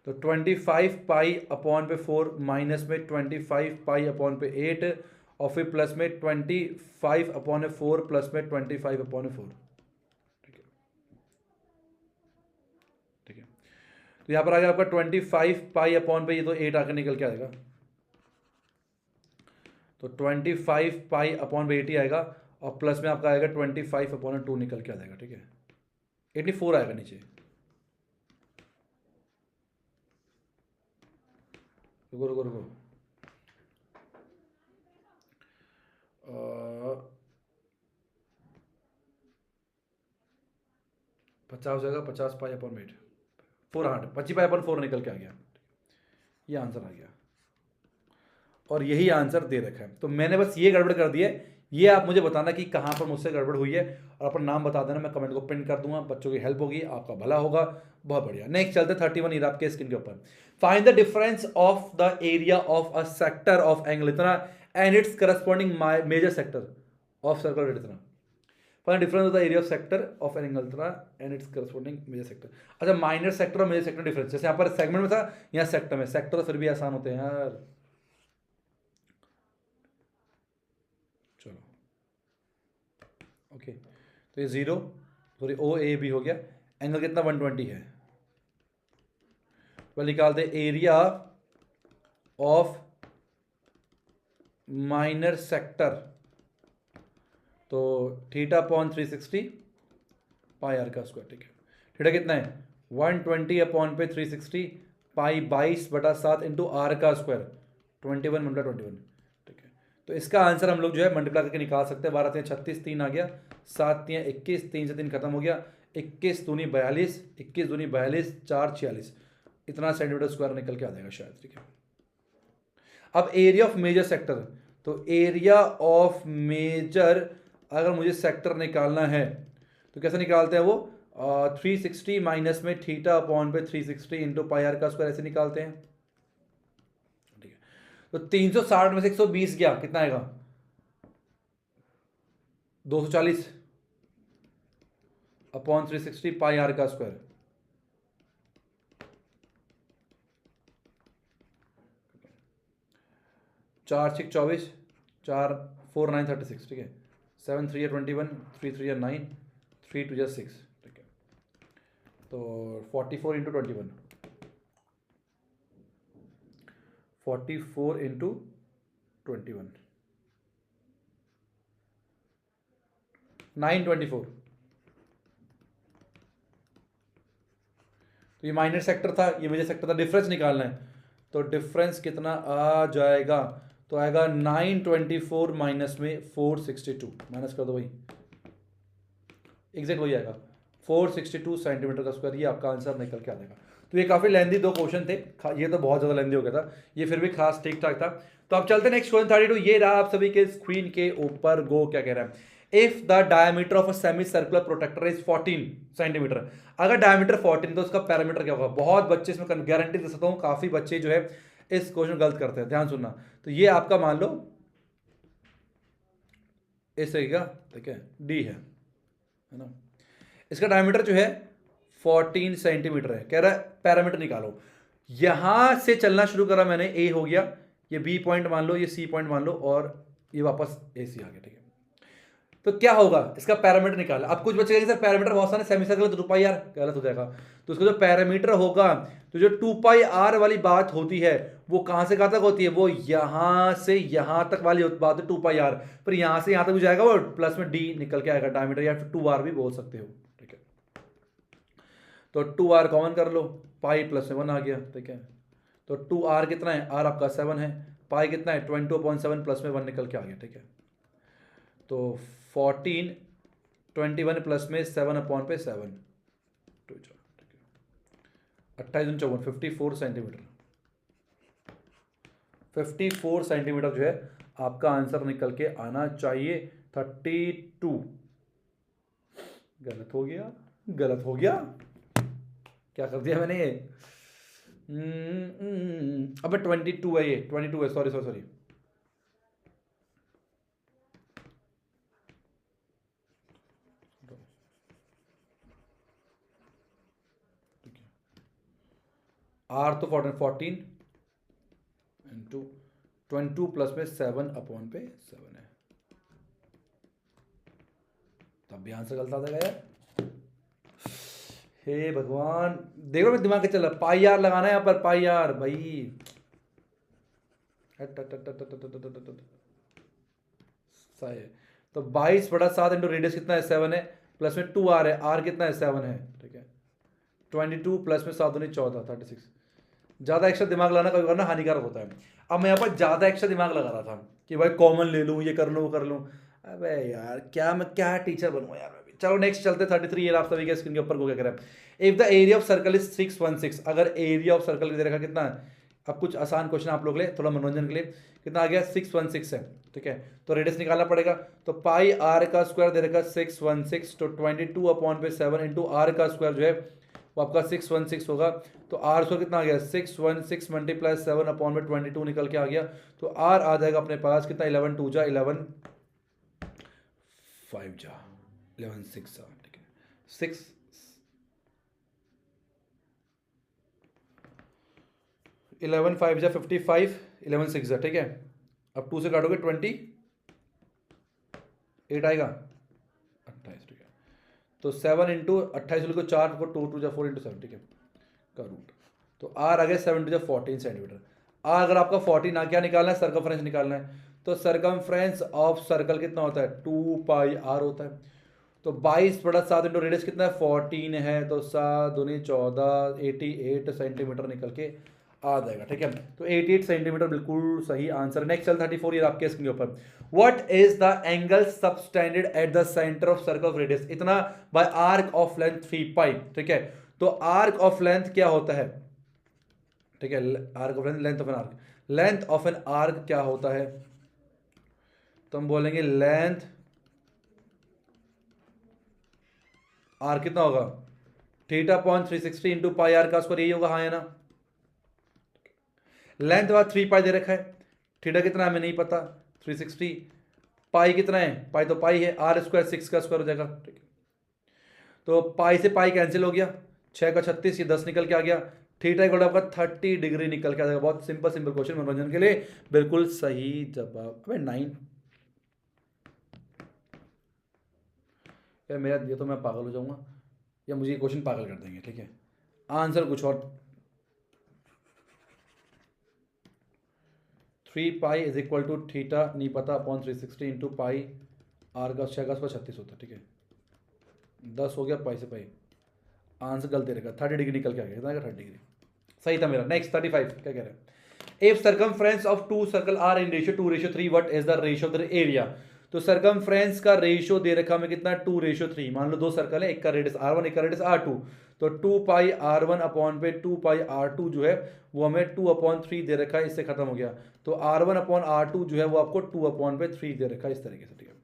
तो 25π/4 माइनस में 25π/8 और फिर प्लस में 25/4 प्लस में 25/4, ठीक है, ठीक है। तो यहाँ पर आ गया आपका 25π/, ये तो 8 आकर निकल के आएगा। तो 25 पाई अपॉन 80 आएगा और प्लस में आपका आएगा 25 अपॉन 2 निकल के आ जाएगा, ठीक है। 84 आएगा नीचे। रुको रुको रुको, 50 हो जाएगा, 50 पाई अपॉन 8 400, 25 पाई अपॉन 4 निकल के आ गया। ये आंसर आ गया और यही आंसर दे रखा है। तो मैंने बस ये गड़बड़ कर दी है, ये आप मुझे बताना कि कहाँ पर मुझसे गड़बड़ हुई है और अपना नाम बता देना, मैं कमेंट को पिन कर दूंगा, बच्चों की हेल्प होगी, आपका भला होगा। बहुत बढ़िया। नेक्स्ट चलते 31 इराब के स्क्रीन के ऊपर। Find the difference of the area of a sector of angle इतना and its corresponding major sector of circle rate इतना। Find difference of the area of sector of an angle इतना and its corresponding major sector. अच्छा, minor sector और major sector difference, जैसे यहाँ पर segment में था, यहाँ सेक्टर में। सेक्टर तो फिर भी आसान होते हैं यार। चलो ओके, तो ये 0 सॉरी ओ ए बी हो गया। एंगल कितना 120 है। तो निकालते एरिया ऑफ माइनर सेक्टर, तो थीटा अपॉन 360 पाई आर का स्क्वायर, ठीक है। थीटा कितना है 120 अपॉन पे 360 पाई 22/7 इंटू आर का स्क्वायर 21 × 21, ठीक है। तो इसका आंसर हम लोग जो है मल्टीप्लाई करके निकाल सकते हैं। 12 × 36 3 आ गया, 7 × 21, 3 से 3 खत्म हो गया, 21 दूनी 42, 21 दूनी 42, 4 46, इतना सेंटीमीटर स्क्वायर निकल के आ जाएगा शायद, ठीक है। अब एरिया ऑफ मेजर सेक्टर, तो एरिया ऑफ मेजर अगर मुझे सेक्टर निकालना है तो कैसे निकालते हैं वो 360 माइनस में थीटा अपॉन पे 360 इंटू पाई आर का स्क्वायर, ऐसे निकालते हैं, ठीक है। तो 360 में से 120 गया, कितना आएगा 240 अपॉन 360 पाई आर का स्क्वायर, 4 6 24, 4 4 9 36, ठीक है। 7 3 21, 3 3 9, 3 2 6, ठीक है। तो 44 इंटू 21, 44 इंटू 21, 924। तो ये माइनर सेक्टर था, ये मेजर सेक्टर था, डिफरेंस निकालना है। तो डिफरेंस कितना आ जाएगा, तो आएगा 924 माइनस में 462, माइनस कर दो भाई, एग्जैक्ट वही आएगा 462 सेंटीमीटर का स्क्वायर। ये आपका आंसर निकल के आ जाएगा। तो ये काफ़ी लेंदी 2 क्वेश्चन थे, ये तो बहुत ज़्यादा लेंदी हो गया था, ये फिर भी खास ठीक ठाक था। तो अब चलते नेक्स्ट क्वेश्चन 32, ये रहा आप सभी के स्क्रीन के ऊपर। गो क्या कह रहा है, if the diameter of a semicircular protector is 14 centimetre. अगर डायमीटर 14 तो उसका पैरामीटर क्या होगा। बहुत बच्चे इसमें गारंटी दे सकता हूँ, काफ़ी बच्चे जो है इस क्वेश्चन गलत करते हैं, ध्यान सुनना। तो ये आपका मान लो इस तरीके का, ठीक है, डी है ना। इसका डायमीटर जो है 14 सेंटीमीटर है। कह रहा है पैरामीटर निकालो। यहां से चलना शुरू करा मैंने, ए हो गया, ये बी पॉइंट मान लो, ये सी पॉइंट मान लो, और ये वापस ए सी आ गया, ठीक है। तो क्या होगा, इसका पैरामीटर निकाला। अब कुछ बच्चे कहेंगे सर पैरामीटर बहुत सारे सेमी सर्कल तो 2πr, गलत हो जाएगा। तो उसका जो पैरामीटर होगा, तो जो 2πr वाली बात होती है वो कहां से कहां तक होती है, वो यहां से यहां तक वाली बात है 2πr, पर यहां से यहां तक भी जाएगा वो प्लस में डी निकल के आएगा डायमीटर, या फिर 2r भी बोल सकते हो, ठीक है। तो 2r कॉमन कर लो, पाई प्लस में 1 आ गया, ठीक है। तो 2r कितना है, r आपका 7 है, पाई कितना है 22/7 प्लस में 1 निकल के आ गया, ठीक है। तो 14 21 प्लस में 7 अपॉन पे 7, 28 54, 54 सेंटीमीटर, 54 सेंटीमीटर जो है आपका आंसर निकल के आना चाहिए। 32 गलत हो गया, गलत हो गया, क्या कर दिया मैंने ये, अब 22 है, ये 22 है, सॉरी सॉरी सॉरी, आर तो 14 इंटू 22 प्लस में 7 अपॉन पे 7 है, तब भी आंसर गलत आ जाएगा यार। हे भगवान, देखो मैं दिमाग के चल रहा, पाई आर लगाना है यहाँ पर, पाई आर भाई। सही है। तो 22/7 इंटू रेडियस कितना है 7 है, प्लस में 2r है, r कितना है 7 है, ठीक है। 22 प्लस में 7 14 36। ज़्यादा एक्स्ट्रा दिमाग लगाना कभी करना हानिकारक होता है। अब मैं यहाँ पर ज़्यादा एक्स्ट्रा दिमाग लगा रहा था कि भाई कॉमन ले लूँ, ये कर लूँ, वो कर लूँ। अबे यार क्या मैं क्या टीचर बनूँ यार मैं भी। चलो नेक्स्ट चलते 33 ये आप सभी के स्क्रीन के ऊपर को क्या करें। If the area of circle is 616, अगर एरिया ऑफ सर्कल दे रखा कितना है, अब कुछ आसान क्वेश्चन आप लोग के लिए थोड़ा मनोरंजन के लिए, कितना आ गया 616 है, ठीक है। तो रेडियस निकालना पड़ेगा, तो पाई आर का स्क्वायर दे रखा 616, तो 22/7 इंटू आर का स्क्वायर जो है वो आपका 616 होगा। तो आर स्क्वायर कितना आ गया 616 मल्टीप्लाई 7/22 निकल के आ गया। तो आर आ जाएगा अपने पास कितना 11 2 जा 11 5 जा 11 6 जा, ठीक है 6 11 5 जा 55 11 6 जा, ठीक है। अब 2 से काटोगे 28 आएगा 28, ठीक है। तो 7 इंटू 28 को 4 को 2 2 जा 4 इंटू 7, ठीक है का रूट। तो आर आ गया 7 2 जा 14 सेंटीमीटर। आर अगर आपका 14 ना क्या निकालना है सर्कमफ्रेंस निकालना है, तो सर्कमफ्रेंस ऑफ सर्कल कितना होता है 2 पाई आर होता है। तो 22/7 इंटू रेडियस कितना है 14 है, तो 7 दूनी 14 88 सेंटीमीटर निकल के आ जाएगा, ठीक है। तो 88 सेंटीमीटर बिल्कुल सही आंसर। नेक्स्ट चल 34 ये आपके स्क्रीन के ऊपर। What is the angle subtended at the centre of circle of radius इतना बाय आर्क ऑफ लेंथ 3 पाई, ठीक है। तो आर्क ऑफ लेंथ क्या होता है, ठीक है, arc of length, length of an arc, length of an arc क्या होता है, तो हम बोलेंगे लेंथ आर कितना होगा θ/360 इंटू पाई आर का स्क्वायर, यही होगा, हाँ है ना। लेंथ बाद 3 पाई दे रखा है, थीटा कितना है हमें नहीं पता 360, पाई कितना है, पाई तो पाई है, आर स्क्वायर 6 का स्क्वायर हो जाएगा, ठीक है। तो पाई से पाई कैंसिल हो गया, 6 का 36, ये 10 निकल के आ गया, थीटा इक्वल आपका 30 डिग्री निकल के आ जाएगा। बहुत सिंपल सिंपल क्वेश्चन मनोरंजन के लिए बिल्कुल सही जवाब। अबे 9 यार मेरा ये तो मैं पागल हो जाऊंगा या मुझे ये क्वेश्चन पागल कर देंगे, ठीक है। आंसर कुछ और 3 pi is equal to theta नहीं पता अपॉन 360 इंटू पाई आर का 6 का 36 होता है, ठीक है। 10 हो गया पाई से पाई, आंसर गलत दे रहेगा 30 डिग्री निकल के आ गया, कितना 30 डिग्री सही था मेरा। नेक्स्ट 35 क्या कह रहे हैं। If circumference of two circle are in ratio 2:3 what is the ratio of the area. तो सर्कमफ्रेंस का रेशियो दे रखा हमें कितना 2:3। मान लो दो सर्कल है, एक का रेडियस r1 एक का रेडियस r2, तो 2 पाई r1 अपॉन पे 2 पाई r2 जो है वो हमें 2/3 दे रखा है, इससे खत्म हो गया। तो r1 अपॉन r2 जो है वो आपको 2/3 दे रखा है इस तरीके से, ठीक है।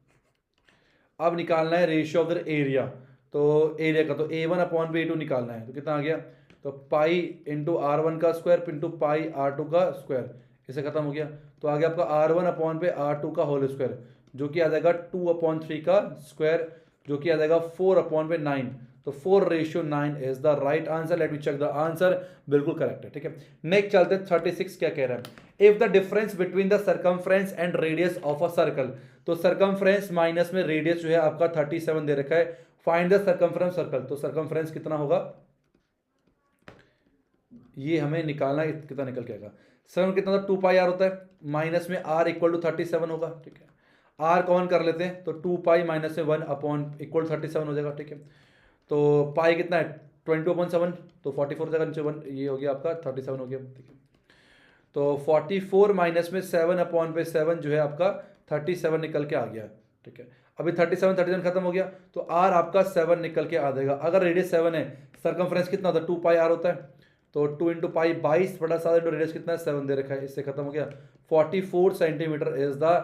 अब निकालना है रेशियो ऑफ द एरिया, तो एरिया का तो a1 अपॉन पे a2 निकालना है, तो कितना आ गया, तो पाई इंटू r1 का स्क्वायर इंटू पाई r2 का स्क्वायर, इससे खत्म हो गया। तो आ गया आपका r1 अपॉन पे r2 का होल स्क्वायर, जो कि आ जाएगा 2/3 का स्क्वायर, जो कि आ जाएगा 4/9। तो 4:9 is the right answer. Let me check the answer, बिल्कुल करेक्ट है, ठीक है। नेक्स्ट चलते हैं 36 क्या कह रहा है। If the difference between the circumference and radius of a circle, तो सर्कमफ्रेंस माइनस में रेडियस जो है आपका 37 दे रखा है, फाइंड द सर्कमफ्रेंस सर्कल। तो सर्कमफ्रेंस कितना होगा ये हमें निकालना है, कितना निकल के आएगा। सर्कम कितना था 2 पाई आर होता है, माइनस में r इक्वल टू 37 होगा, ठीक है। r कॉमन कर लेते हैं, तो 2 पाई माइनस में 1 अपॉन इक्वल 37 हो जाएगा, ठीक है। तो पाई कितना है 20/7, तो 44 हो जाएगा, नीचे 1 ये हो गया आपका 37 हो गया, ठीक है। तो 44 माइनस में 7/7 जो है आपका 37 निकल के आ गया, ठीक है। अभी 37 खत्म हो गया, तो r आपका 7 निकल के आ जाएगा। अगर रेडियस 7 है, सर्कमफ्रेंस कितना होता है 2 पाई r होता है, तो 2 इंटू पाई 22/7 इंटू रेडियस कितना है 7 दे रखा है, इससे खत्म हो गया। 44 centimetre is the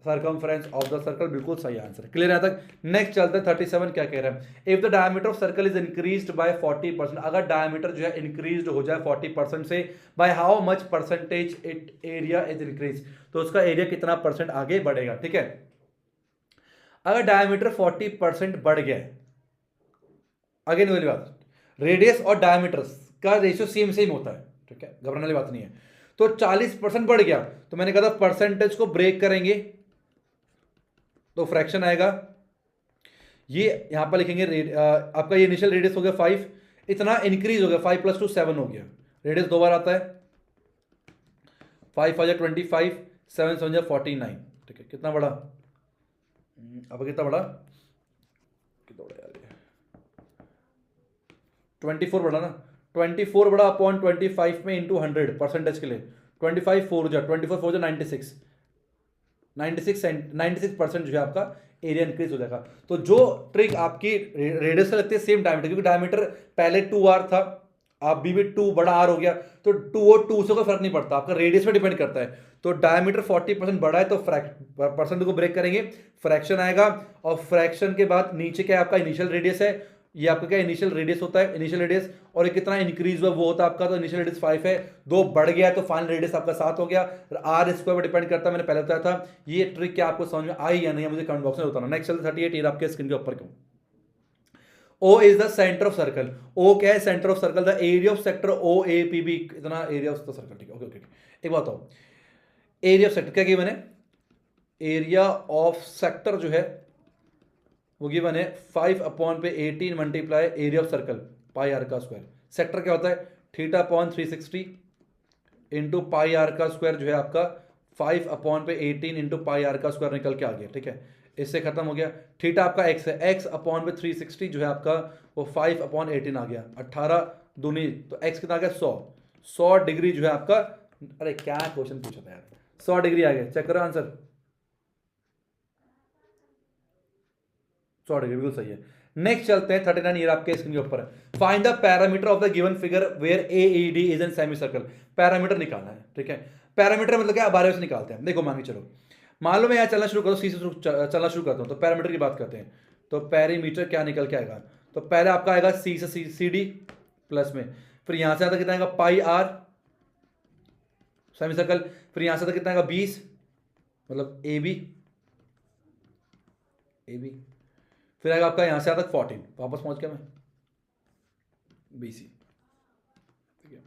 circumference of the circle, बिल्कुल सही आंसर है। क्लियर है तक। नेक्स्ट चलते हैं 37 क्या कह रहा है। If the diameter of circle is increased by 40%, अगर डायमीटर जो है इंक्रीज्ड हो जाए 40% से, by how much percentage it area is increase, तो उसका एरिया कितना परसेंट आगे बढ़ेगा, ठीक है। अगर डायमीटर 40% बढ़ गया, अगेन वाली बात, रेडियस और डायमीटर का रेशियो सेम सेम होता है, ठीक है, घबराने वाली बात नहीं है। तो 40% बढ़ गया, तो मैंने कहा था परसेंटेज को ब्रेक करेंगे तो फ्रैक्शन आएगा, ये यहां पर लिखेंगे आपका ये इनिशियल रेडियस हो गया 5, इतना इंक्रीज हो गया 5 + 2 7 हो गया, रेडियस दो बार आता है, 5 5 25 7 7 49, ठीक है। कितना बड़ा अब कितना बड़ा, कितना बड़ा यार ये, 24 बड़ा ना, 24 बड़ा अपॉन 25 में इंटू 100 परसेंटेज के लिए, 25 4 जा 24 4 जा 96, 96% जो है आपका एरिया इंक्रीज हो जाएगा। तो जो ट्रिक आपकी रेडियस से लगती है सेम डायमीटर, क्योंकि डायमीटर पहले 2r था, आप भी 2 बड़ा r हो गया, तो 2 और 2 से कोई फर्क नहीं पड़ता, आपका रेडियस पे डिपेंड करता है। तो डायमीटर 40% बड़ा है तो परसेंट को ब्रेक करेंगे, फ्रैक्शन आएगा, और फ्रैक्शन के बाद नीचे क्या आपका इनिशियल रेडियस है, ये आपका क्या इनिशियल रेडियस होता है, इनिशियल रेडियस, और ये कितना इंक्रीज हुआ वो होता है आपका, तो इनिशियल रेडियस 5 है, 2 बढ़ गया तो फाइनल रेडियस आपका 7 हो गया, आर स्क्वायर पर डिपेंड करता है, मैंने पहले बताया था। ये ट्रिक क्या आपको समझ में आई या नहीं, मुझे कमेंट बॉक्स में बताना। नेक्स्ट चलते 38, ये आपके स्क्रीन के ऊपर क्यों, O is the centre of circle, O क्या है, centre of circle, the area of sector O A P B, इतना एरिया ऑफ द सर्कल, ठीक है, ओके ओके। एक बात बताओ, एरिया ऑफ सेक्टर क्या गिवन है, एरिया ऑफ सेक्टर जो है वो गिवन है 5 अपॉन पे 18 multiply area of circle pi are का स्क्वायर। सेक्टर क्या होता है, theta upon 360 into pi are का स्क्वायर जो है आपका 5 अपॉन पे 18 इंटू पाई आर का स्क्वायर निकल के आ गया, ठीक है, इससे खत्म हो गया। थीटा आपका एक्स है, एक्स अपॉन पे 360 जो है आपका वो 5 अपॉन 18 आ गया, 18 दूनी तो एक्स कितना आ गया 100, 100 डिग्री जो है आपका, अरे क्या क्वेश्चन पूछा था यार, 100 डिग्री आ गया, चेक करो आंसर, 100 डिग्री बिल्कुल सही है। नेक्स्ट चलते हैं 39, ईयर आपके स्क्रीन के ऊपर है, find the parameter of the given figure where AED is in semi circle, parameter निकालना है, ठीक है। पैरामीटर मतलब क्या, बारे से निकालते हैं, देखो मान के चलो, मान लो मैं यहाँ चलना शुरू करूँ, सी से चलना शुरू करता हूँ, तो पैरामीटर की बात करते हैं, तो पैरीमीटर क्या निकल के आएगा, तो पहले आपका आएगा सी से CD प्लस में, फिर यहां से आता कितना आएगा पाई आर सेमी सर्कल, फिर यहां से आता कितना आएगा 20 मतलब AB, फिर आएगा आपका यहां से आता 14, वापस पहुंच गया मैं BC, ठीक है।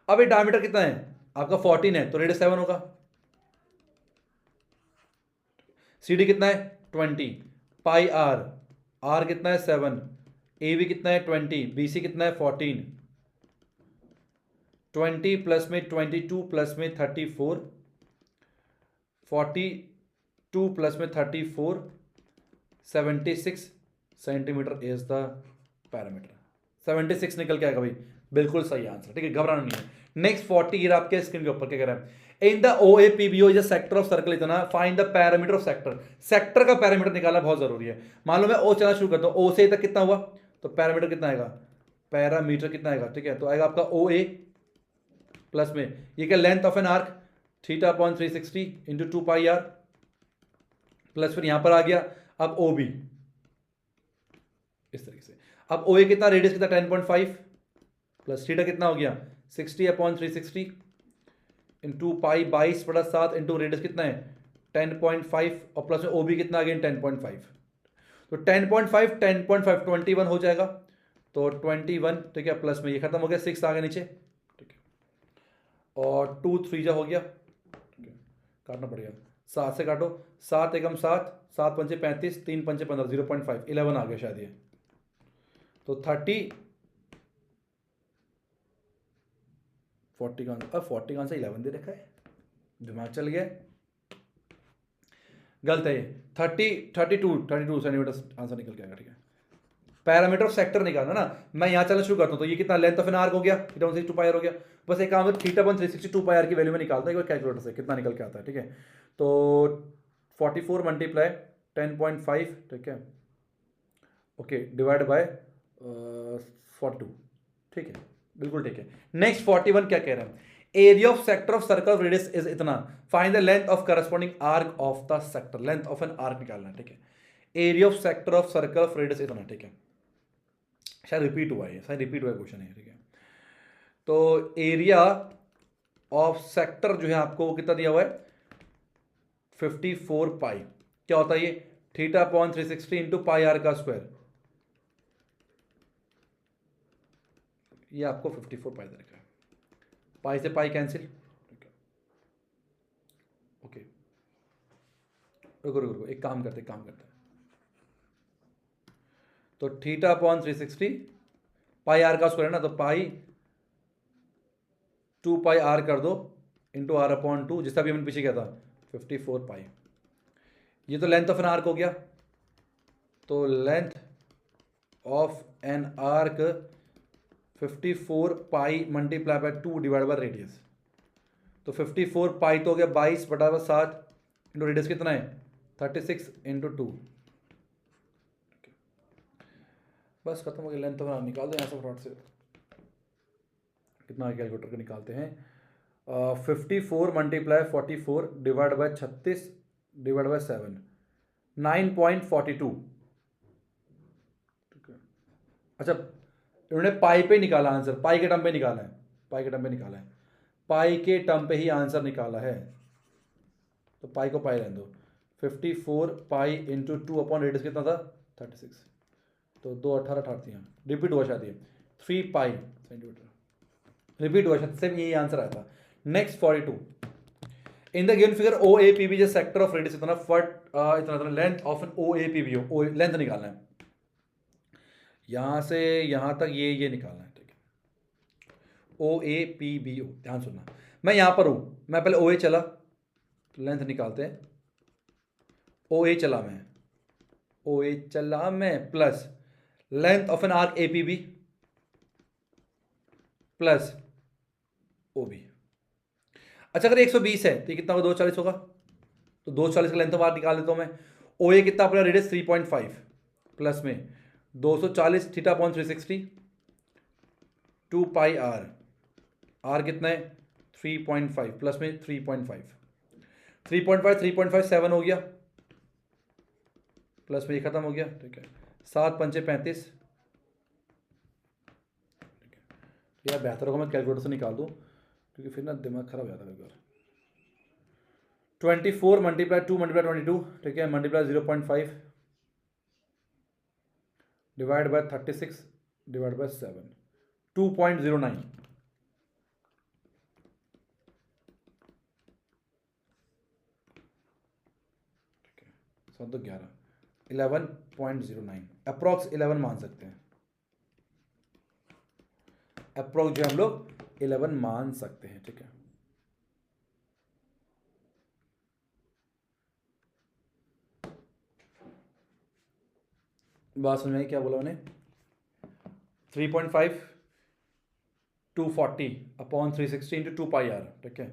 अब ये डायमीटर कितना है आपका 14 है, तो रेडियस 7 होगा, CD कितना है 20, पाई आर कितना है 7, AB कितना है 20, BC कितना है 14, 20 प्लस में 22 प्लस में 34, 42 प्लस में 34, 76 सेंटीमीटर इज द पैरामीटर, 76 निकल के आएगा भाई, बिल्कुल सही आंसर, ठीक है, घबराना नहीं है। नेक्स्ट 40, ईयर आपके स्क्रीन के ऊपर क्या कह रहा है, in the OAPBO is a sector of circle, इतना find the parameter of sector, sector का पैरामीटर निकालना बहुत जरूरी है। मान लो मैं O चलना शुरू करता हूं, O से तक कितना हुआ, तो पैरामीटर कितना आएगा, पैरामीटर कितना आएगा, ठीक है, तो आएगा आपका OA प्लस में ये क्या length of an arc theta upon 360 into 2 pi r, plus फिर यहां पर आ गया अब OB इस तरीके से, अब OA कितना, रेडियस कितना 10.5 प्लस थीटा कितना हो गया 60 अपॉन 360 इंटू पाई 22 बड़ा 7 इंटू रेडियस कितना है 10.5, और प्लस में OB कितना अगेन 10.5, तो 10.5 10.5 21 हो जाएगा, तो 21, ठीक है, प्लस में ये खत्म हो गया 6 आ गया नीचे, ठीक है, और 2 3 जा हो गया, ठीक है, काटना पड़ेगा, 7 से काटो, 7 एकम 7, 7 पंचे 35, 3 पंचे 15, 0.5 11 आ गया शायद ये, तो 30 40 का आंसर, 40 का आंसर 11 दे रखा है, दिमाग चल गया, गलत है ये, 32 सेंटीमीटर आंसर निकल के आएगा, ठीक है। पैरामीटर ऑफ सेक्टर निकालना ना, मैं यहां चलना शुरू करता हूं, तो ये कितना लेंथ ऑफ एन आर्क हो गया, थीटा 1 2 पाई आर हो गया, बस एक काम है थीटा 1 360 पाई आर की वैल्यू में निकालता है एक बार कैलकुलेटर से, कितना निकल के आता है, ठीक है, तो 44 मल्टीप्लाई 10.5, ठीक है, ओके, डिवाइड बाय 42, ठीक है, बिल्कुल ठीक है। नेक्स्ट 41 क्या कह रहे हैं, area of sector of circle of radius is इतना, find the length of corresponding arc of the sector, length of an arc निकालना है, ठीक है, area of sector of circle of radius इतना, ठीक है, शायद रिपीट हुआ है, शायद रिपीट हुआ क्वेश्चन है, ठीक है, तो एरिया ऑफ सेक्टर जो है आपको वो कितना दिया हुआ है 54 पाई, क्या होता है ये theta upon 360 into pi are का स्क्वायर, ये आपको 54 पाई दे रखा है, पाई से पाई कैंसिल, ओके, रुको रुको रुको, एक काम करते हैं, तो थीटा अपॉन 360 पाई आर का स्क्वायर है ना, तो पाई 2 पाई आर कर दो इंटू आर अपॉन 2, जिसका भी हमने पीछे किया था 54 पाई, ये तो लेंथ ऑफ एन आर्क हो गया, तो length of an arc 54 pi multiply by 2 divide by radius. तो 54 पाई तो हो गया 22/7 इंटू रेडियस कितना है 36 इंटू 2। बस खत्म हो गया। लेंथ ऑफ एन आर्क निकाल दो यहाँ से फटाफट से। कितना कैलकुलेटर के निकालते हैं 54 multiply 44 divide by 36 divide by 7 9.42। अच्छा इन्होंने पाई पे निकाला आंसर, पाई के टर्म पे निकाला है, पाई के टर्म पे निकाला है, पाई के टर्म पे ही आंसर निकाला है, तो पाई को पाई रहने दो। 54 पाई इंटू 2 अपॉन रेडियस कितना था 36, तो 2 18 18 यहाँ रिपीट हुआ शायद ये 3 पाई सेंटीमीटर रिपीट हुआ शायद, सेम यही आंसर आया था। Next 42 in the given figure O A P B जो सेक्टर ऑफ रेडियस इतना फट इतना length of an O A P B हो, लेंथ निकालना है यहां से यहां तक, ये निकालना है, ठीक है। ओ ए पी बी ओ, ध्यान सुनना, मैं यहां पर हूं, मैं पहले ओ ए चला, लेंथ निकालते हैं। ओ ए चला मैं, ओ ए चला मैं plus length of an arc A P B plus O B. अच्छा अगर 120 है तो कितना होगा 240 होगा, तो 240 का लेंथ ऑफ आर्क निकाल लेता हूं मैं। ओ ए कितना अपना रेडियस 3.5 प्लस में 240 theta upon 360 2 pi r, r कितना है 3.5 प्लस में 3.5 3.5 7 हो गया प्लस में ये खत्म हो गया, ठीक है। 7 पंचे 35, यार बेहतर होगा मैं कैलकुलेटर से निकाल दूं क्योंकि फिर ना दिमाग खराब हो जाता है। 24 मल्टीप्लाई 2 मल्टीप्लाई 22, ठीक है, multiply 0.5 divide by 36 divide by 7 2.09, ठीक है। 7 तो 11 11.09 अप्रॉक्स 11 मान सकते हैं, अप्रॉक्स जो हम लोग 11 मान सकते हैं, ठीक है। बात समझ में क्या बोला मैंने, 3.5 240 अपॉन 360 इंटू 2 पाई आर, ठीक है।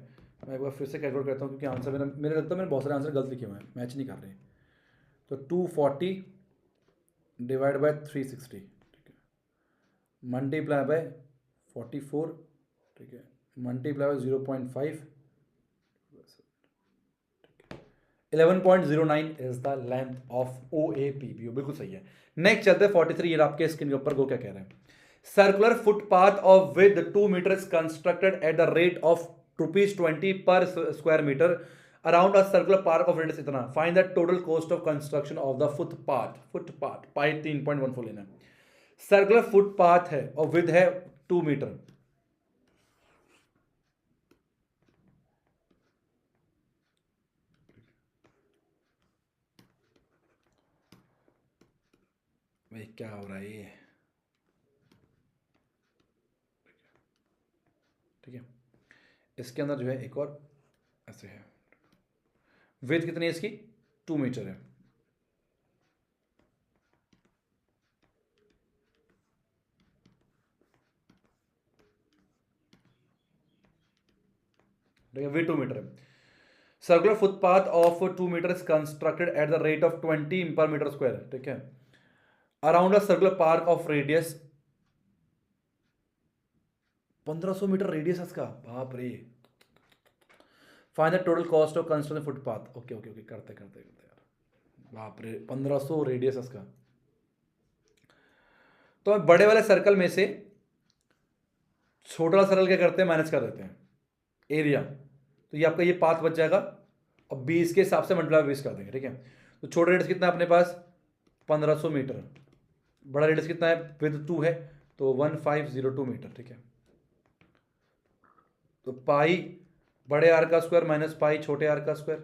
मैं एक बार फिर से कैलकुलेट करता हूँ क्योंकि आंसर मेरे लगता है मैंने बहुत सारे आंसर गलत लिखे हुए हैं, मैच नहीं कर रहे। तो 240 डिवाइड बाय 360, ठीक है, मल्टीप्लाई बाय 44, ठीक है, multiply by 0.5, 11.09 is the length of O A P B, बिल्कुल सही है। नेक्स्ट चलते हैं 43, ये आपके स्क्रीन के ऊपर को क्या कह रहे हैं। Circular footpath of with 2 meters constructed at the rate of ₹20 per square meter around a circular park of radius इतना, find the total cost of construction of the footpath pi 3.14 लेना। सर्कुलर फुटपाथ है और with है 2 metre, भाई क्या हो रहा है ये, ठीक है। इसके अंदर जो है एक और ऐसे है, विड्थ कितनी है इसकी 2 मीटर है, ठीक है, विड्थ 2 मीटर है। Circular footpath of 2 metre constructed at the rate of 20 per metre square, ठीक है, around a circular park of radius 1500 metre radius इसका, बाप रे। Find the total cost of construction footpath, okay okay okay करते करते करते यार, बाप रे 1500 रेडियस इसका। तो बड़े वाले सर्कल में से छोटा वाला सर्कल क्या करते हैं माइनस कर देते हैं एरिया, तो ये आपका ये पाथ बच जाएगा और 20 के हिसाब से मल्टीप्लाई 20 कर देंगे, ठीक है। तो छोटा रेडियस कितना है अपने पास 1500 मीटर, बड़ा रेडियस कितना है विद 2 है तो 1502 मीटर, ठीक है। तो पाई बड़े आर का स्क्वायर माइनस पाई छोटे आर का स्क्वायर,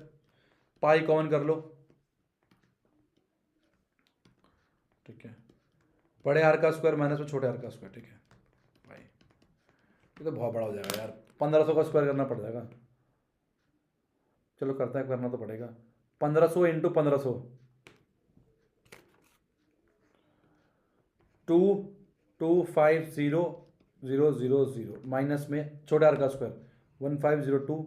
पाई कॉमन कर लो, ठीक है, बड़े आर का स्क्वायर माइनस में छोटे आर का स्क्वायर, ठीक है। पाई ये तो बहुत बड़ा हो जाएगा यार, 1500 का स्क्वायर करना पड़ जाएगा, चलो करते हैं, करना तो पड़ेगा। 1500 इंटू 1500 2250000 माइनस में छोटे आर का स्क्वायर 1502,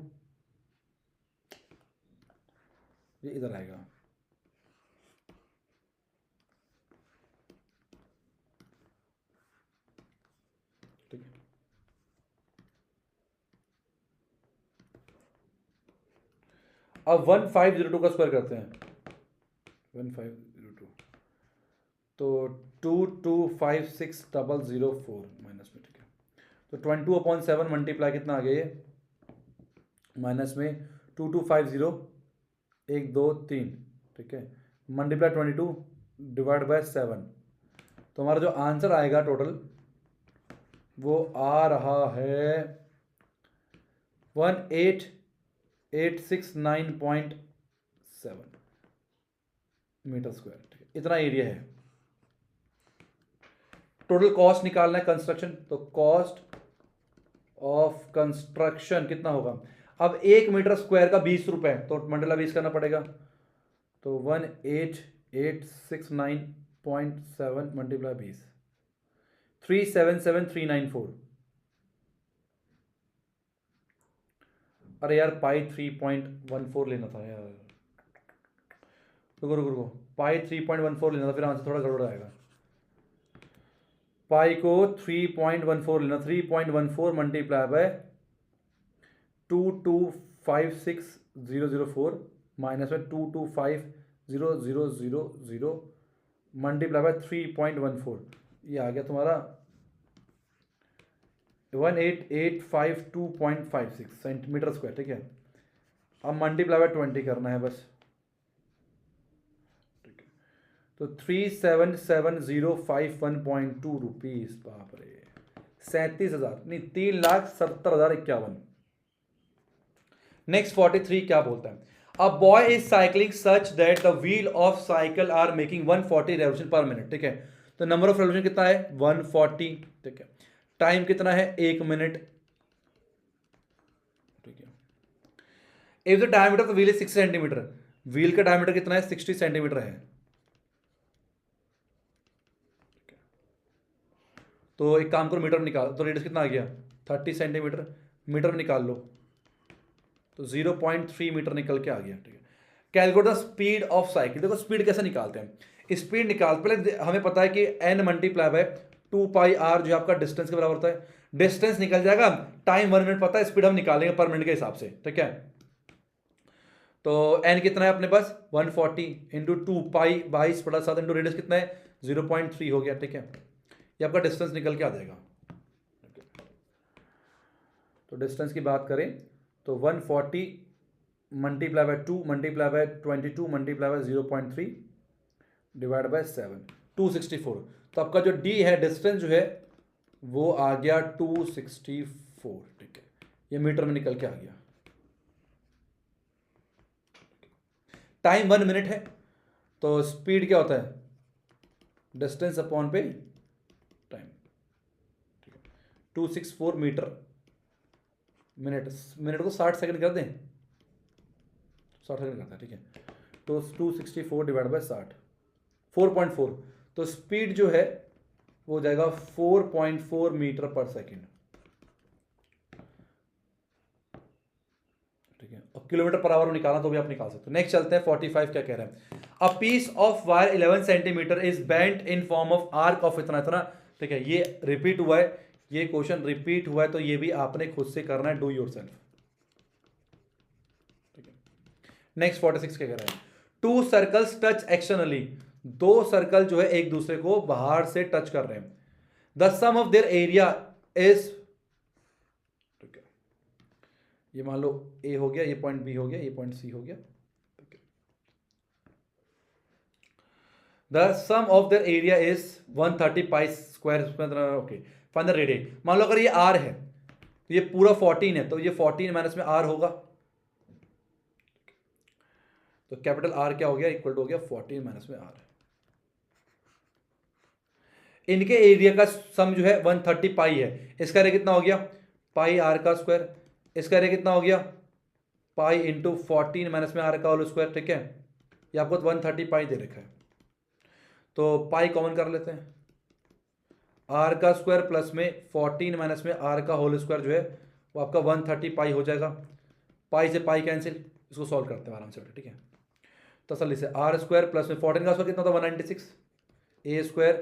ये इधर आएगा। ठीक है, अब 1502 का स्क्वायर करते हैं, 1502 तो 2256004 माइनस में। ठीक है, तो 22/7 मल्टीप्लाई कितना आ गया ये, माइनस में 2250 1 2 3। ठीक है, मल्टीप्लाई 22 डिवाइड बाय 7, तो हमारा जो आंसर आएगा टोटल वो आ रहा है 18869.7 मीटर स्क्वायर। ठीक है, इतना एरिया है। टोटल कॉस्ट निकालना है कंस्ट्रक्शन, तो कॉस्ट ऑफ कंस्ट्रक्शन कितना होगा, अब 1 मीटर स्क्वायर का 20 रुपए, तो मल्टीप्लाई 20 करना पड़ेगा, तो 18869.7 मल्टीप्लाई 20 377394। अरे यार पाई 3.14 लेना था यार, रुको रुको रुको, पाई 3.14 लेना था, फिर आंसर थोड़ा गड़बड़ आएगा। पाई को 3.14 लेना, 3.14 मल्टीप्लाई बाय 2256004 माइनस में 2250000 मल्टीप्लाई बाय 3.14, ये आ गया तुम्हारा 18852.56 सेंटीमीटर स्क्वायर। ठीक है, अब मल्टीप्लाई बाय 20 करना है बस। ठीक है, तो 377,051.2 रुपीज, बाप रे, 37,000 नहीं 3,70,051। नेक्स्ट 43 क्या बोलता है, a boy is cycling such that the wheel of cycle are making 140 revolution per minute. ठीक है, तो नंबर ऑफ रेवोल्यूशन कितना है 140। ठीक है, टाइम कितना है 1 मिनट। ठीक है, if the diameter of the wheel is 60 centimetre, wheel का डायमीटर कितना है 60 सेंटीमीटर है। तो एक काम करो, मीटर में निकाल, तो रेडियस कितना आ गया 30 सेंटीमीटर, मीटर में निकाल लो, तो 0.3 मीटर निकल के आ गया। ठीक है, calculate the speed of cycle. देखो स्पीड कैसे निकालते हैं, स्पीड निकाल, पहले हमें पता है कि n मल्टीप्लाई बाय 2πr जो आपका डिस्टेंस के बराबर होता है, डिस्टेंस निकल जाएगा, टाइम 1 मिनट पता है, स्पीड हम निकालेंगे पर मिनट के हिसाब से। ठीक है, तो n कितना है अपने पास 140 इंटू 2π/7 इंटू रेडियस कितना है 0.3 हो गया। ठीक है, ये आपका डिस्टेंस निकल के आ जाएगा। तो डिस्टेंस की बात करें तो 140 multiply by 2 multiply by 22 multiply by 0.3 divide by 7, 264। तो आपका जो d है डिस्टेंस जो है वो आ गया 264। ठीक है, ये मीटर में निकल के आ गया। टाइम 1 मिनट है, तो स्पीड क्या होता है डिस्टेंस अपॉन पे टाइम। 264 मीटर, मिनट को 60 सेकंड कर दें, 60 सेकंड करता है। ठीक है, तो 264 डिवाइड बाय 60 4.4, तो स्पीड जो है वो हो जाएगा 4.4 मीटर पर सेकंड। ठीक है, और किलोमीटर पर आवर निकालना तो भी आप निकाल सकते हो। नेक्स्ट चलते हैं 45 क्या कह रहे हैं, a piece of wire 11 centimetre is bent in form of arc of इतना इतना। ठीक है, ये रिपीट हुआ है, ये क्वेश्चन रिपीट हुआ है, तो ये भी आपने खुद से करना है, डू योरसेल्फ। ठीक है, नेक्स्ट 46 क्या कह रहा है, टू सर्कल्स टच एक्सटर्नली, दो सर्कल जो है एक दूसरे को बाहर से टच कर रहे हैं, the sum of their area is. ठीक है, ये मान लो ए हो गया, ये पॉइंट बी हो गया, ये पॉइंट सी हो गया। The sum of their area is 130 pi square. Okay, find the radius. मान लो अगर ये आर है तो ये पूरा 14 है, तो ये 14 माइनस में आर होगा, तो कैपिटल आर क्या हो गया इक्वल टू हो गया 14 माइनस में आर। इनके एरिया का सम जो है 130 पाई है, इसका एरिया कितना हो गया पाई आर का स्क्वायर, इसका एरिया कितना हो गया पाई इंटू 14 माइनस में आर का होल स्क्वायर, ठीक है। ये आपको 130 पाई दे रखा है, तो पाई कॉमन कर लेते हैं। आर का स्क्वायर प्लस में 14 माइनस में आर का होल स्क्वायर जो है वो आपका 130 पाई हो जाएगा। पाई से पाई कैंसिल, इसको सॉल्व करते हैं आराम से, ठीक है। तसल्ली से आर स्क्वायर प्लस में 14 का स्क्वायर कितना था 196, A square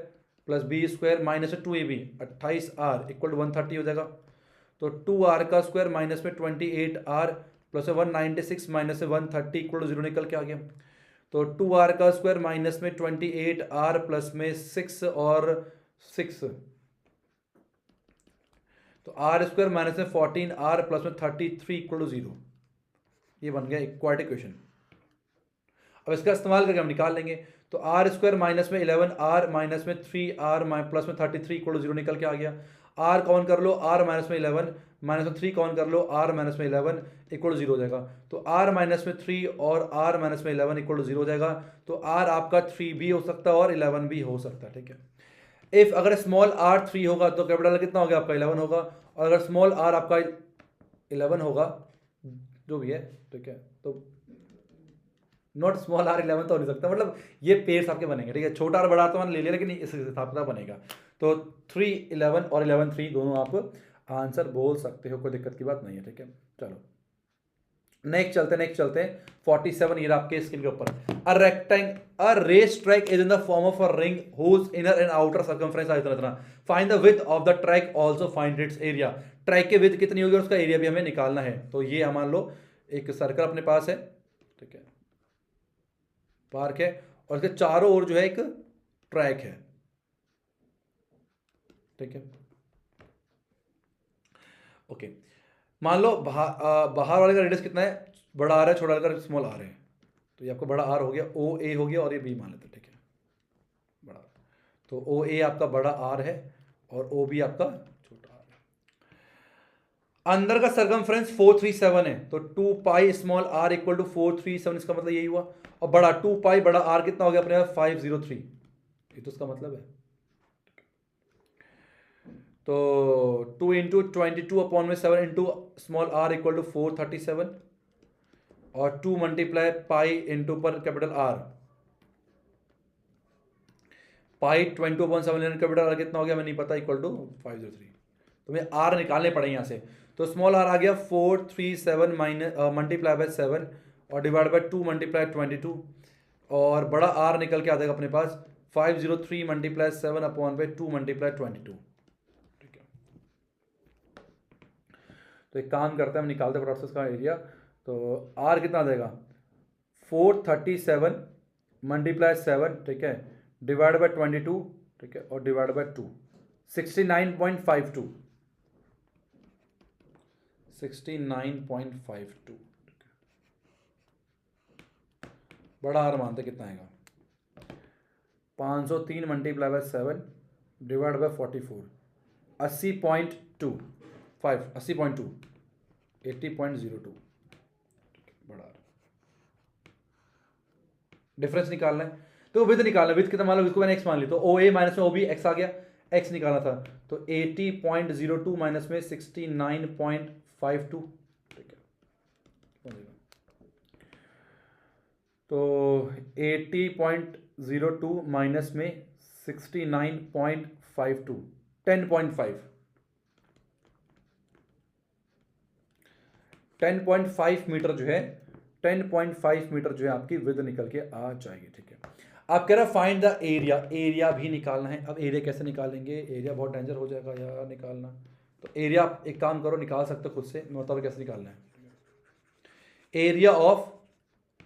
plus B square minus में 2ab 28 आर इक्वल टू 130 हो जाएगा। तो 2 आर का स्क्वायर माइनस में 28 आर प्लस 196 माइनस से 130 इक्वल टू 0 निकल के आ गया। तो 2 आर का स्क्वायर माइनस में 28 आर प्लस में 6 और 6, तो आर स्क्वायर माइनस में 14 आर प्लस में 33 इक्वल टू 0। ये बन गया क्वाड्रेटिक इक्वेशन। अब इसका इस्तेमाल करके हम निकाल लेंगे। तो आर स्क्वायर माइनस में 11 आर माइनस में 3 आर प्लस में 33 इक्वल टू 0 निकल के आ गया। आर कॉमन कर लो, आर माइनस में 11 माइनस में 3 कॉमन कर लो, आर माइनस में 11 इक्वल टू 0 हो जाएगा। तो आर माइनस में 3 और आर माइनस में 11 इक्वल टू 0 हो जाएगा। तो आर आपका 3 भी हो सकता है और 11 भी हो सकता है, ठीक है। इफ अगर स्मॉल आर 3 होगा तो कैपिटल कितना हो गया आपका 11 होगा, और अगर स्मॉल आर आपका 11 होगा जो भी है, ठीक है, तो नॉट स्मॉल आर 11 तो हो नहीं सकता, मतलब ये पेयर्स आपके बनेंगे, ठीक है। छोटा आर बड़ा आर तो मैंने ले लिया, लेकिन इस हिसाब से बनेगा। तो 3 11 और 11 3 दोनों आप आंसर बोल सकते हो, कोई दिक्कत की बात नहीं है, ठीक है। चलो नेक्स्ट चलते हैं 47 ईयर आपके स्क्रीन के ऊपर। A race track is in the form of a ring whose inner and outer circumference are इतना। Find the width of the track, also find its area. Track की विड्थ कितनी होगी और उसका एरिया भी हमें निकालना है। तो ये मान लो एक सर्कल अपने पास है, ठीक है, पार्क है, और इसके चारों ओर जो है एक ट्रैक है, ठीक है। ओके, मान लो बाहर वाले का रेडियस कितना है, बड़ा आर है, छोटा वाले का स्मॉल आर है। तो ये आपका बड़ा आर हो गया, ओ ए हो गया, और ये बी मान लेते, ठीक है, बड़ा। तो ओ ए आपका बड़ा आर है और ओ बी आपका छोटा आर है। अंदर का सर्कमफ्रेंस 437 है, तो 2 pi small r equal to 437, इसका मतलब यही हुआ। और बड़ा 2 पाई बड़ा आर कितना हो गया अपने 503, ये तो उसका मतलब है। तो 2 इंटू 22 अपॉन में 7 into small r equal to 437, और 2 मल्टीप्लाई पाई इंटू पर capital R, pi 22/7 capital R कितना हो गया हमें नहीं पता, इक्वल टू 503। तो हमें आर निकालने पड़े यहाँ से। तो स्मॉल आर आ गया 437 माइनस मल्टीप्लाई बाय 7 और डिवाइड बाय 2 मल्टीप्लाई 22, और बड़ा आर निकल के आ जाएगा अपने पास 503 मल्टीप्लाई 7 अपॉन बाय 2 मल्टीप्लाई 22, ठीक है। तो एक काम करते हैं, हम निकालते हैं प्रोसेस का एरिया। तो आर कितना आ जाएगा 437 मल्टीप्लाई 7, ठीक है, डिवाइड बाय 22, ठीक है, और डिवाइड बाय 2, 69.52, 69.52, बड़ा आर मानते कितना आएगा 503 मल्टीप्लाई बाय 7 डिवाइड बाय 44, 80.2, 80.2, 80.02, बड़ा आर। डिफरेंस निकालना है, तो विद निकालना है। विद कितना मान लो, इसको मैंने एक्स मान ली, तो ओ ए माइनस में ओ बी एक्स आ गया, एक्स निकालना था। तो 80.02 माइनस में 69.52, ठीक है। तो 80.02 माइनस में 69.52, 10.5, 10.5 मीटर जो है, 10.5 मीटर जो है आपकी विद निकल के आ जाएगी, ठीक है। आप कह रहे फाइंड द एरिया, एरिया भी निकालना है। अब एरिया कैसे निकालेंगे, एरिया बहुत डेंजर हो जाएगा यार निकालना। तो एरिया आप एक काम करो, निकाल सकते हो खुद से, मैं बताऊँ कैसे निकालना है। एरिया ऑफ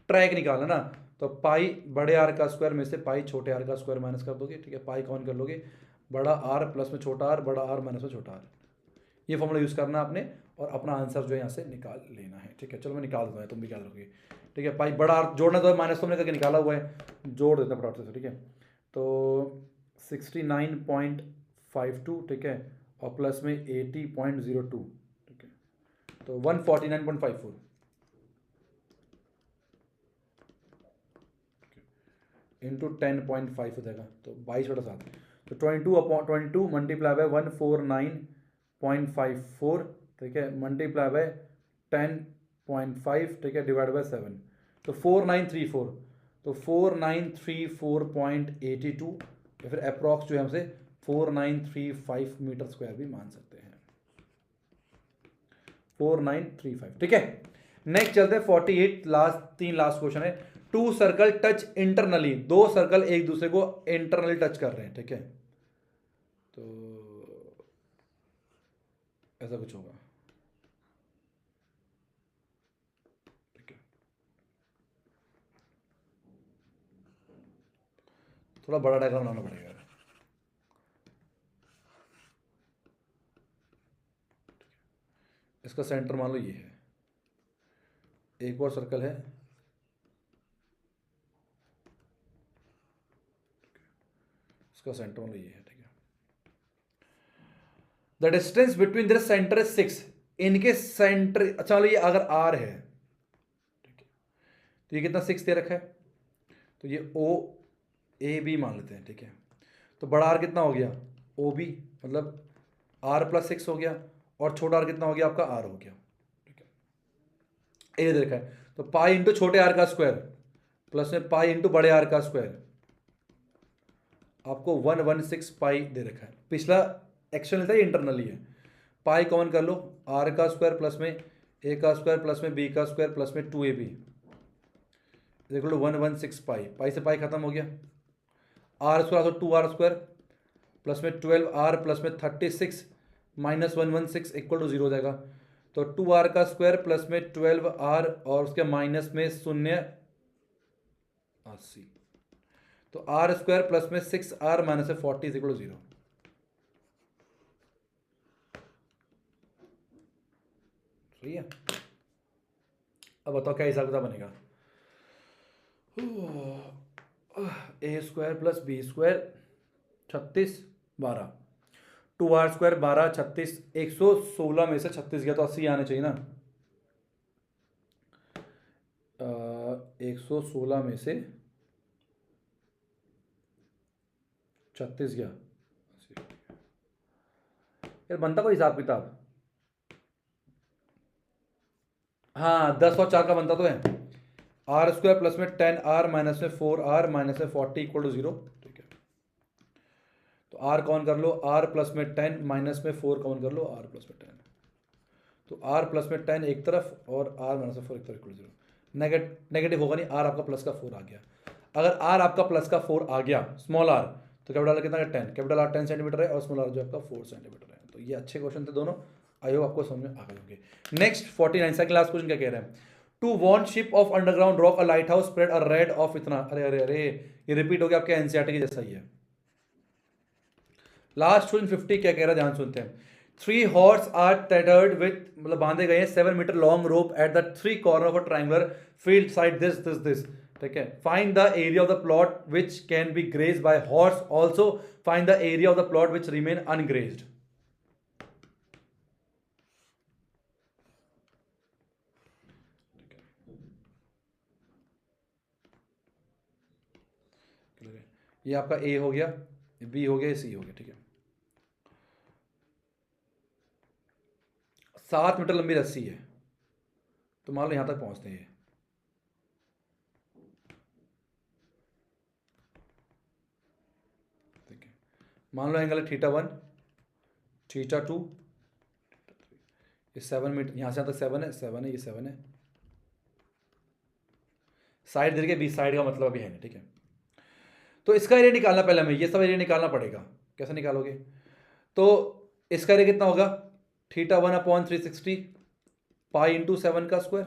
ट्रैक निकालना ना, तो पाई बड़े आर का स्क्वायर में से पाई छोटे आर का स्क्वायर माइनस कर दोगे, ठीक है। पाई कौन कर लोगे, बड़ा आर प्लस में छोटा आर, बड़ा आर माइनस में छोटा आर, ये फॉर्मूला यूज़ करना आपने, और अपना आंसर जो है यहाँ से निकाल लेना है, ठीक है। चलो मैं निकाल दूंगा, तुम भी निकाल लोगे, ठीक है। पाई बड़ा आर जोड़ना तो माइनस तुमने करके निकाला हुआ है, जोड़ देते हैं फटाफट से, ठीक है। तो 69.52, ठीक है, और प्लस में 80.02, ठीक है, तो 149.54, इंटू 10.5 हो जाएगा, तो 22/7, तो 22 मल्टीप्लाई बाय 149.54, ठीक है, मल्टीप्लाई बाय 10 0.5, ठीक है, डिवाइड बाय 7, तो 4934, तो 4934.82 या फिर अप्रॉक्स जो है हमसे 4935 मीटर स्क्वायर भी मान सकते हैं, 4935, ठीक है। नेक्स्ट चलते हैं 48, लास्ट क्वेश्चन है। टू सर्कल टच इंटरनली, दो सर्कल एक दूसरे को इंटरनली टच कर रहे हैं, ठीक है, तो ऐसा कुछ होगा, ठीक है, थोड़ा बड़ा डायग्राम बनाना पड़ेगा। इसका सेंटर मान लो ये है, एक और सर्कल है, इसका सेंटर मान लो ये है, ठीक है। The distance between this centre is 6, इनके सेंटर, अच्छा मान लो ये अगर आर है, ठीक है, तो ये कितना 6 दे रखा है, तो ये ओ ए बी मान लेते हैं, ठीक है, तो बड़ा आर कितना हो गया ओ बी, मतलब आर प्लस 6 हो गया, और छोटा आर कितना हो गया आपका आर हो गया, ठीक है, ए दे रखा है, तो पाई इंटू छोटे आर का स्क्वायर प्लस में पाई इंटू बड़े आर का स्क्वायर, आपको 116 पाई दे रखा है। पिछला एक्शन था, ये इंटरनली है, पाई कॉमन कर लो, आर का स्क्वायर प्लस में ए का स्क्वायर प्लस में बी का स्क्वायर प्लस में 2ab देख लो 116 पाई, पाई से पाई खत्म हो गया, आर स्क्वायर तो 2r स्क्वायर प्लस में 12r प्लस में 36 माइनस 116 इक्वल टू 0 हो जाएगा, तो 2r का स्क्वायर प्लस में 12r और उसके माइनस में 0.80, तो आर स्क्वायर प्लस में 6r माइनस से 40 इज इक्वल टू 0। सही है, अब बताओ क्या हिसाब किताब बनेगा। A square plus B square 36 12, 2r square 12 36, 116 में से 36 गया तो 80 आने चाहिए ना, 116 में से 36 गया, यार बनता कोई हिसाब किताब, हाँ 10 और 4 का बनता तो है, आर स्क्वायर प्लस में 10r माइनस में 4r माइनस में 40 इक्वल टू 0, ठीक है, तो r कॉमन कर लो, r प्लस में 10 माइनस में 4 कॉमन कर लो, r प्लस में 10, तो r प्लस में 10 एक तरफ और r माइनस में 4 एक तरफ इक्वल टू 0, नेगेटिव होगा नहीं, r आपका प्लस का 4 आ गया, अगर r आपका प्लस का 4 आ गया स्मॉल r, तो कैपिटल r कितना है 10, कैपिटल R 10 सेंटीमीटर है और स्मॉल r जो आपका 4 सेंटीमीटर है। तो ये अच्छे क्वेश्चन थे दोनों, आई होप आपको समझ में आ गए होंगे। नेक्स्ट 49 सेकंड लास्ट क्वेश्चन क्या कह रहे हैं, two want ship of underground rock a light house spread a red of इतना, अरे अरे अरे ये रिपीट हो गया आपके एनसीईआरटी के जैसा ही है। लास्ट क्वेश्चन 50 क्या कह रहा है, ध्यान सुनते हैं। 3 हॉर्स आर टेथर्ड विथ, मतलब बांधे गए हैं 7 metre long rope at the 3 corner of a triangular field side this, ठीक है, find the area of the plot which can be grazed by horse, also find the area of the plot which remain ungrazed. ये आपका ए हो गया, B हो गया, सी हो गया, ठीक है, 7 मीटर लंबी रस्सी है, तो मान लो यहां तक पहुंचते हैं, ठीक है, मान लो एंगल है θ1 θ2, ये 7 मीटर, यहां से यहां तक 7 है, 7 है, ये 7 है, साइड दे के बीच साइड का मतलब अभी है नहीं, ठीक है, तो इसका एरिया निकालना, पहले हमें ये सब एरिया निकालना पड़ेगा। कैसे निकालोगे, तो इसका एरिया कितना होगा θ1/360 पाई इंटू 7 का स्क्वायर,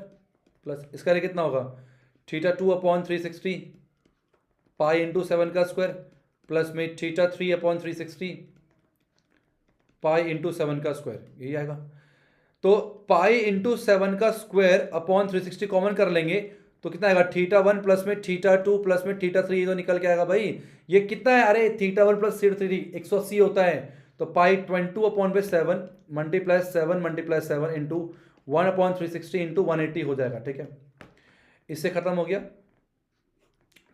प्लस इसका एरिया कितना होगा θ2/360 पाई इंटू 7 का स्क्वायर, प्लस में θ3/360 पाई इंटू 7 का स्क्वायर, यही आएगा। तो पाई इंटू 7 का स्क्वायर अपॉन 360 कॉमन कर लेंगे तो कितना आएगा θ1 प्लस में θ2 प्लस में θ3, ये तो निकल के आएगा भाई, ये कितना है, अरे θ1 प्लस θ3 180 होता है, तो पाई 22/7 मल्टीप्लाई 7 इंटू 1/360 इंटू 180 हो जाएगा, ठीक है, इससे खत्म हो गया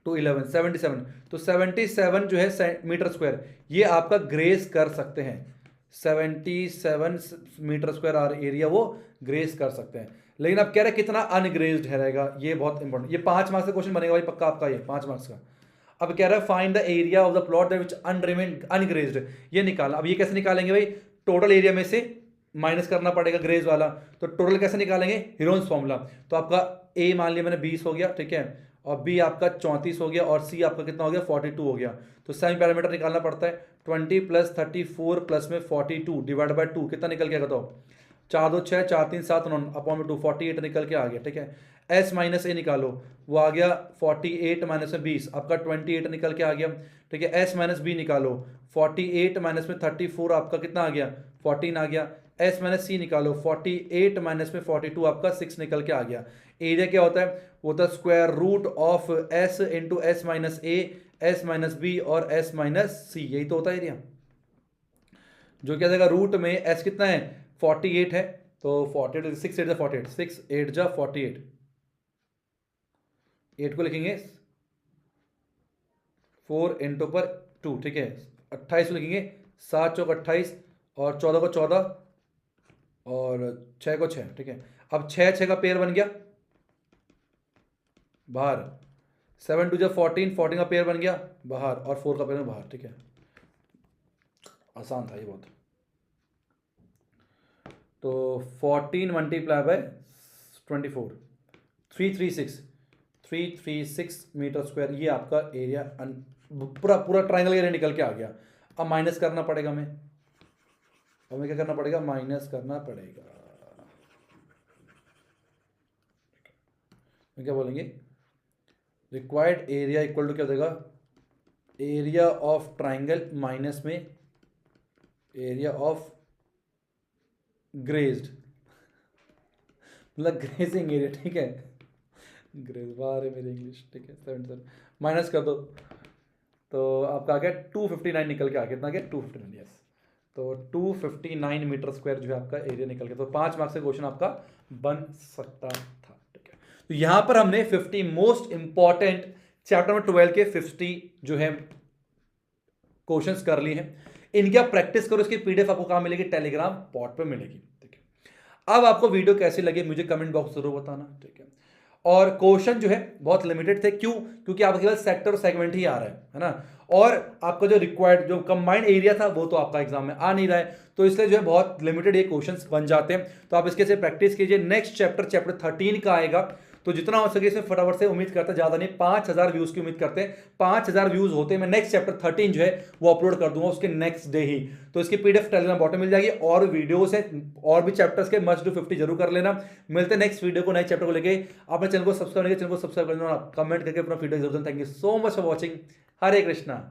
211 77, तो 77 जो है मीटर स्क्वायर, ये आपका ग्रेस कर सकते हैं, 77 मीटर स्क्वायर आर एरिया वो ग्रेज कर सकते हैं। लेकिन अब कह रहे हैं कितना अनग्रेज्ड रहेगा, ये बहुत इंपॉर्टेंट, ये 5 मार्क्स का क्वेश्चन बनेगा भाई पक्का आपका, ये 5 मार्क्स का। अब कह रहा है find the area of the plot that which अनरिमेन अनग्रेज्ड, ये निकालना। अब ये कैसे निकालेंगे भाई, टोटल एरिया में से माइनस करना पड़ेगा ग्रेज वाला, तो टोटल कैसे निकालेंगे, हीरोन्स फॉर्मूला। तो आपका ए मान लिया मैंने 20 हो गया, ठीक है, और बी आपका 34 हो गया, और सी आपका कितना हो गया 42 हो गया। तो सेमी पैरामीटर निकालना पड़ता है, 20 + 34 प्लस में 42 डिवाइड बाय 2 कितना निकल गया बताओ, 4 2 6 4 3 7 9 अपॉन में 2 48 निकल के आ गया, ठीक है। एस माइनस ए निकालो, वो आ गया 48 माइनस में 20 आपका 28 निकल के आ गया, ठीक है। एस माइनस बी निकालो, 48 माइनस में 34 आपका कितना आ गया 14 आ गया। एस माइनस सी निकालो, 48 माइनस में 42 आपका 6 निकल के आ गया। एरिया क्या होता है, वो होता है square root of s into s minus a, s minus b और एस माइनस सी, यही तो होता है एरिया। जो क्या देगा, रूट में एस कितना है 48 है, तो 48 6 8 जा 48, 6 8 जा 48, 8 को लिखेंगे 4 इंटू पर 2, ठीक है। 28 को लिखेंगे 7 चौक 28 और 14 को 14 और 6 को 6, ठीक है। अब 6 6 का पेयर बन गया बाहर, 7 2 जा 14, 14 का पेयर बन गया बाहर, और 4 का पेयर बाहर, ठीक है। आसान था ये बहुत। तो 14 मल्टीप्लाई बाय 24, 336 मीटर स्क्वायर, ये आपका एरिया पूरा पूरा ट्राइंगल एरिया निकल के आ गया। अब माइनस करना पड़ेगा हमें क्या करना पड़ेगा, माइनस करना पड़ेगा। क्या बोलेंगे, रिक्वायर्ड एरिया इक्वल टू क्या हो जाएगा, एरिया ऑफ ट्राइंगल माइनस में एरिया ऑफ ग्रेज्ड, मतलब ग्रेजिंग एरिया, ठीक है। ग्रेज बार है मेरी इंग्लिश, ठीक है। 77 माइनस कर दो, तो आपका आ गया 259 निकल के आ गया, कितना गया 259, यस। तो 259 मीटर स्क्वायर जो है आपका एरिया निकल गया। तो 5 मार्क्स का क्वेश्चन आपका बन सकता था, ठीक है। तो यहां पर हमने 50 मोस्ट इंपॉर्टेंट चैप्टर नंबर 12 के 50 जो है क्वेश्चंस कर लिए हैं। इनकी आप प्रैक्टिस करो, इसकी पीडीएफ आपको कहां मिलेगी, टेलीग्राम बॉट पे मिलेगी, ठीक है। अब आपको वीडियो कैसी लगी मुझे कमेंट बॉक्स जरूर बताना, ठीक है। और क्वेश्चन जो है बहुत लिमिटेड थे, क्यों, क्योंकि आपके केवल सेक्टर और सेगमेंट ही आ रहा है ना, और आपका जो रिक्वायर्ड जो कंबाइंड एरिया था वो तो आपका एग्जाम में आ नहीं रहा है, तो इसलिए जो है बहुत लिमिटेड ये क्वेश्चंस बन जाते हैं। तो आप इसके से प्रैक्टिस कीजिए। नेक्स्ट चैप्टर 13 का आएगा, तो जितना हो सके इसमें फटाफट से, उम्मीद करते हैं ज्यादा नहीं, 5000 व्यूज की उम्मीद करते हैं। 5000 व्यूज होते हैं मैं नेक्स्ट चैप्टर 13 जो है वो अपलोड कर दूंगा उसके नेक्स्ट डे ही। तो इसकी पीडीएफ टेलीग्राम बॉटम मिल जाएगी, और वीडियोस है और भी चैप्टर्स के, मस्ट डू 50 जरूर कर लेना। मिलते हैं नेक्स्ट वीडियो को नए चैप्टर को लेके। अपने चैनल को सब्सक्राइब कर देना, कमेंट करके अपना फीडबैक जरूर देना। Thank you so much for watching. Hare Krishna.